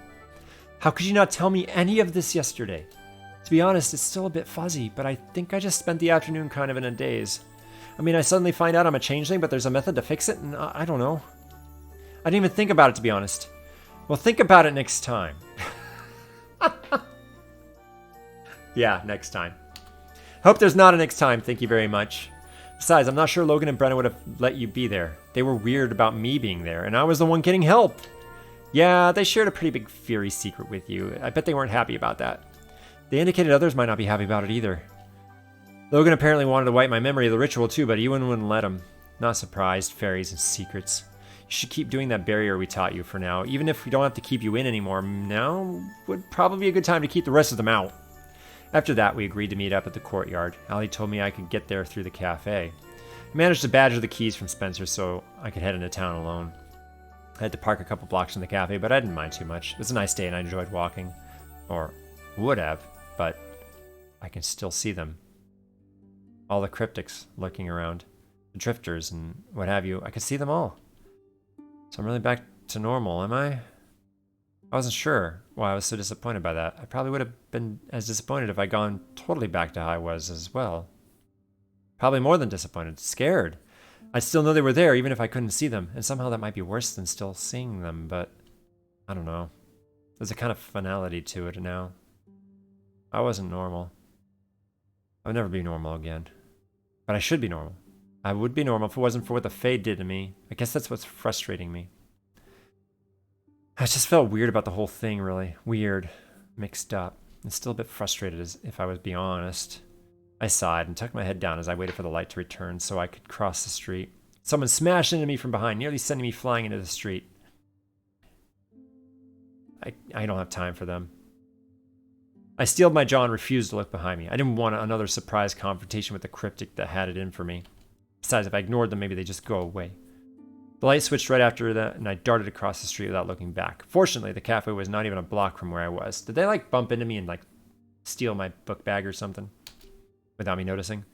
How could you not tell me any of this yesterday? To be honest, it's still a bit fuzzy, but I think I just spent the afternoon kind of in a daze. I mean, I suddenly find out I'm a changeling, but there's a method to fix it, and I don't know. I didn't even think about it, to be honest. Well, think about it next time. Yeah, next time. Hope there's not a next time, thank you very much. Besides, I'm not sure Logan and Brenna would have let you be there. They were weird about me being there, and I was the one getting help. Yeah, they shared a pretty big fairy secret with you. I bet they weren't happy about that. They indicated others might not be happy about it either. Logan apparently wanted to wipe my memory of the ritual too, but Ewan wouldn't let him. Not surprised, fairies and secrets. You should keep doing that barrier we taught you for now. Even if we don't have to keep you in anymore, now would probably be a good time to keep the rest of them out. After that, we agreed to meet up at the courtyard. Allie told me I could get there through the cafe. I managed to badger the keys from Spencer so I could head into town alone. I had to park a couple blocks from the cafe, but I didn't mind too much. It was a nice day and I enjoyed walking. Or would have. But I can still see them. All the cryptics lurking around. The drifters and what have you. I could see them all. So I'm really back to normal, am I? I wasn't sure why I was so disappointed by that. I probably would have been as disappointed if I'd gone totally back to how I was as well. Probably more than disappointed. Scared. I'd still know they were there even if I couldn't see them. And somehow that might be worse than still seeing them, but I don't know. There's a kind of finality to it now. I wasn't normal. I would never be normal again. But I should be normal. I would be normal if it wasn't for what the Fae did to me. I guess that's what's frustrating me. I just felt weird about the whole thing, really. Weird. Mixed up. And still a bit frustrated, as if I was being honest. I sighed and tucked my head down as I waited for the light to return so I could cross the street. Someone smashed into me from behind, nearly sending me flying into the street. I don't have time for them. I steeled my jaw and refused to look behind me. I didn't want another surprise confrontation with the cryptic that had it in for me. Besides, if I ignored them, maybe they'd just go away. The light switched right after that, and I darted across the street without looking back. Fortunately, the cafe was not even a block from where I was. Did they, bump into me and, steal my book bag or something? Without me noticing.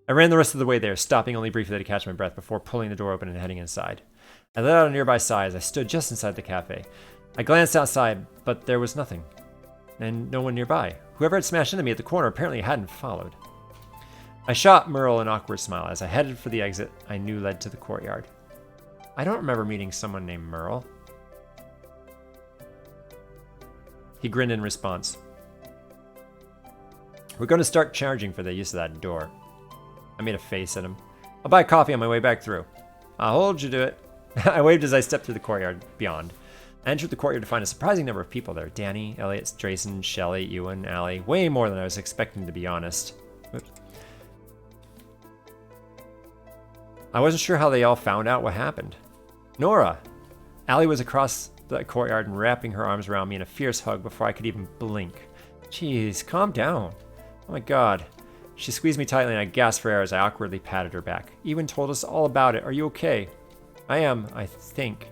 I ran the rest of the way there, stopping only briefly to catch my breath before pulling the door open and heading inside. I let out a nearby sigh as I stood just inside the cafe. I glanced outside, but there was nothing. And no one nearby. Whoever had smashed into me at the corner apparently hadn't followed. I shot Merle an awkward smile as I headed for the exit I knew led to the courtyard. I don't remember meeting someone named Merle. He grinned in response. We're going to start charging for the use of that door. I made a face at him. I'll buy coffee on my way back through. I'll hold you to it. I waved as I stepped through the courtyard beyond. I entered the courtyard to find a surprising number of people there. Danny, Elliot, Drayson, Shelley, Ewan, Allie. Way more than I was expecting, to be honest. Oops. I wasn't sure how they all found out what happened. Nora! Allie was across the courtyard and wrapping her arms around me in a fierce hug before I could even blink. Jeez, calm down. Oh my god. She squeezed me tightly and I gasped for air as I awkwardly patted her back. Ewan told us all about it. Are you okay? I am, I think.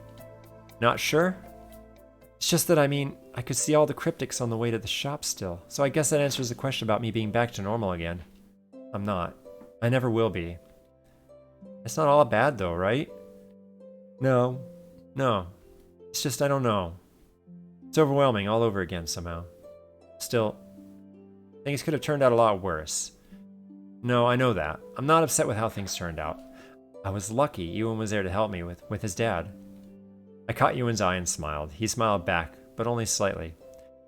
Not sure? It's just that, I could see all the cryptics on the way to the shop still. So I guess that answers the question about me being back to normal again. I'm not. I never will be. It's not all bad though, right? No. It's just I don't know. It's overwhelming all over again somehow. Still, things could have turned out a lot worse. No, I know that. I'm not upset with how things turned out. I was lucky Ewan was there to help me with his dad. I caught Ewan's eye and smiled. He smiled back, but only slightly.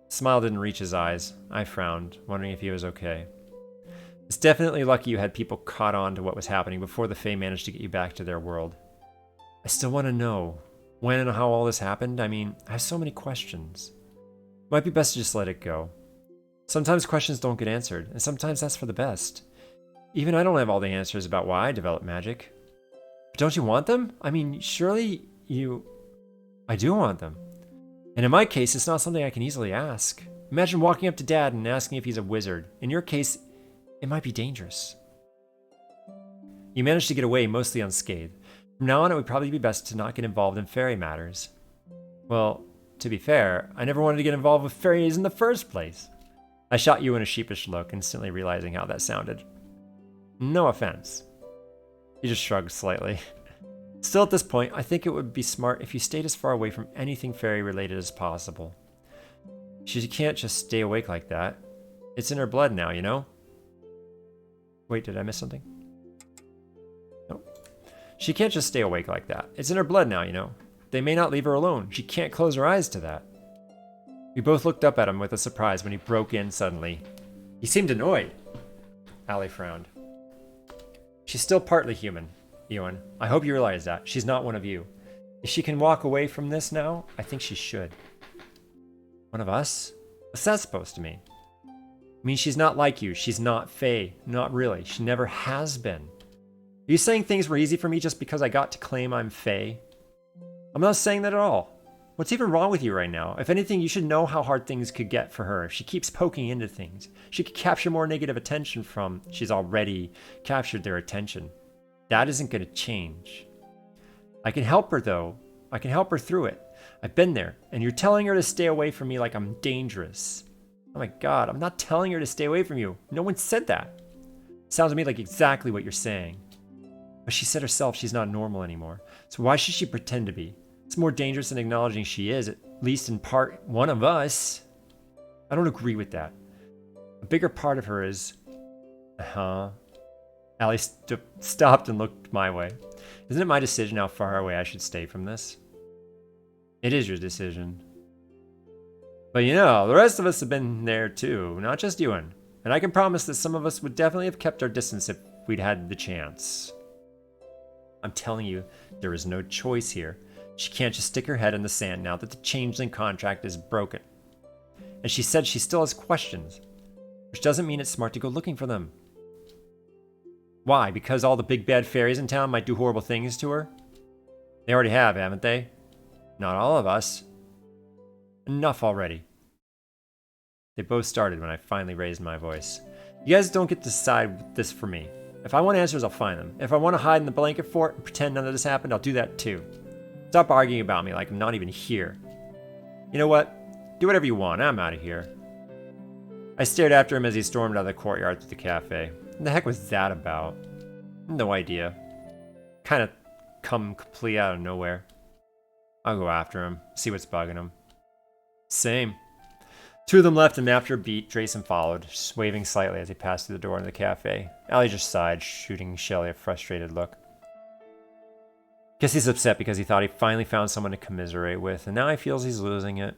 The smile didn't reach his eyes. I frowned, wondering if he was okay. It's definitely lucky you had people caught on to what was happening before the Fae managed to get you back to their world. I still want to know when and how all this happened. I have so many questions. Might be best to just let it go. Sometimes questions don't get answered, and sometimes that's for the best. Even I don't have all the answers about why I developed magic. But don't you want them? Surely you... I do want them. And in my case, it's not something I can easily ask. Imagine walking up to Dad and asking if he's a wizard. In your case, it might be dangerous. You managed to get away mostly unscathed. From now on, it would probably be best to not get involved in fairy matters. Well, to be fair, I never wanted to get involved with fairies in the first place. I shot you in a sheepish look, instantly realizing how that sounded. No offense. He just shrugged slightly. Still, at this point, I think it would be smart if you stayed as far away from anything fairy-related as possible. She can't just stay awake like that. It's in her blood now, you know? Wait, did I miss something? No. She can't just stay awake like that. It's in her blood now, you know? They may not leave her alone. She can't close her eyes to that. We both looked up at him with a surprise when he broke in suddenly. He seemed annoyed. Allie frowned. She's still partly human, Ewan. I hope you realize that. She's not one of you. If she can walk away from this now, I think she should. One of us? What's that supposed to mean? She's not like you. She's not Fae. Not really. She never has been. Are you saying things were easy for me just because I got to claim I'm Fae? I'm not saying that at all. What's even wrong with you right now? If anything, you should know how hard things could get for her if she keeps poking into things. She could capture more negative attention from... She's already captured their attention. That isn't going to change. I can help her, though. I can help her through it. I've been there, and you're telling her to stay away from me like I'm dangerous. Oh my god, I'm not telling her to stay away from you. No one said that. Sounds to me like exactly what you're saying. But she said herself she's not normal anymore. So why should she pretend to be? It's more dangerous than acknowledging she is, at least in part, one of us. I don't agree with that. A bigger part of her is... Allie stopped and looked my way. Isn't it my decision how far away I should stay from this? It is your decision. But you know, the rest of us have been there too, not just Ewan. And I can promise that some of us would definitely have kept our distance if we'd had the chance. I'm telling you, there is no choice here. She can't just stick her head in the sand now that the Changeling contract is broken. And she said she still has questions, which doesn't mean it's smart to go looking for them. Why? Because all the big bad fairies in town might do horrible things to her? They already have, haven't they? Not all of us. Enough already. They both started when I finally raised my voice. You guys don't get to decide this for me. If I want answers, I'll find them. If I want to hide in the blanket fort and pretend none of this happened, I'll do that too. Stop arguing about me like I'm not even here. You know what? Do whatever you want. I'm out of here. I stared after him as he stormed out of the courtyard to the cafe. What the heck was that about? No idea. Kind of come completely out of nowhere. I'll go after him, see what's bugging him. Same. Two of them left, and after a beat, Drayson followed, just waving slightly as he passed through the door into the cafe. Allie just sighed, shooting Shelley a frustrated look. Guess he's upset because he thought he finally found someone to commiserate with, and now he feels he's losing it.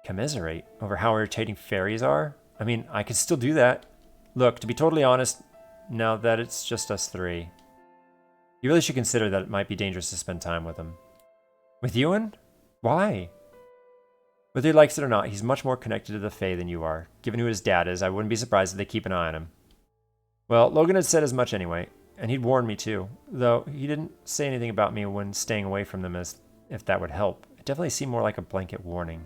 Commiserate? Over how irritating fairies are? I mean, I could still do that. Look, to be totally honest, now that it's just us three, you really should consider that it might be dangerous to spend time with him. With Ewan? Why? Whether he likes it or not, he's much more connected to the Fae than you are. Given who his dad is, I wouldn't be surprised if they keep an eye on him. Well, Logan had said as much anyway, and he'd warned me too, though he didn't say anything about me when staying away from them as if that would help. It definitely seemed more like a blanket warning.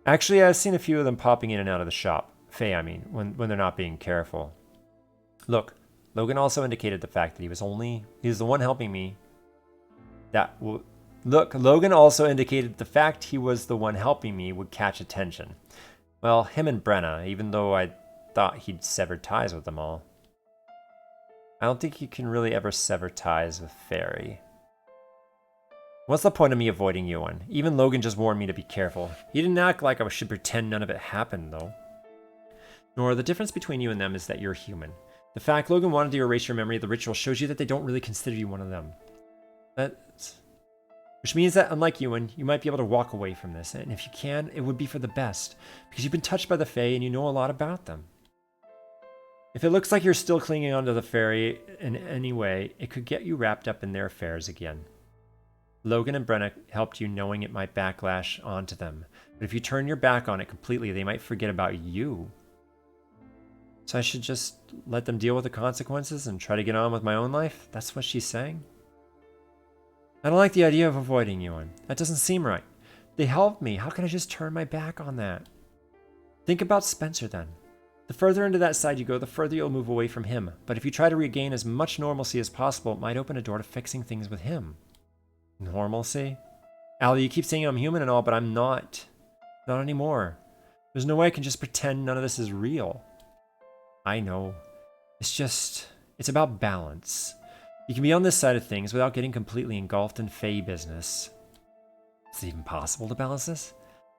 Actually, I've seen a few of them popping in and out of the shop. Fae, I mean, when they're not being careful. Look, Logan also indicated the fact that he was the one helping me. Logan also indicated the fact he was the one helping me would catch attention. Well, him and Brenna, even though I thought he'd severed ties with them all. I don't think you can really ever sever ties with Fairy. What's the point of me avoiding Ewan? Even Logan just warned me to be careful. He didn't act like I should pretend none of it happened, though. Nor the difference between you and them is that you're human. The fact Logan wanted to erase your memory of the ritual shows you that they don't really consider you one of them. Which means that, unlike Ewan, you might be able to walk away from this, and if you can, it would be for the best, because you've been touched by the Fae and you know a lot about them. If it looks like you're still clinging onto the Fairy in any way, it could get you wrapped up in their affairs again. Logan and Brenna helped you knowing it might backlash onto them, but if you turn your back on it completely, they might forget about you. So I should just let them deal with the consequences and try to get on with my own life? That's what she's saying? I don't like the idea of avoiding Ewan. That doesn't seem right. They helped me. How can I just turn my back on that? Think about Spencer then. The further into that side you go, the further you'll move away from him. But if you try to regain as much normalcy as possible, it might open a door to fixing things with him. Normalcy? Allie, you keep saying I'm human and all, but I'm not. Not anymore. There's no way I can just pretend none of this is real. I know. It's about balance. You can be on this side of things without getting completely engulfed in Fae business. Is it even possible to balance this?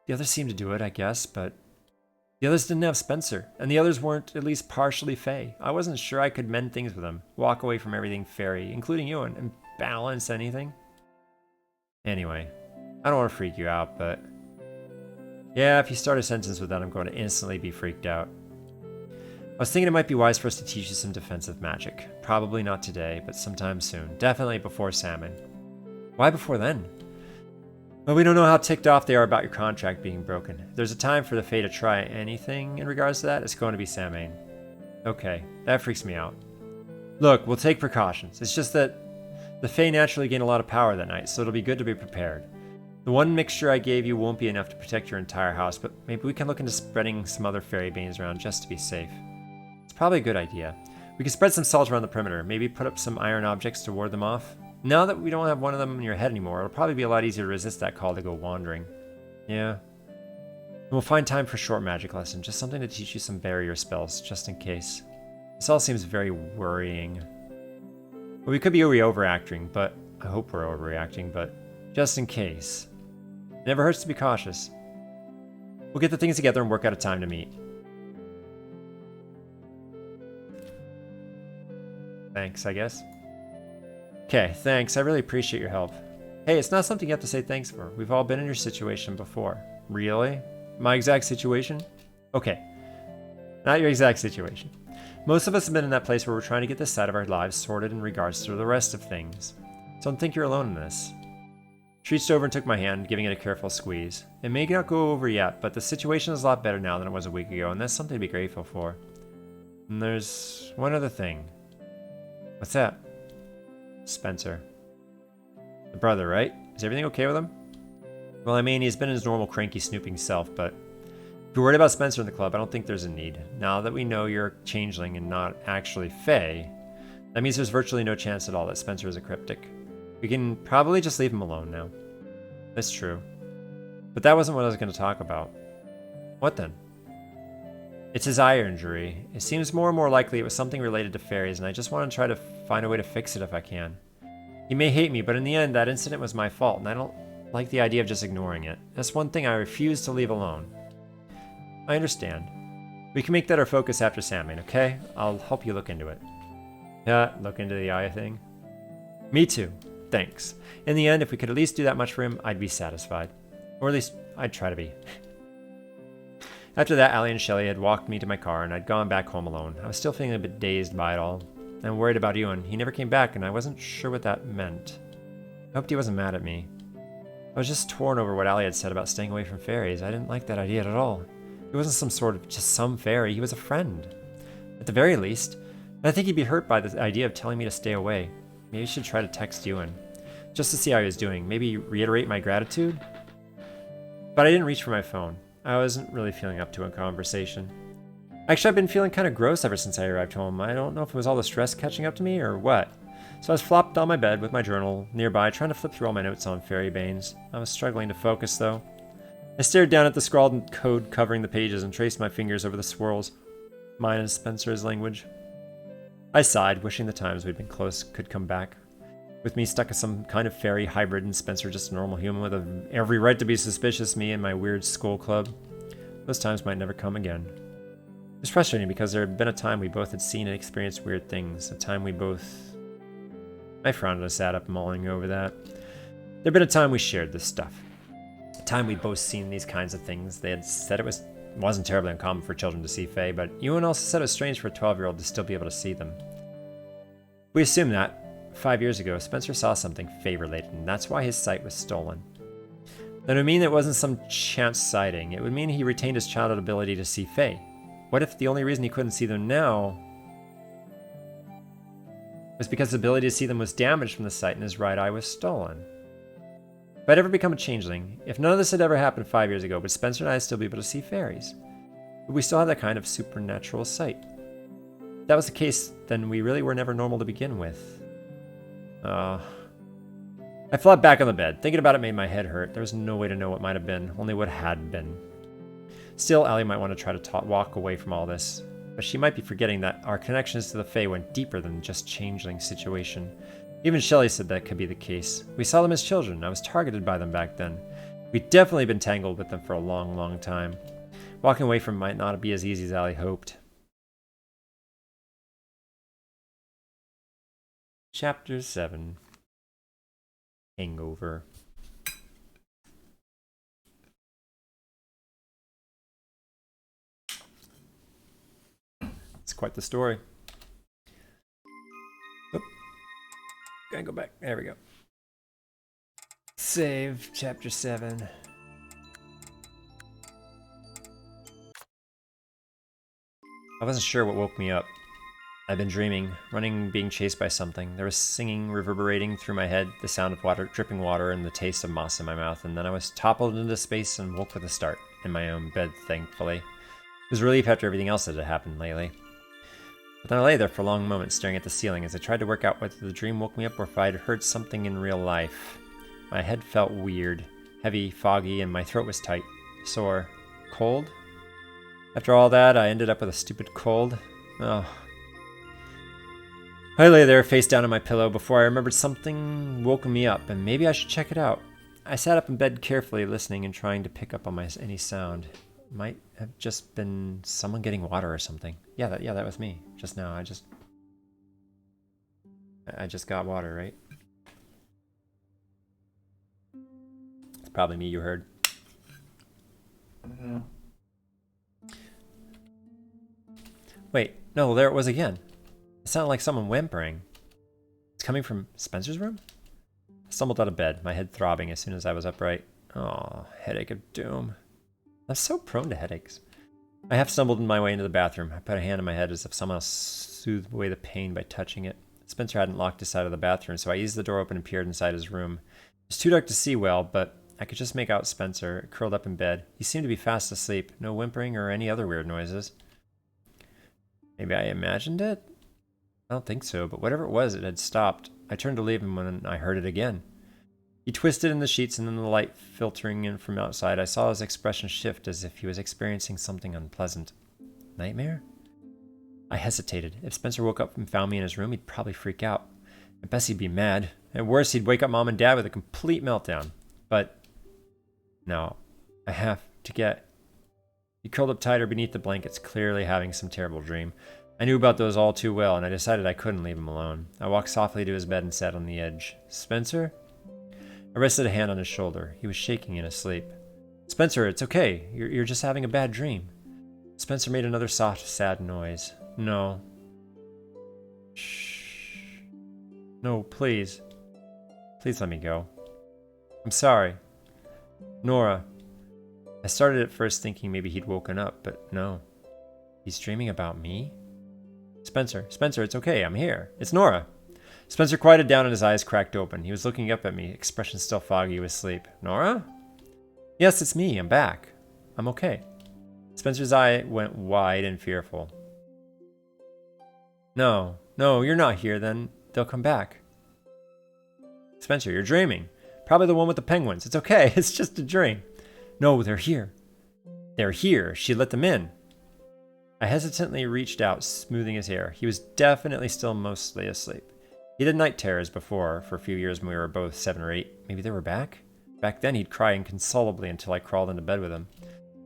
The others seem to do it, I guess, but the others didn't have Spencer, and the others weren't at least partially Fae. I wasn't sure I could mend things with them, walk away from everything fairy, including Ewan, and balance anything. Anyway, I don't want to freak you out, but yeah, if you start a sentence with that, I'm going to instantly be freaked out. I was thinking it might be wise for us to teach you some defensive magic. Probably not today, but sometime soon. Definitely before Salmon. Why before then? Well, we don't know how ticked off they are about your contract being broken. If there's a time for the Fae to try anything in regards to that, it's going to be Salmon. Okay, that freaks me out. Look, we'll take precautions. It's just that the Fae naturally gain a lot of power that night, so it'll be good to be prepared. The one mixture I gave you won't be enough to protect your entire house, but maybe we can look into spreading some other fairy banes around just to be safe. Probably a good idea. We can spread some salt around the perimeter, maybe put up some iron objects to ward them off. Now that we don't have one of them in your head anymore, it'll probably be a lot easier to resist that call to go wandering. Yeah. And we'll find time for a short magic lesson, just something to teach you some barrier spells, just in case. This all seems very worrying. Well, we could be overreacting, but I hope we're overreacting, but just in case. It never hurts to be cautious. We'll get the things together and work out a time to meet. Thanks, I guess. Okay, thanks. I really appreciate your help. Hey, it's not something you have to say thanks for. We've all been in your situation before. Really? My exact situation? Okay. Not your exact situation. Most of us have been in that place where we're trying to get this side of our lives sorted in regards to the rest of things. So don't think you're alone in this. She reached over and took my hand, giving it a careful squeeze. It may not go over yet, but the situation is a lot better now than it was a week ago, and that's something to be grateful for. And there's one other thing. What's that? Spencer. The brother, right? Is everything okay with him? Well, I mean, he's been his normal cranky snooping self, but if you're worried about Spencer in the club, I don't think there's a need. Now that we know you're a changeling and not actually Fae, that means there's virtually no chance at all that Spencer is a cryptic. We can probably just leave him alone now. That's true. But that wasn't what I was going to talk about. What then? It's his eye injury. It seems more and more likely it was something related to fairies, and I just want to try to find a way to fix it if I can. He may hate me, but in the end, that incident was my fault, and I don't like the idea of just ignoring it. That's one thing I refuse to leave alone. I understand. We can make that our focus after Samhain, okay? I'll help you look into it. Yeah, look into the eye thing? Me too. Thanks. In the end, if we could at least do that much for him, I'd be satisfied. Or at least, I'd try to be. After that, Allie and Shelley had walked me to my car, and I'd gone back home alone. I was still feeling a bit dazed by it all. I'm worried about Ewan. He never came back, and I wasn't sure what that meant. I hoped he wasn't mad at me. I was just torn over what Allie had said about staying away from fairies. I didn't like that idea at all. He wasn't some sort of just some fairy. He was a friend. At the very least. And I think he'd be hurt by the idea of telling me to stay away. Maybe I should try to text Ewan. Just to see how he was doing. Maybe reiterate my gratitude? But I didn't reach for my phone. I wasn't really feeling up to a conversation. Actually, I've been feeling kind of gross ever since I arrived home. I don't know if it was all the stress catching up to me or what. So I was flopped on my bed with my journal nearby, trying to flip through all my notes on fairy banes. I was struggling to focus, though. I stared down at the scrawled code covering the pages and traced my fingers over the swirls. Mine is Spencer's language. I sighed, wishing the times we'd been close could come back. With me stuck as some kind of fairy hybrid and Spencer just a normal human with every right to be suspicious of me and my weird school club. Those times might never come again. It was frustrating because there had been a time we both had seen and experienced weird things. A time we both... I frowned and sat up mulling over that. There'd been a time we shared this stuff. A time we'd both seen these kinds of things. They had said it wasn't terribly uncommon for children to see Fae, but Ewan also said it was strange for a 12-year-old to still be able to see them. We assumed that. 5 years ago, Spencer saw something Fae-related, and that's why his sight was stolen. That would mean it wasn't some chance sighting. It would mean he retained his childhood ability to see Fae. What if the only reason he couldn't see them now was because his ability to see them was damaged from the sight and his right eye was stolen? If I'd ever become a changeling, if none of this had ever happened 5 years ago, would Spencer and I still be able to see fairies? Would we still have that kind of supernatural sight? If that was the case, then we really were never normal to begin with. I flopped back on the bed. Thinking about it made my head hurt. There was no way to know what might have been, only what had been. Still, Allie might want to try to walk away from all this, but she might be forgetting that our connections to the Fae went deeper than just Changeling situation. Even Shelley said that could be the case. We saw them as children. I was targeted by them back then. We'd definitely been tangled with them for a long, long time. Walking away from them might not be as easy as Allie hoped. Chapter 7. Hangover. It's quite the story. Oh. Gotta go back. There we go. Save. Chapter 7. I wasn't sure what woke me up. I'd been dreaming, running, being chased by something. There was singing reverberating through my head, the sound of water, dripping water, and the taste of moss in my mouth, and then I was toppled into space and woke with a start, in my own bed, thankfully. It was a relief after everything else that had happened lately. But then I lay there for a long moment, staring at the ceiling as I tried to work out whether the dream woke me up or if I had heard something in real life. My head felt weird, heavy, foggy, and my throat was tight, sore, cold. After all that, I ended up with a stupid cold. Oh. I lay there, face down on my pillow, before I remembered something woke me up, and maybe I should check it out. I sat up in bed carefully, listening and trying to pick up on any sound. It might have just been someone getting water or something. Yeah, that was me. Just now, I just got water, right? It's probably me you heard. Yeah. Wait, no, there it was again. It sounded like someone whimpering. It's coming from Spencer's room? I stumbled out of bed, my head throbbing as soon as I was upright. Oh, headache of doom. I'm so prone to headaches. I half stumbled my way into the bathroom. I put a hand on my head as if someone else soothed away the pain by touching it. Spencer hadn't locked his side of the bathroom, so I eased the door open and peered inside his room. It was too dark to see well, but I could just make out Spencer, curled up in bed. He seemed to be fast asleep, no whimpering or any other weird noises. Maybe I imagined it? I don't think so, but whatever it was, it had stopped. I turned to leave him when I heard it again. He twisted in the sheets, and then the light filtering in from outside, I saw his expression shift as if he was experiencing something unpleasant. Nightmare? I hesitated. If Spencer woke up and found me in his room, he'd probably freak out. At best, he'd be mad. At worst, he'd wake up Mom and Dad with a complete meltdown. But no, I have to get... He curled up tighter beneath the blankets, clearly having some terrible dream. I knew about those all too well, and I decided I couldn't leave him alone. I walked softly to his bed and sat on the edge. Spencer? I rested a hand on his shoulder. He was shaking in his sleep. Spencer, it's okay. You're just having a bad dream. Spencer made another soft, sad noise. No. Shh. No, please. Please let me go. I'm sorry. Nora. I started at first thinking maybe he'd woken up, but no. He's dreaming about me? Spencer, it's okay. I'm here. It's Nora. Spencer quieted down and his eyes cracked open. He was looking up at me, expression still foggy with sleep. Nora? Yes, it's me. I'm back. I'm okay. Spencer's eye went wide and fearful. No, you're not here then. They'll come back. Spencer, you're dreaming. Probably the one with the penguins. It's okay. It's just a dream. No, they're here. They're here. She let them in. I hesitantly reached out, smoothing his hair. He was definitely still mostly asleep. He had night terrors before, for a few years when we were both 7 or 8. Maybe they were back? Back then, he'd cry inconsolably until I crawled into bed with him.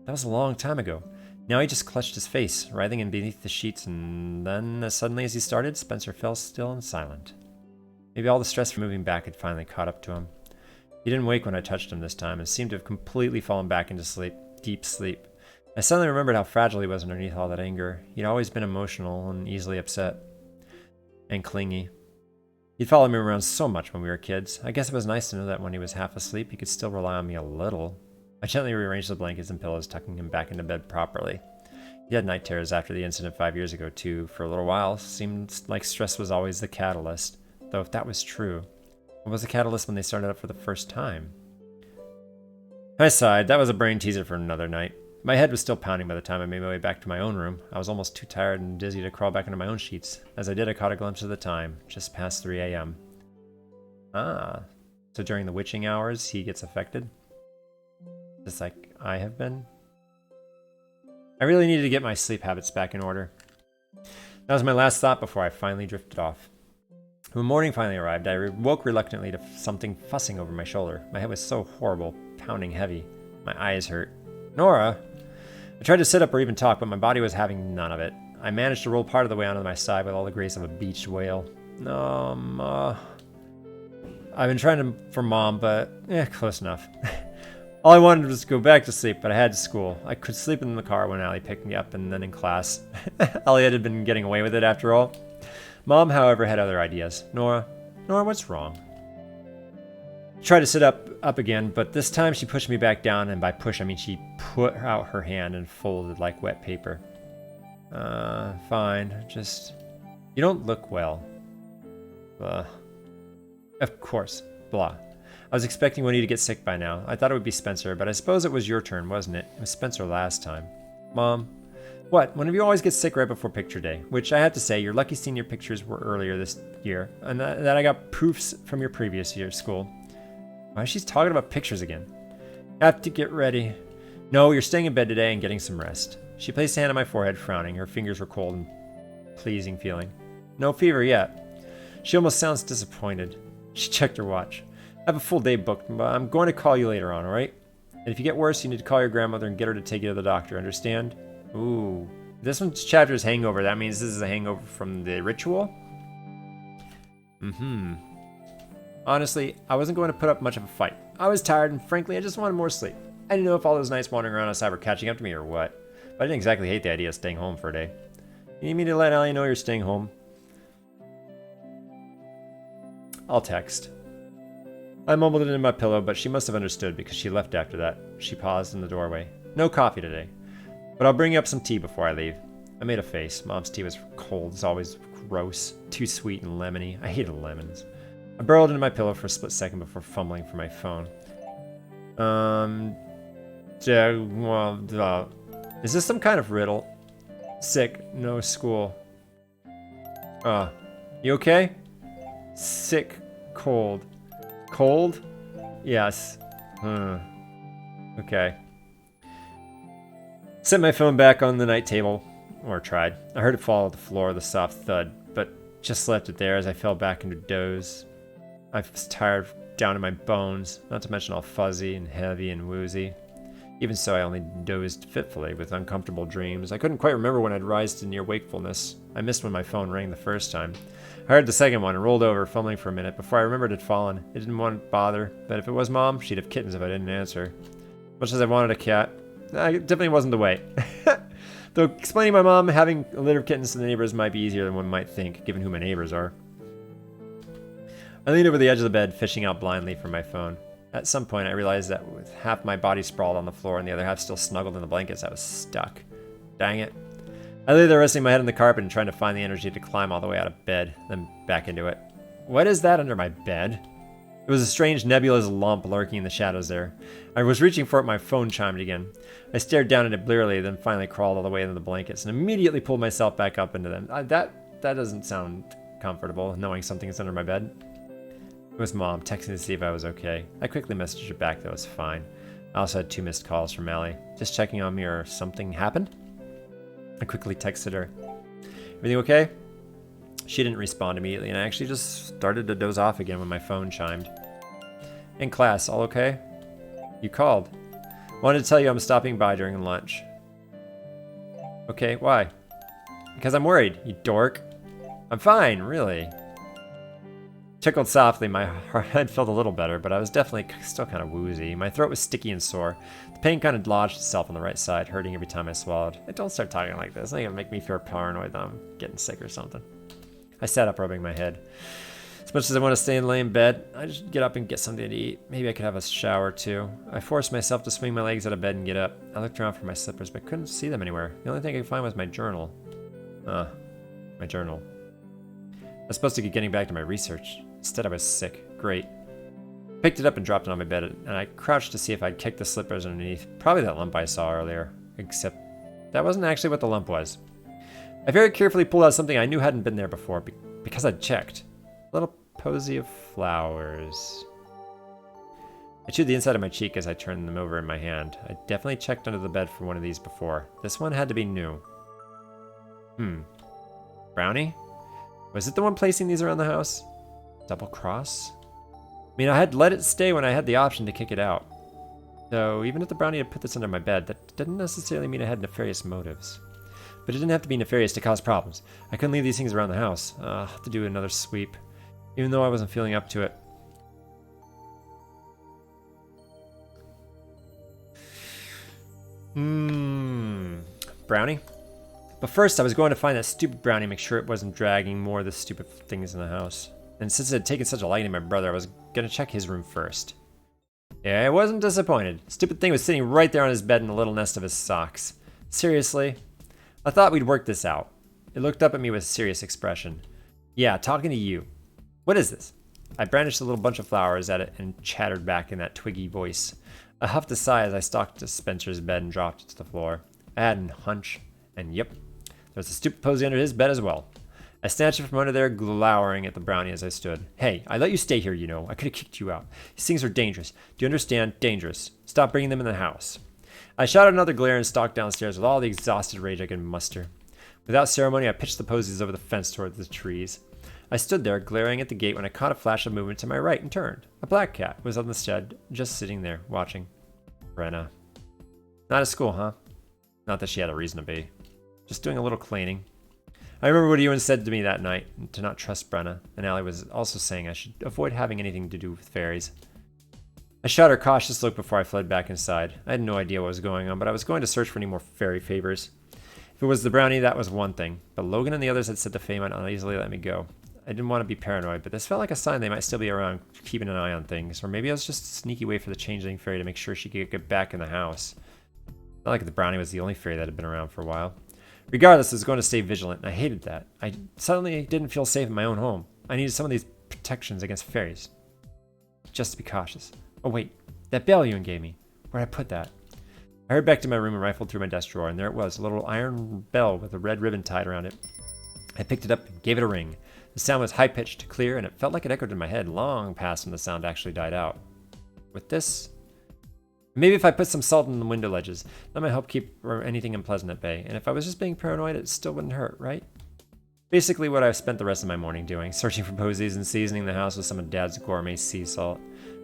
That was a long time ago. Now he just clutched his face, writhing in beneath the sheets, and then, as suddenly as he started, Spencer fell still and silent. Maybe all the stress from moving back had finally caught up to him. He didn't wake when I touched him this time, and seemed to have completely fallen back into sleep, deep sleep. I suddenly remembered how fragile he was underneath all that anger. He'd always been emotional and easily upset. And clingy. He'd followed me around so much when we were kids. I guess it was nice to know that when he was half asleep, he could still rely on me a little. I gently rearranged the blankets and pillows, tucking him back into bed properly. He had night terrors after the incident 5 years ago, too. For a little while, seemed like stress was always the catalyst. Though if that was true, what was the catalyst when they started up for the first time? I sighed. That was a brain teaser for another night. My head was still pounding by the time I made my way back to my own room. I was almost too tired and dizzy to crawl back into my own sheets. As I did, I caught a glimpse of the time, just past 3 a.m. Ah, so during the witching hours, he gets affected? Just like I have been? I really needed to get my sleep habits back in order. That was my last thought before I finally drifted off. When morning finally arrived, I woke reluctantly to something fussing over my shoulder. My head was so horrible, pounding heavy. My eyes hurt. Nora! I tried to sit up or even talk, but my body was having none of it. I managed to roll part of the way onto my side with all the grace of a beached whale. I've been trying for Mom, but close enough. All I wanted was to go back to sleep, but I had school. I could sleep in the car when Allie picked me up and then in class. Elliot had been getting away with it after all. Mom, however, had other ideas. Nora, what's wrong? I tried to sit up again, but this time she pushed me back down, and by push I mean she put out her hand and folded like wet paper. Fine, just... You don't look well. Of course, blah. I was expecting one of you to get sick by now. I thought it would be Spencer, but I suppose it was your turn, wasn't it? It was Spencer last time. Mom? What? One of you always gets sick right before picture day, which I have to say, your lucky senior pictures were earlier this year, and that I got proofs from your previous year's school. Why is she talking about pictures again? Have to get ready. No, you're staying in bed today and getting some rest. She placed a hand on my forehead, frowning. Her fingers were cold and pleasing feeling. No fever yet. She almost sounds disappointed. She checked her watch. I have a full day booked, but I'm going to call you later on, alright? And if you get worse, you need to call your grandmother and get her to take you to the doctor, understand? Ooh. This one's chapter's hangover. That means this is a hangover from the ritual? Honestly, I wasn't going to put up much of a fight. I was tired, and frankly, I just wanted more sleep. I didn't know if all those nights wandering around outside were catching up to me or what, but I didn't exactly hate the idea of staying home for a day. You need me to let Allie know you're staying home? I'll text. I mumbled it in my pillow, but she must have understood because she left after that. She paused in the doorway. No coffee today, but I'll bring you up some tea before I leave. I made a face. Mom's tea was cold, as always gross, too sweet and lemony. I hated lemons. I burrowed into my pillow for a split second before fumbling for my phone. Is this some kind of riddle? Sick, no school. You okay? Sick, cold. Cold? Yes. Okay. Set my phone back on the night table, or tried. I heard it fall to the floor with a soft thud, but just left it there as I fell back into doze. I was tired down to my bones, not to mention all fuzzy and heavy and woozy. Even so, I only dozed fitfully with uncomfortable dreams. I couldn't quite remember when I'd rise to near wakefulness. I missed when my phone rang the first time. I heard the second one and rolled over, fumbling for a minute before I remembered it had fallen. It didn't want to bother, but if it was Mom, she'd have kittens if I didn't answer. Much as I wanted a cat, it definitely wasn't the way. Though explaining my mom having a litter of kittens to the neighbors might be easier than one might think, given who my neighbors are. I leaned over the edge of the bed, fishing out blindly for my phone. At some point, I realized that with half my body sprawled on the floor and the other half still snuggled in the blankets, I was stuck. Dang it. I lay there resting my head on the carpet and trying to find the energy to climb all the way out of bed, then back into it. What is that under my bed? It was a strange nebulous lump lurking in the shadows there. I was reaching for it, my phone chimed again. I stared down at it blearily, then finally crawled all the way into the blankets and immediately pulled myself back up into them. That doesn't sound comfortable, knowing something is under my bed. It was Mom, texting to see if I was okay. I quickly messaged her back that I was fine. I also had 2 missed calls from Allie. Just checking on me or something happened? I quickly texted her. Everything okay? She didn't respond immediately, and I actually just started to doze off again when my phone chimed. In class, all okay? You called. Wanted to tell you I'm stopping by during lunch. Okay, why? Because I'm worried, you dork. I'm fine, really. Tickled softly, my head felt a little better, but I was definitely still kind of woozy. My throat was sticky and sore. The pain kind of lodged itself on the right side, hurting every time I swallowed. Hey, don't start talking like this. I think it'll make me feel paranoid that I'm getting sick or something. I sat up, rubbing my head. As much as I want to stay and lay in bed, I just get up and get something to eat. Maybe I could have a shower too. I forced myself to swing my legs out of bed and get up. I looked around for my slippers, but couldn't see them anywhere. The only thing I could find was my journal. My journal. I was supposed to get getting back to my research. Instead, I was sick. Great. Picked it up and dropped it on my bed, and I crouched to see if I'd kicked the slippers underneath. Probably that lump I saw earlier. Except that wasn't actually what the lump was. I very carefully pulled out something I knew hadn't been there before, because I'd checked. A little posy of flowers. I chewed the inside of my cheek as I turned them over in my hand. I definitely checked under the bed for one of these before. This one had to be new. Brownie? Was it the one placing these around the house? Double cross? I mean, I had let it stay when I had the option to kick it out. So even if the brownie had put this under my bed, that didn't necessarily mean I had nefarious motives. But it didn't have to be nefarious to cause problems. I couldn't leave these things around the house. I'll have to do another sweep. Even though I wasn't feeling up to it. Brownie? But first I was going to find that stupid brownie and make sure it wasn't dragging more of the stupid things in the house. And since it had taken such a liking to my brother, I was gonna check his room first. Yeah, I wasn't disappointed. Stupid thing was sitting right there on his bed in a little nest of his socks. Seriously? I thought we'd work this out. It looked up at me with a serious expression. Yeah, talking to you. What is this? I brandished a little bunch of flowers at it and chattered back in that twiggy voice. I huffed a sigh as I stalked to Spencer's bed and dropped it to the floor. I had a hunch, and yep, there was a stupid posy under his bed as well. I snatched it from under there, glowering at the brownie as I stood. Hey, I let you stay here, you know. I could have kicked you out. These things are dangerous. Do you understand? Dangerous. Stop bringing them in the house. I shot another glare and stalked downstairs with all the exhausted rage I could muster. Without ceremony, I pitched the posies over the fence toward the trees. I stood there, glaring at the gate when I caught a flash of movement to my right and turned. A black cat was on the shed, just sitting there, watching. Brenna. Not at school, huh? Not that she had a reason to be. Just doing a little cleaning. I remember what Ewan said to me that night, to not trust Brenna, and Allie was also saying I should avoid having anything to do with fairies. I shot her a cautious look before I fled back inside. I had no idea what was going on, but I was going to search for any more fairy favors. If it was the brownie, that was one thing, but Logan and the others had said the Fae might not easily let me go. I didn't want to be paranoid, but this felt like a sign they might still be around, keeping an eye on things. Or maybe it was just a sneaky way for the Changeling fairy to make sure she could get back in the house. Not like the brownie was the only fairy that had been around for a while. Regardless, I was going to stay vigilant, and I hated that. I suddenly didn't feel safe in my own home. I needed some of these protections against fairies. Just to be cautious. Oh wait, that bell you gave me. Where'd I put that? I hurried back to my room and rifled through my desk drawer, and there it was, a little iron bell with a red ribbon tied around it. I picked it up and gave it a ring. The sound was high-pitched, clear, and it felt like it echoed in my head long past when the sound actually died out. With this... Maybe if I put some salt in the window ledges, that might help keep anything unpleasant at bay. And if I was just being paranoid, it still wouldn't hurt, right? Basically what I've spent the rest of my morning doing, searching for posies and seasoning the house with some of Dad's gourmet sea salt.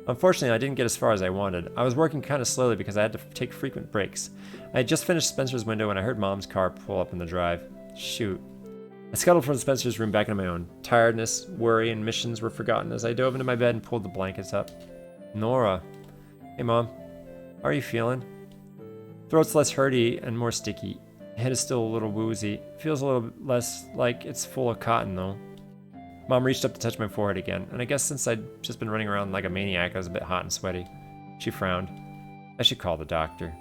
Unfortunately, I didn't get as far as I wanted. I was working kind of slowly because I had to take frequent breaks. I had just finished Spencer's window when I heard Mom's car pull up in the drive. Shoot. I scuttled from Spencer's room back into my own. Tiredness, worry, and missions were forgotten as I dove into my bed and pulled the blankets up. Nora. Hey, Mom. How are you feeling? Throat's less hurty and more sticky. Head is still a little woozy. Feels a little less like it's full of cotton, though. Mom reached up to touch my forehead again, and I guess since I'd just been running around like a maniac, I was a bit hot and sweaty. She frowned. I should call the doctor.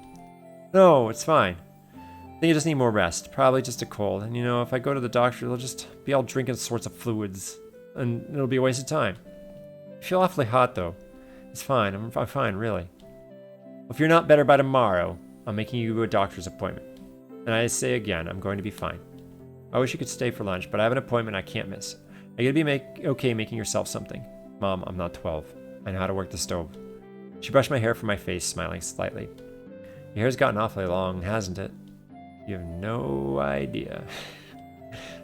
No, it's fine. I think you just need more rest. Probably just a cold. And you know, if I go to the doctor, they'll just be all drinking sorts of fluids. And it'll be a waste of time. I feel awfully hot, though. It's fine. I'm fine, really. If you're not better by tomorrow, I'm making you a doctor's appointment. And I say again, I'm going to be fine. I wish you could stay for lunch, but I have an appointment I can't miss. I gotta be okay making yourself something. Mom, I'm not 12. I know how to work the stove. She brushed my hair from my face, smiling slightly. Your hair's gotten awfully long, hasn't it? You have no idea.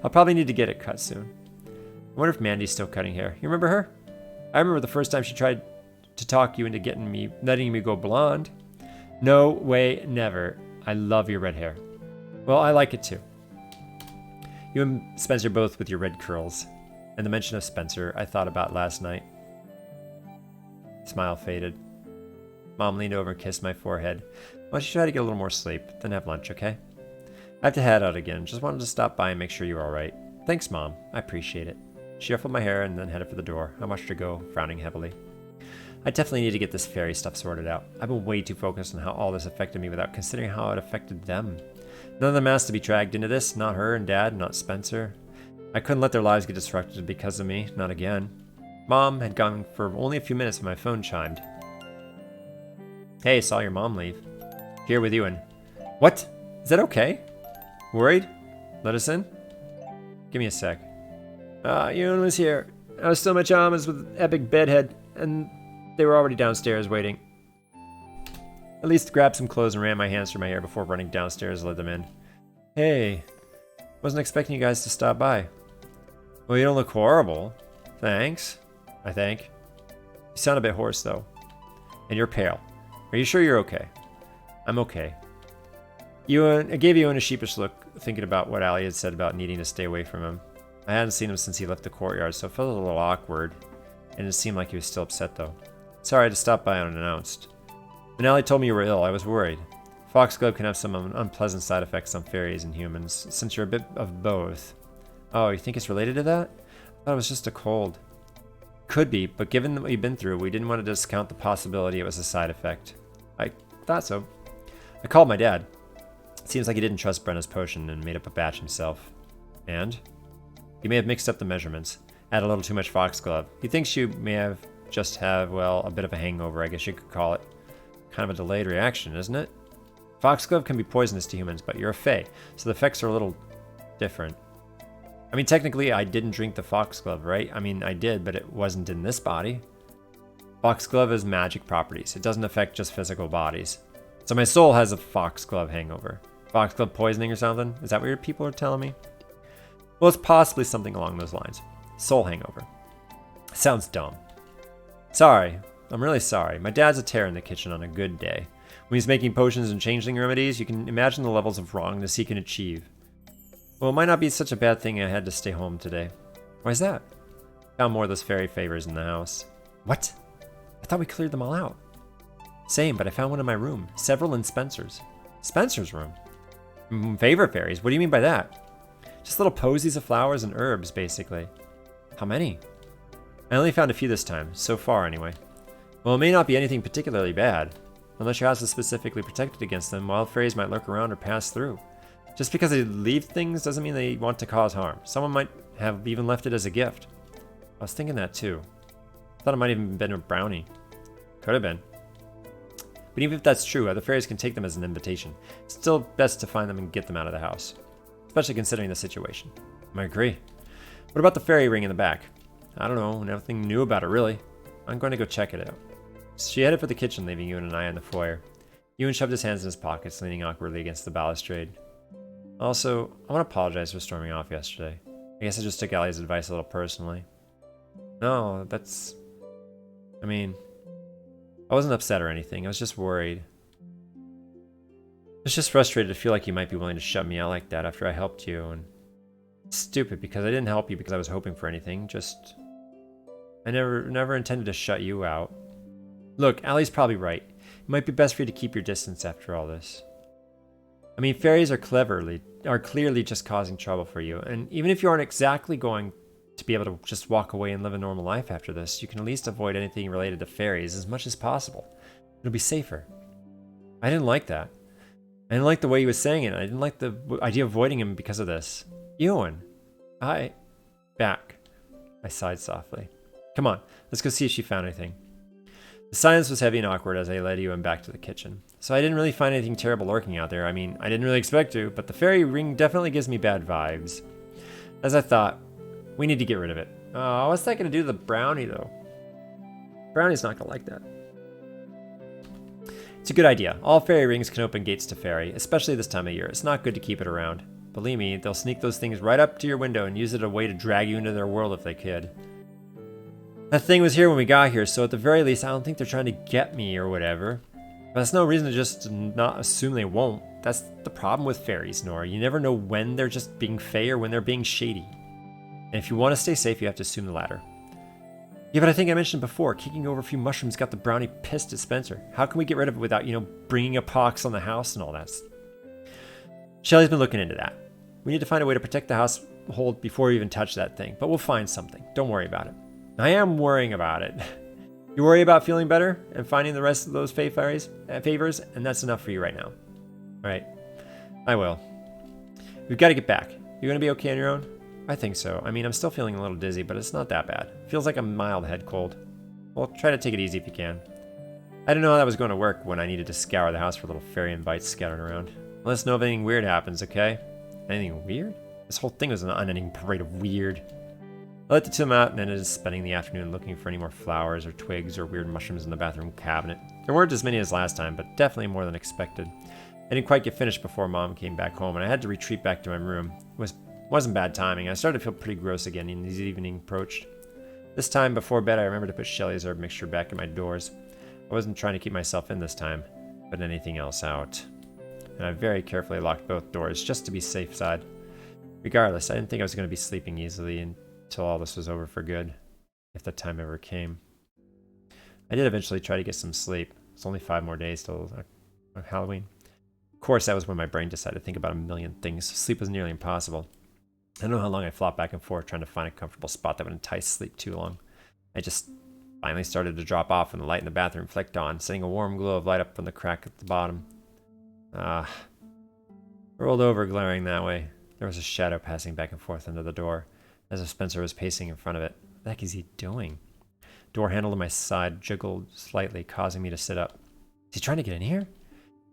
I'll probably need to get it cut soon. I wonder if Mandy's still cutting hair. You remember her? I remember the first time she tried to talk you into letting me go blonde. No way, never. I love your red hair. Well, I like it too. You and Spencer both with your red curls. And the mention of Spencer I thought about last night. Smile faded. Mom leaned over and kissed my forehead. Why don't you try to get a little more sleep, then have lunch, okay? I have to head out again. Just wanted to stop by and make sure you're alright. Thanks, Mom. I appreciate it. She ruffled my hair and then headed for the door. I watched her go, frowning heavily. I definitely need to get this fairy stuff sorted out. I've been way too focused on how all this affected me without considering how it affected them. None of them asked to be dragged into this. Not her and Dad, not Spencer. I couldn't let their lives get disrupted because of me. Not again. Mom had gone for only a few minutes when my phone chimed. Hey, saw your mom leave. Here with you and... What? Is that okay? Worried? Let us in? Give me a sec. Ewan was here. I was still in my pajamas with Epic Bedhead, and they were already downstairs waiting. At least grabbed some clothes and ran my hands through my hair before running downstairs and led them in. Hey, wasn't expecting you guys to stop by. Well, you don't look horrible. Thanks, I think. You sound a bit hoarse, though. And you're pale. Are you sure you're okay? I'm okay. I gave Ewan a sheepish look, thinking about what Allie had said about needing to stay away from him. I hadn't seen him since he left the courtyard, so it felt a little awkward, and it seemed like he was still upset, though. Sorry to stop by unannounced. When Allie told me you were ill, I was worried. Foxglove can have some unpleasant side effects on fairies and humans, since you're a bit of both. Oh, you think it's related to that? I thought it was just a cold. Could be, but given what you've been through, we didn't want to discount the possibility it was a side effect. I thought so. I called my dad. It seems like he didn't trust Brenna's potion and made up a batch himself. And? He may have mixed up the measurements. Add a little too much foxglove. He thinks you may have just have, well, a bit of a hangover, I guess you could call it. Kind of a delayed reaction, isn't it? Foxglove can be poisonous to humans, but you're a fae, so the effects are a little different. I mean, technically, I didn't drink the foxglove, right? I mean, I did, but it wasn't in this body. Foxglove has magic properties. It doesn't affect just physical bodies. So my soul has a foxglove hangover. Foxglove poisoning or something? Is that what your people are telling me? Well, it's possibly something along those lines. Soul hangover. Sounds dumb. Sorry. I'm really sorry. My dad's a terror in the kitchen on a good day. When he's making potions and changeling remedies, you can imagine the levels of wrongness he can achieve. Well, it might not be such a bad thing I had to stay home today. Why's that? Found more of those fairy favors in the house. What? I thought we cleared them all out. Same, but I found one in my room. Several in Spencer's. Spencer's room? Favorite fairies? What do you mean by that? Just little posies of flowers and herbs, basically. How many? I only found a few this time, so far anyway. Well, it may not be anything particularly bad. Unless your house is specifically protected against them, wild fairies might lurk around or pass through. Just because they leave things doesn't mean they want to cause harm. Someone might have even left it as a gift. I was thinking that too. Thought it might even been a brownie. Could have been. But even if that's true, other fairies can take them as an invitation. It's still best to find them and get them out of the house. Especially considering the situation. I agree. What about the fairy ring in the back? I don't know, nothing new about it really. I'm going to go check it out. She headed for the kitchen, leaving Ewan and I in the foyer. Ewan shoved his hands in his pockets, leaning awkwardly against the balustrade. Also, I want to apologize for storming off yesterday. I guess I just took Allie's advice a little personally. No, that's... I mean... I wasn't upset or anything, I was just worried. I was just frustrated to feel like you might be willing to shut me out like that after I helped you, and... It's stupid, because I didn't help you because I was hoping for anything, just... I never intended to shut you out. Look, Allie's probably right. It might be best for you to keep your distance after all this. I mean, fairies are clearly just causing trouble for you, and even if you aren't exactly going to be able to just walk away and live a normal life after this, you can at least avoid anything related to fairies as much as possible. It'll be safer. I didn't like that. I didn't like the way he was saying it. I didn't like the idea of avoiding him because of this. Ewan. Back. I sighed softly. Come on, let's go see if she found anything. The silence was heavy and awkward as I led Ewan back to the kitchen. So I didn't really find anything terrible lurking out there. I mean, I didn't really expect to, but the fairy ring definitely gives me bad vibes. As I thought, we need to get rid of it. Oh, what's that going to do to the brownie, though? Brownie's not going to like that. It's a good idea. All fairy rings can open gates to fairy, especially this time of year. It's not good to keep it around. Believe me, they'll sneak those things right up to your window and use it as a way to drag you into their world if they could. That thing was here when we got here, so at the very least, I don't think they're trying to get me or whatever. But that's no reason to just not assume they won't. That's the problem with fairies, Nora. You never know when they're just being fey or when they're being shady. And if you want to stay safe, you have to assume the latter. Yeah, but I think I mentioned before, kicking over a few mushrooms got the brownie pissed at Spencer. How can we get rid of it without, bringing a pox on the house and all that? Shelly's been looking into that. We need to find a way to protect the household before we even touch that thing, but we'll find something. Don't worry about it. I am worrying about it. You worry about feeling better and finding the rest of those favors, and that's enough for you right now. Alright, I will. We've got to get back. You gonna be okay on your own? I think so. I mean, I'm still feeling a little dizzy, but it's not that bad. Feels like a mild head cold. Well, try to take it easy if you can. I didn't know how that was going to work when I needed to scour the house for little fairy invites scattered around. Let us know if anything weird happens, okay? Anything weird? This whole thing was an unending parade of weird. I let the two of them out and ended up spending the afternoon looking for any more flowers or twigs or weird mushrooms in the bathroom cabinet. There weren't as many as last time, but definitely more than expected. I didn't quite get finished before Mom came back home, and I had to retreat back to my room. It wasn't bad timing. I started to feel pretty gross again as the evening approached. This time, before bed, I remembered to put Shelly's herb mixture back in my doors. I wasn't trying to keep myself in this time, but anything else out. And I very carefully locked both doors, just to be safe side. Regardless, I didn't think I was going to be sleeping easily until all this was over for good, if that time ever came. I did eventually try to get some sleep. It's only 5 more days till Halloween. Of course, that was when my brain decided to think about a million things. Sleep was nearly impossible. I don't know how long I flopped back and forth trying to find a comfortable spot that would entice sleep too long. I just finally started to drop off when the light in the bathroom flicked on, setting a warm glow of light up from the crack at the bottom. Rolled over, glaring that way. There was a shadow passing back and forth under the door, as if Spencer was pacing in front of it. What the heck is he doing? Door handle to my side jiggled slightly, causing me to sit up. Is he trying to get in here?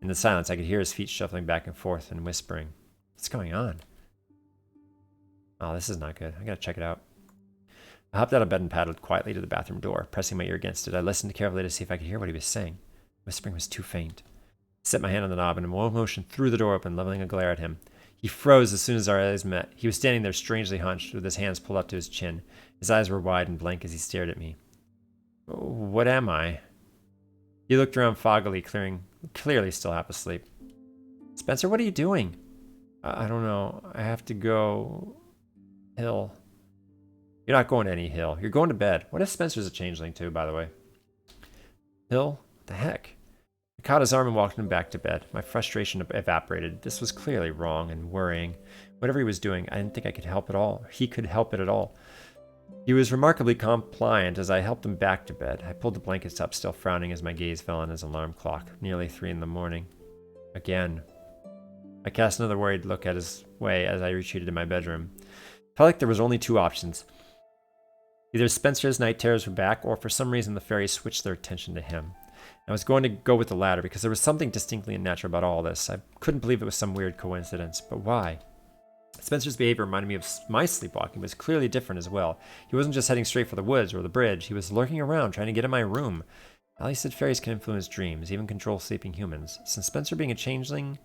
In the silence, I could hear his feet shuffling back and forth and whispering. What's going on? Oh, this is not good. I gotta check it out. I hopped out of bed and paddled quietly to the bathroom door, pressing my ear against it. I listened carefully to see if I could hear what he was saying. Whispering was too faint. I set my hand on the knob and in one motion threw the door open, leveling a glare at him. He froze as soon as our eyes met. He was standing there strangely hunched, with his hands pulled up to his chin. His eyes were wide and blank as he stared at me. What am I? He looked around foggily, clearly still half asleep. Spencer, what are you doing? I don't know. I have to go... Hill. You're not going to any hill. You're going to bed. What if Spencer's a changeling too, by the way? Hill? What the heck? I caught his arm and walked him back to bed. My frustration evaporated. This was clearly wrong and worrying. Whatever he was doing, I didn't think I could help at all. He could help it at all. He was remarkably compliant as I helped him back to bed. I pulled the blankets up, still frowning as my gaze fell on his alarm clock. Nearly 3 in the morning. Again. I cast another worried look at his way as I retreated to my bedroom. Felt like there was only 2 options. Either Spencer's night terrors were back, or for some reason the fairies switched their attention to him. I was going to go with the latter because there was something distinctly unnatural about all this. I couldn't believe it was some weird coincidence, but why? Spencer's behavior reminded me of my sleepwalking, but was clearly different as well. He wasn't just heading straight for the woods or the bridge. He was lurking around, trying to get in my room. Ali said fairies can influence dreams, even control sleeping humans. Since Spencer being a changeling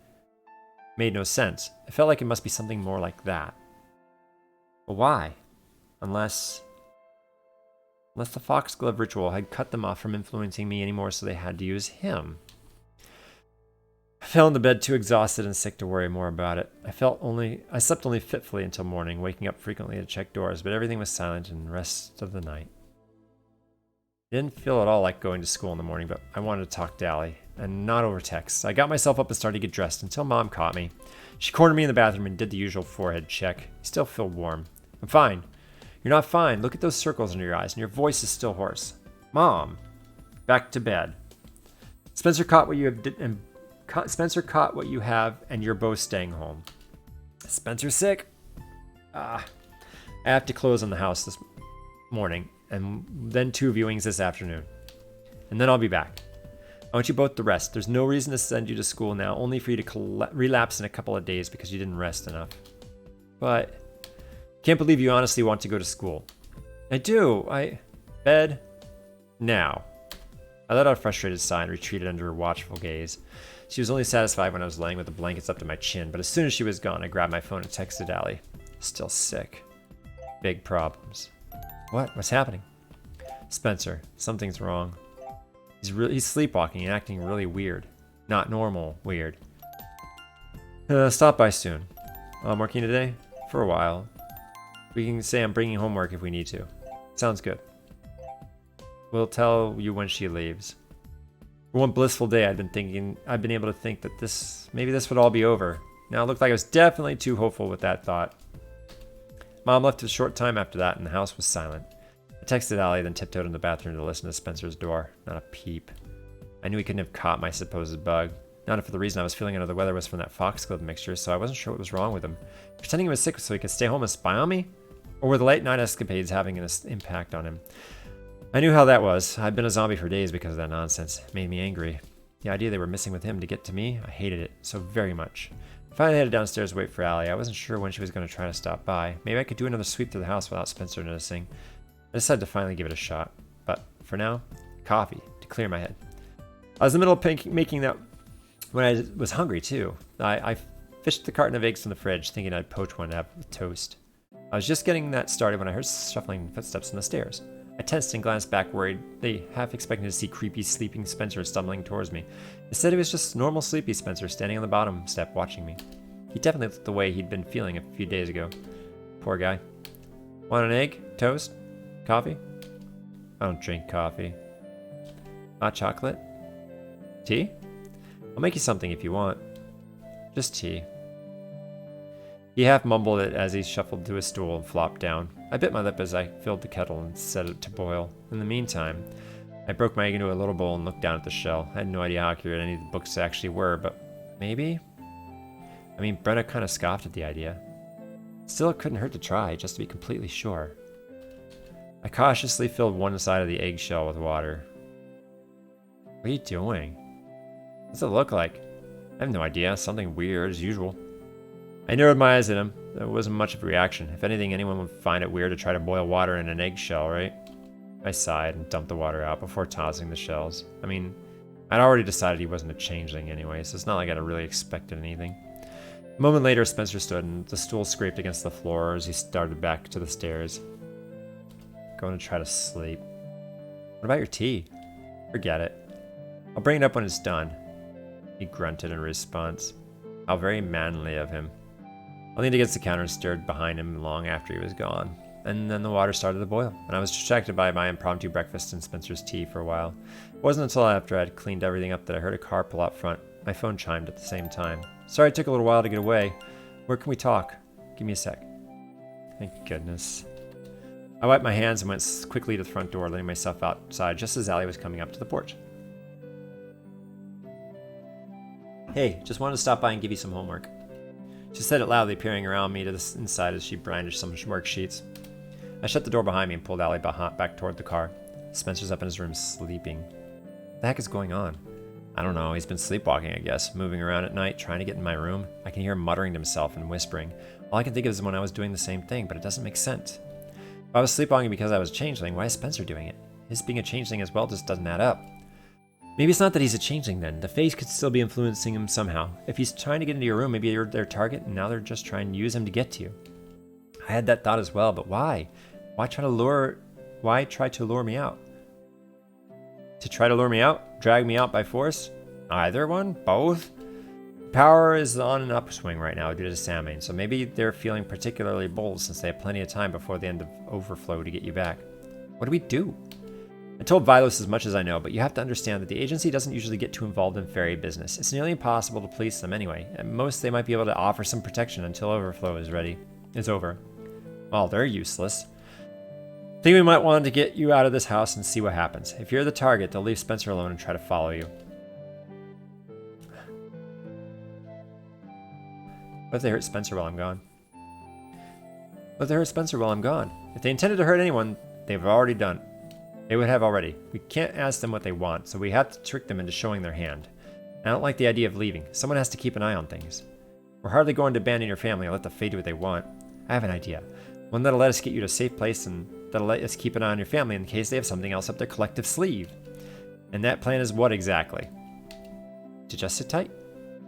made no sense, it felt like it must be something more like that. But why? Unless the foxglove ritual had cut them off from influencing me anymore, so they had to use him. I fell into bed too exhausted and sick to worry more about it. I slept only fitfully until morning, waking up frequently to check doors, but everything was silent in the rest of the night. It didn't feel at all like going to school in the morning, but I wanted to talk to Allie, and not over text. I got myself up and started to get dressed until Mom caught me. She cornered me in the bathroom and did the usual forehead check. You still feel warm. I'm fine. You're not fine. Look at those circles under your eyes, and your voice is still hoarse. Mom. Back to bed. Spencer caught what you have, and you're both staying home. Spencer's sick. I have to close on the house this morning, and then 2 viewings this afternoon. And then I'll be back. I want you both to rest. There's no reason to send you to school now, only for you to relapse in a couple of days because you didn't rest enough. But can't believe you honestly want to go to school. I do. Bed. Now. I let out a frustrated sigh and retreated under her watchful gaze. She was only satisfied when I was laying with the blankets up to my chin, but as soon as she was gone, I grabbed my phone and texted Allie. Still sick. Big problems. What? What's happening? Spencer, something's wrong. He's sleepwalking and acting really weird. Not normal weird. Stop by soon. I'm working today? For a while. We can say I'm bringing homework if we need to. Sounds good. We'll tell you when she leaves. For one blissful day, I'd been able to think that maybe this would all be over. Now it looked like I was definitely too hopeful with that thought. Mom left a short time after that, and the house was silent. I texted Allie, then tiptoed in the bathroom to listen to Spencer's door. Not a peep. I knew he couldn't have caught my supposed bug. Not if the reason I was feeling under the weather was from that foxglove mixture, so I wasn't sure what was wrong with him. Pretending he was sick so he could stay home and spy on me? Or were the late night escapades having an impact on him? I knew how that was. I'd been a zombie for days because of that nonsense. It made me angry. The idea they were messing with him to get to me, I hated it so very much. I finally headed downstairs to wait for Allie. I wasn't sure when she was going to try to stop by. Maybe I could do another sweep through the house without Spencer noticing. I decided to finally give it a shot. But for now, coffee to clear my head. I was in the middle of making that when I was hungry too. I fished the carton of eggs from the fridge, thinking I'd poach one to have with toast. I was just getting that started when I heard shuffling footsteps on the stairs. I tensed and glanced back, worriedly, half expecting to see creepy, sleeping Spencer stumbling towards me. Instead, it was just normal, sleepy Spencer standing on the bottom step watching me. He definitely looked the way he'd been feeling a few days ago. Poor guy. Want an egg? Toast? Coffee? I don't drink coffee. Hot chocolate? Tea? I'll make you something if you want. Just tea. He half mumbled it as he shuffled to his stool and flopped down. I bit my lip as I filled the kettle and set it to boil. In the meantime, I broke my egg into a little bowl and looked down at the shell. I had no idea how accurate any of the books actually were, but maybe? I mean, Brenna kind of scoffed at the idea. Still, it couldn't hurt to try, just to be completely sure. I cautiously filled one side of the eggshell with water. What are you doing? What does it look like? I have no idea. Something weird, as usual. I narrowed my eyes at him. There wasn't much of a reaction. If anything, anyone would find it weird to try to boil water in an eggshell, right? I sighed and dumped the water out before tossing the shells. I mean, I'd already decided he wasn't a changeling anyway, so it's not like I'd really expected anything. A moment later, Spencer stood and the stool scraped against the floor as he started back to the stairs. Going to try to sleep. What about your tea? Forget it. I'll bring it up when it's done. He grunted in response. How very manly of him. I leaned against the counter and stared behind him long after he was gone. and then the water started to boil, and I was distracted by my impromptu breakfast and Spencer's tea for a while. It wasn't until after I'd cleaned everything up that I heard a car pull out front. My phone chimed at the same time. Sorry it took a little while to get away. Where can we talk? Give me a sec. Thank goodness. I wiped my hands and went quickly to the front door, letting myself outside just as Allie was coming up to the porch. Hey, just wanted to stop by and give you some homework. She said it loudly, peering around me to the inside as she brandished some worksheets. I shut the door behind me and pulled Allie back toward the car. Spencer's up in his room sleeping. What the heck is going on? I don't know, he's been sleepwalking, I guess, moving around at night, trying to get in my room. I can hear him muttering to himself and whispering. All I can think of is when I was doing the same thing, but it doesn't make sense. If I was sleepwalking because I was a changeling, why is Spencer doing it? His being a changeling as well just doesn't add up. Maybe it's not that he's a changeling then. The face could still be influencing him somehow. If he's trying to get into your room, maybe you're their target and now they're just trying to use him to get to you. I had that thought as well, but why? Why try to lure me out? To try to lure me out? Drag me out by force? Either one? Both? Power is on an upswing right now due to Samhain, so maybe they're feeling particularly bold since they have plenty of time before the end of Overflow to get you back. What do we do? I told Vilos as much as I know, but you have to understand that the agency doesn't usually get too involved in fairy business. It's nearly impossible to police them anyway. At most, they might be able to offer some protection until Overflow is over. Well, they're useless. I think we might want to get you out of this house and see what happens. If you're the target, they'll leave Spencer alone and try to follow you. What if they hurt Spencer while I'm gone? What if they hurt Spencer while I'm gone? If they intended to hurt anyone, they've already done. They would have already. We can't ask them what they want, so we have to trick them into showing their hand. I don't like the idea of leaving. Someone has to keep an eye on things. We're hardly going to abandon your family and let the fate do what they want. I have an idea. One that'll let us get you to a safe place and that'll let us keep an eye on your family in case they have something else up their collective sleeve. And that plan is what exactly? To just sit tight?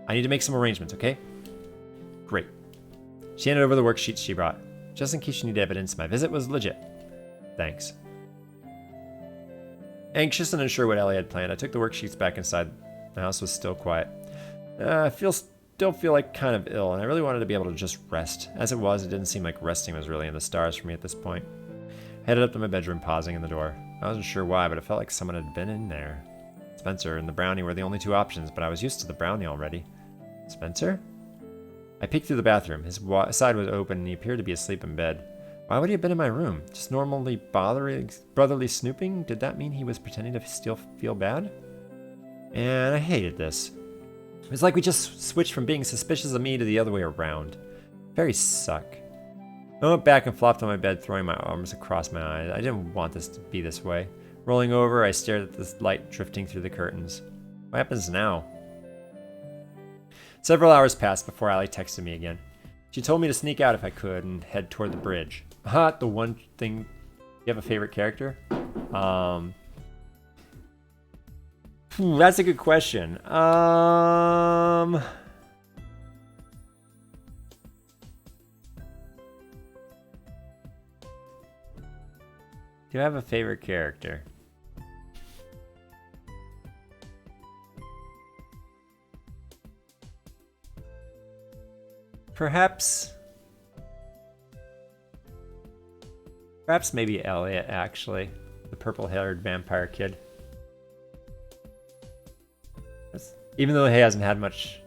I need to make some arrangements, okay? Great. She handed over the worksheets she brought. Just in case you need evidence, my visit was legit. Thanks. Anxious and unsure what Ellie had planned, I took the worksheets back inside. The house was still quiet. I still feel like kind of ill, and I really wanted to be able to just rest. As it was, it didn't seem like resting was really in the stars for me at this point. I headed up to my bedroom, pausing in the door. I wasn't sure why, but it felt like someone had been in there. Spencer and the brownie were the only two options, but I was used to the brownie already. Spencer? I peeked through the bathroom. His side was open, and he appeared to be asleep in bed. Why would he have been in my room? Just normally brotherly snooping? Did that mean he was pretending to still feel bad? And I hated this. It was like we just switched from being suspicious of me to the other way around. Very suck. I went back and flopped on my bed, throwing my arms across my eyes. I didn't want this to be this way. Rolling over, I stared at the light drifting through the curtains. What happens now? Several hours passed before Allie texted me again. She told me to sneak out if I could and head toward the bridge. The one thing... You have a favorite character? That's a good question. Do you have a favorite character? Perhaps maybe Elliot, actually. The purple-haired vampire kid. Even though he hasn't had much,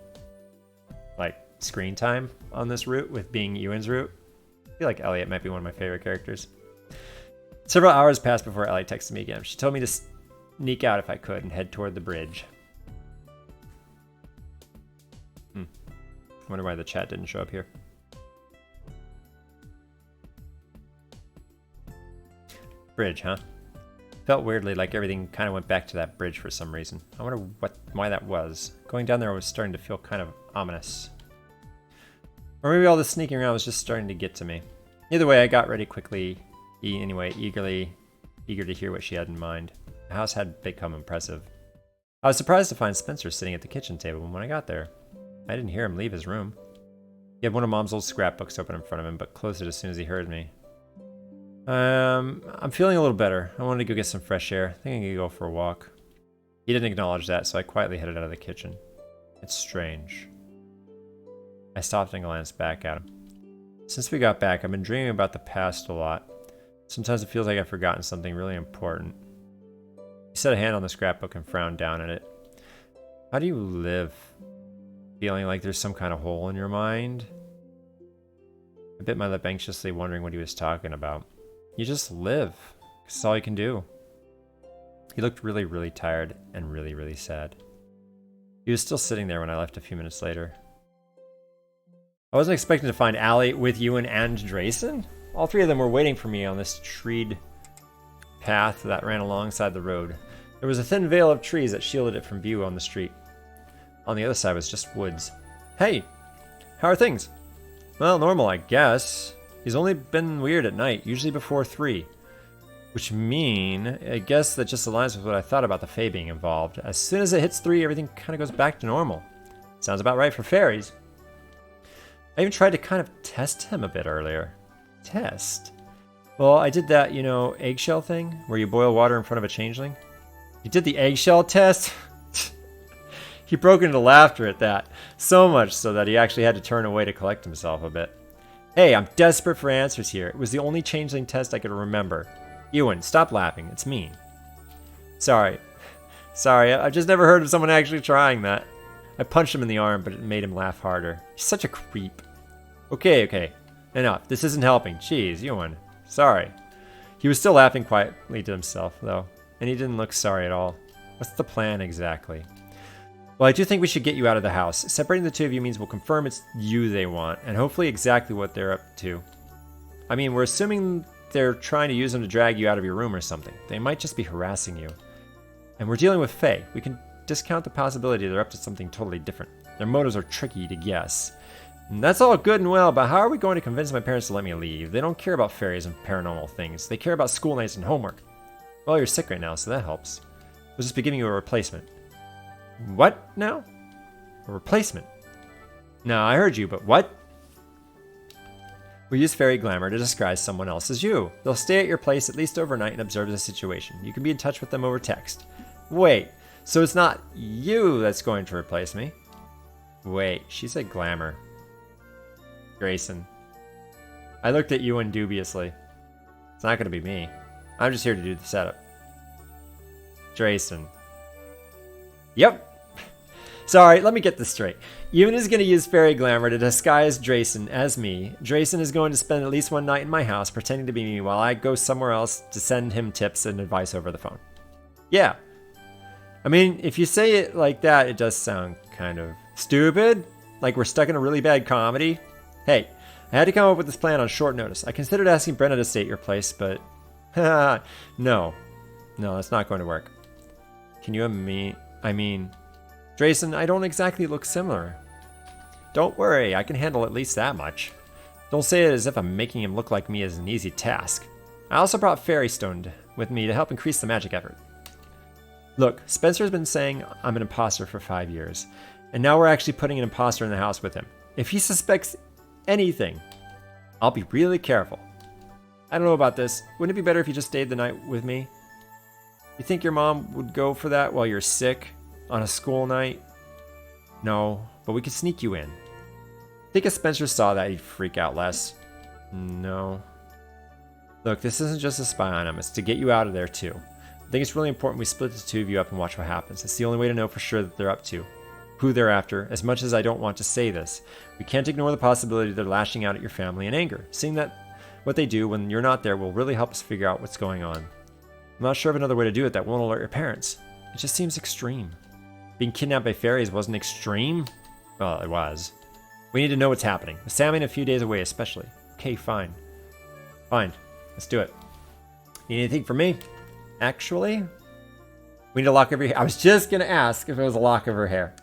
like, screen time on this route with being Ewan's route, I feel like Elliot might be one of my favorite characters. Several hours passed before Ellie texted me again. She told me to sneak out if I could and head toward the bridge. Wonder why the chat didn't show up here. Bridge, huh? Felt weirdly like everything kind of went back to that bridge for some reason. I wonder why that was. Going down there was starting to feel kind of ominous. Or maybe all this sneaking around was just starting to get to me. Either way, I got ready quickly, anyway, eager to hear what she had in mind. The house had become impressive. I was surprised to find Spencer sitting at the kitchen table when I got there. I didn't hear him leave his room. He had one of Mom's old scrapbooks open in front of him, but closed it as soon as he heard me. I'm feeling a little better. I wanted to go get some fresh air. I think I could go for a walk. He didn't acknowledge that, so I quietly headed out of the kitchen. It's strange. I stopped and glanced back at him. Since we got back, I've been dreaming about the past a lot. Sometimes it feels like I've forgotten something really important. He set a hand on the scrapbook and frowned down at it. How do you live? Feeling like there's some kind of hole in your mind? I bit my lip anxiously, wondering what he was talking about. You just live. It's all you can do. He looked really, really tired and really, really sad. He was still sitting there when I left a few minutes later. I wasn't expecting to find Allie with Ewan and Drayson. All three of them were waiting for me on this treed path that ran alongside the road. There was a thin veil of trees that shielded it from view on the street. On the other side was just woods. Hey, how are things? Well, normal, I guess. He's only been weird at night, usually before 3. Which I guess that just aligns with what I thought about the Fae being involved. As soon as it hits 3, everything kind of goes back to normal. Sounds about right for fairies. I even tried to kind of test him a bit earlier. Test? Well, I did that, eggshell thing, where you boil water in front of a changeling. You did the eggshell test? He broke into laughter at that, so much so that he actually had to turn away to collect himself a bit. Hey, I'm desperate for answers here. It was the only changeling test I could remember. Ewan, stop laughing. It's mean. Sorry, I've just never heard of someone actually trying that. I punched him in the arm, but it made him laugh harder. He's such a creep. Okay. Enough. This isn't helping. Jeez, Ewan. Sorry. He was still laughing quietly to himself, though, and he didn't look sorry at all. What's the plan exactly? Well, I do think we should get you out of the house. Separating the two of you means we'll confirm it's you they want, and hopefully exactly what they're up to. I mean, we're assuming they're trying to use them to drag you out of your room or something. They might just be harassing you. And we're dealing with Fae. We can discount the possibility they're up to something totally different. Their motives are tricky to guess. And that's all good and well, but how are we going to convince my parents to let me leave? They don't care about fairies and paranormal things. They care about school nights and homework. Well, you're sick right now, so that helps. We'll just be giving you a replacement. What now? A replacement? No, I heard you, but what? We'll use fairy glamour to disguise someone else as you. They'll stay at your place at least overnight and observe the situation. You can be in touch with them over text. Wait, so it's not you that's going to replace me? Wait, she said glamour. Grayson. I looked at Ewan dubiously. It's not going to be me. I'm just here to do the setup. Drayson. Yep. Sorry, let me get this straight. Ewan is going to use fairy glamour to disguise Drayson as me. Drayson is going to spend at least one night in my house pretending to be me while I go somewhere else to send him tips and advice over the phone. Yeah. I mean, if you say it like that, it does sound kind of stupid. Like we're stuck in a really bad comedy. Hey, I had to come up with this plan on short notice. I considered asking Brenna to stay at your place, but... No, that's not going to work. Can you I mean... Drayson, I don't exactly look similar. Don't worry, I can handle at least that much. Don't say it as if I'm making him look like me is an easy task. I also brought Fairy Stone with me to help increase the magic effort. Look, Spencer's been saying I'm an imposter for 5 years, and now we're actually putting an imposter in the house with him. If he suspects anything, I'll be really careful. I don't know about this. Wouldn't it be better if you just stayed the night with me? You think your mom would go for that while you're sick? On a school night? No, but we could sneak you in. Think if Spencer saw that, he'd freak out less. No. Look, this isn't just to spy on him, it's to get you out of there too. I think it's really important we split the two of you up and watch what happens. It's the only way to know for sure that they're up to. Who they're after. As much as I don't want to say this, we can't ignore the possibility they're lashing out at your family in anger. Seeing that what they do when you're not there will really help us figure out what's going on. I'm not sure of another way to do it that won't alert your parents. It just seems extreme. Being kidnapped by fairies wasn't extreme? Well, it was. We need to know what's happening. With Sammy in a few days away, especially. Okay, fine. Fine. Let's do it. Need anything from me? Actually, we need a lock of your hair. I was just going to ask if it was a lock of her hair.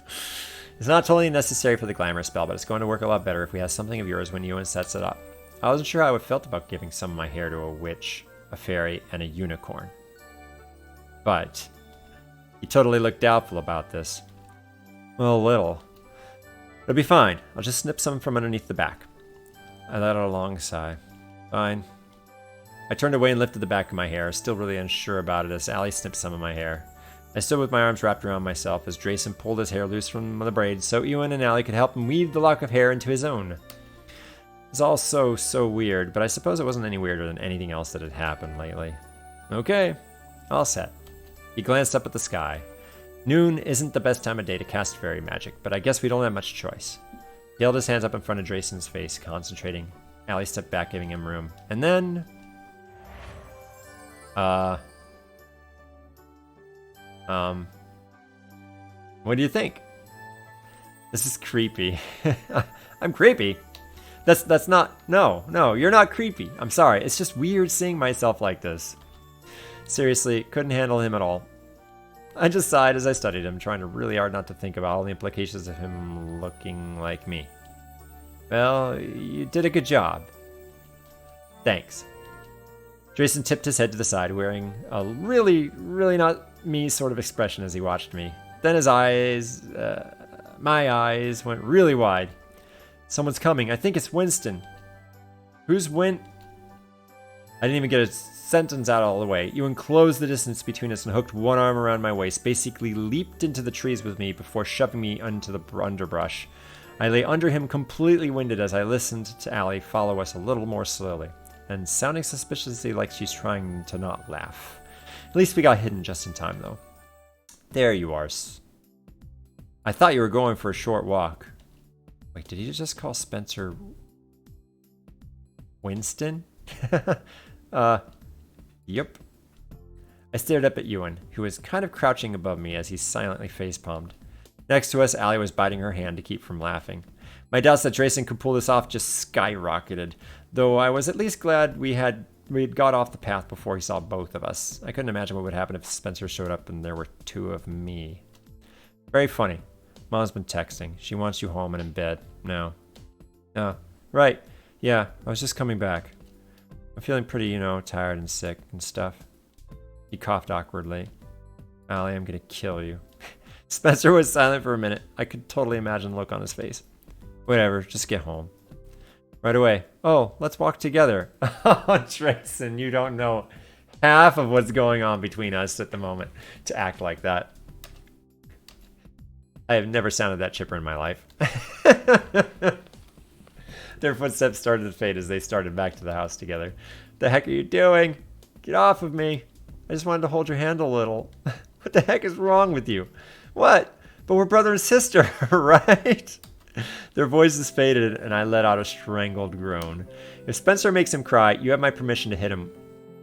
It's not totally necessary for the glamour spell, but it's going to work a lot better if we have something of yours when Ewan sets it up. I wasn't sure how I felt about giving some of my hair to a witch, a fairy, and a unicorn. But... he totally looked doubtful about this. Well, a little. It'll be fine. I'll just snip some from underneath the back. I let out a long sigh. Fine. I turned away and lifted the back of my hair, still really unsure about it as Allie snipped some of my hair. I stood with my arms wrapped around myself as Drayson pulled his hair loose from the braids so Ewan and Allie could help him weave the lock of hair into his own. It's all so weird, but I suppose it wasn't any weirder than anything else that had happened lately. Okay, all set. He glanced up at the sky. Noon isn't the best time of day to cast fairy magic, but I guess we don't have much choice. He held his hands up in front of Drayson's face, concentrating. Allie stepped back, giving him room. And then... What do you think? This is creepy. I'm creepy? That's not... No, you're not creepy. I'm sorry. It's just weird seeing myself like this. Seriously, couldn't handle him at all. I just sighed as I studied him, trying really hard not to think about all the implications of him looking like me. Well, you did a good job. Thanks. Drayson tipped his head to the side, wearing a really not me sort of expression as he watched me. Then his eyes, my eyes went really wide. Someone's coming. I think it's Winston. Who's Win? I didn't even get a sentence out all the way. You enclosed the distance between us and hooked one arm around my waist, basically leaped into the trees with me before shoving me into the underbrush. I lay under him completely winded as I listened to Allie follow us a little more slowly, and sounding suspiciously like she's trying to not laugh. At least we got hidden just in time, though. There you are. I thought you were going for a short walk. Wait, did he just call Spencer Winston? Yep. I stared up at Ewan, who was kind of crouching above me as he silently face-palmed. Next to us, Allie was biting her hand to keep from laughing. My doubts that Drayson could pull this off just skyrocketed, though I was at least glad we'd got off the path before he saw both of us. I couldn't imagine what would happen if Spencer showed up and there were two of me. Very funny. Mom's been texting. She wants you home and in bed. No. Right. Yeah, I was just coming back. I'm feeling pretty, tired and sick and stuff. He coughed awkwardly. Allie, I'm gonna kill you. Spencer was silent for a minute. I could totally imagine the look on his face. Whatever, just get home. Right away. Oh, let's walk together. Oh, Drayson, you don't know half of what's going on between us at the moment to act like that. I have never sounded that chipper in my life. Their footsteps started to fade as they started back to the house together. The heck are you doing? Get off of me. I just wanted to hold your hand a little. What the heck is wrong with you? What? But we're brother and sister, right? Their voices faded and I let out a strangled groan. If Spencer makes him cry, you have my permission to hit him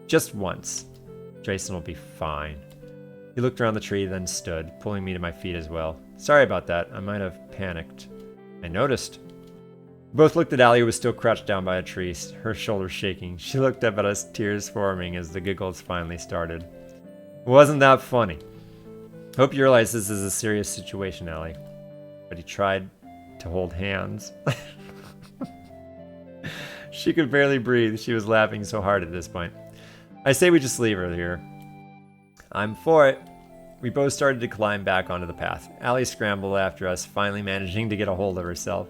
just once. Drayson will be fine. He looked around the tree, then stood, pulling me to my feet as well. Sorry about that. I might have panicked. I noticed. We both looked at Allie, who was still crouched down by a tree, her shoulders shaking. She looked up at us, tears forming as the giggles finally started. Wasn't that funny? Hope you realize this is a serious situation, Allie. But he tried to hold hands. She could barely breathe. She was laughing so hard at this point. I say we just leave her here. I'm for it. We both started to climb back onto the path. Allie scrambled after us, finally managing to get a hold of herself.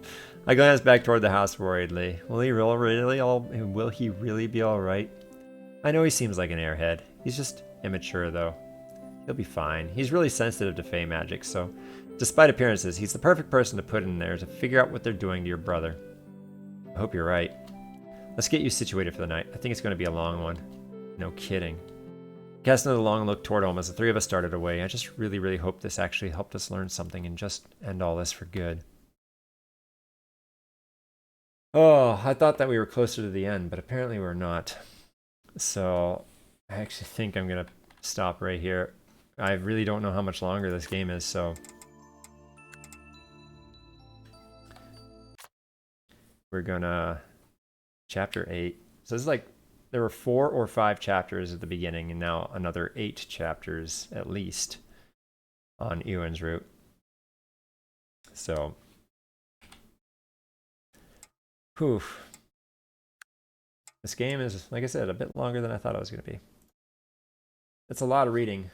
I glanced back toward the house worriedly. Will he really be all right? I know he seems like an airhead. He's just immature, though. He'll be fine. He's really sensitive to fey magic, so despite appearances, he's the perfect person to put in there to figure out what they're doing to your brother. I hope you're right. Let's get you situated for the night. I think it's going to be a long one. No kidding. Cast another long look toward home as the three of us started away. I just really hope this actually helped us learn something and just end all this for good. Oh, I thought that we were closer to the end, but apparently we're not. So I actually think I'm going to stop right here. I really don't know how much longer this game is, so we're gonna chapter 8. So it's like there were 4 or 5 chapters at the beginning, and now another 8 chapters at least on Ewan's route. So, poof. This game is, like I said, a bit longer than I thought it was going to be. It's a lot of reading.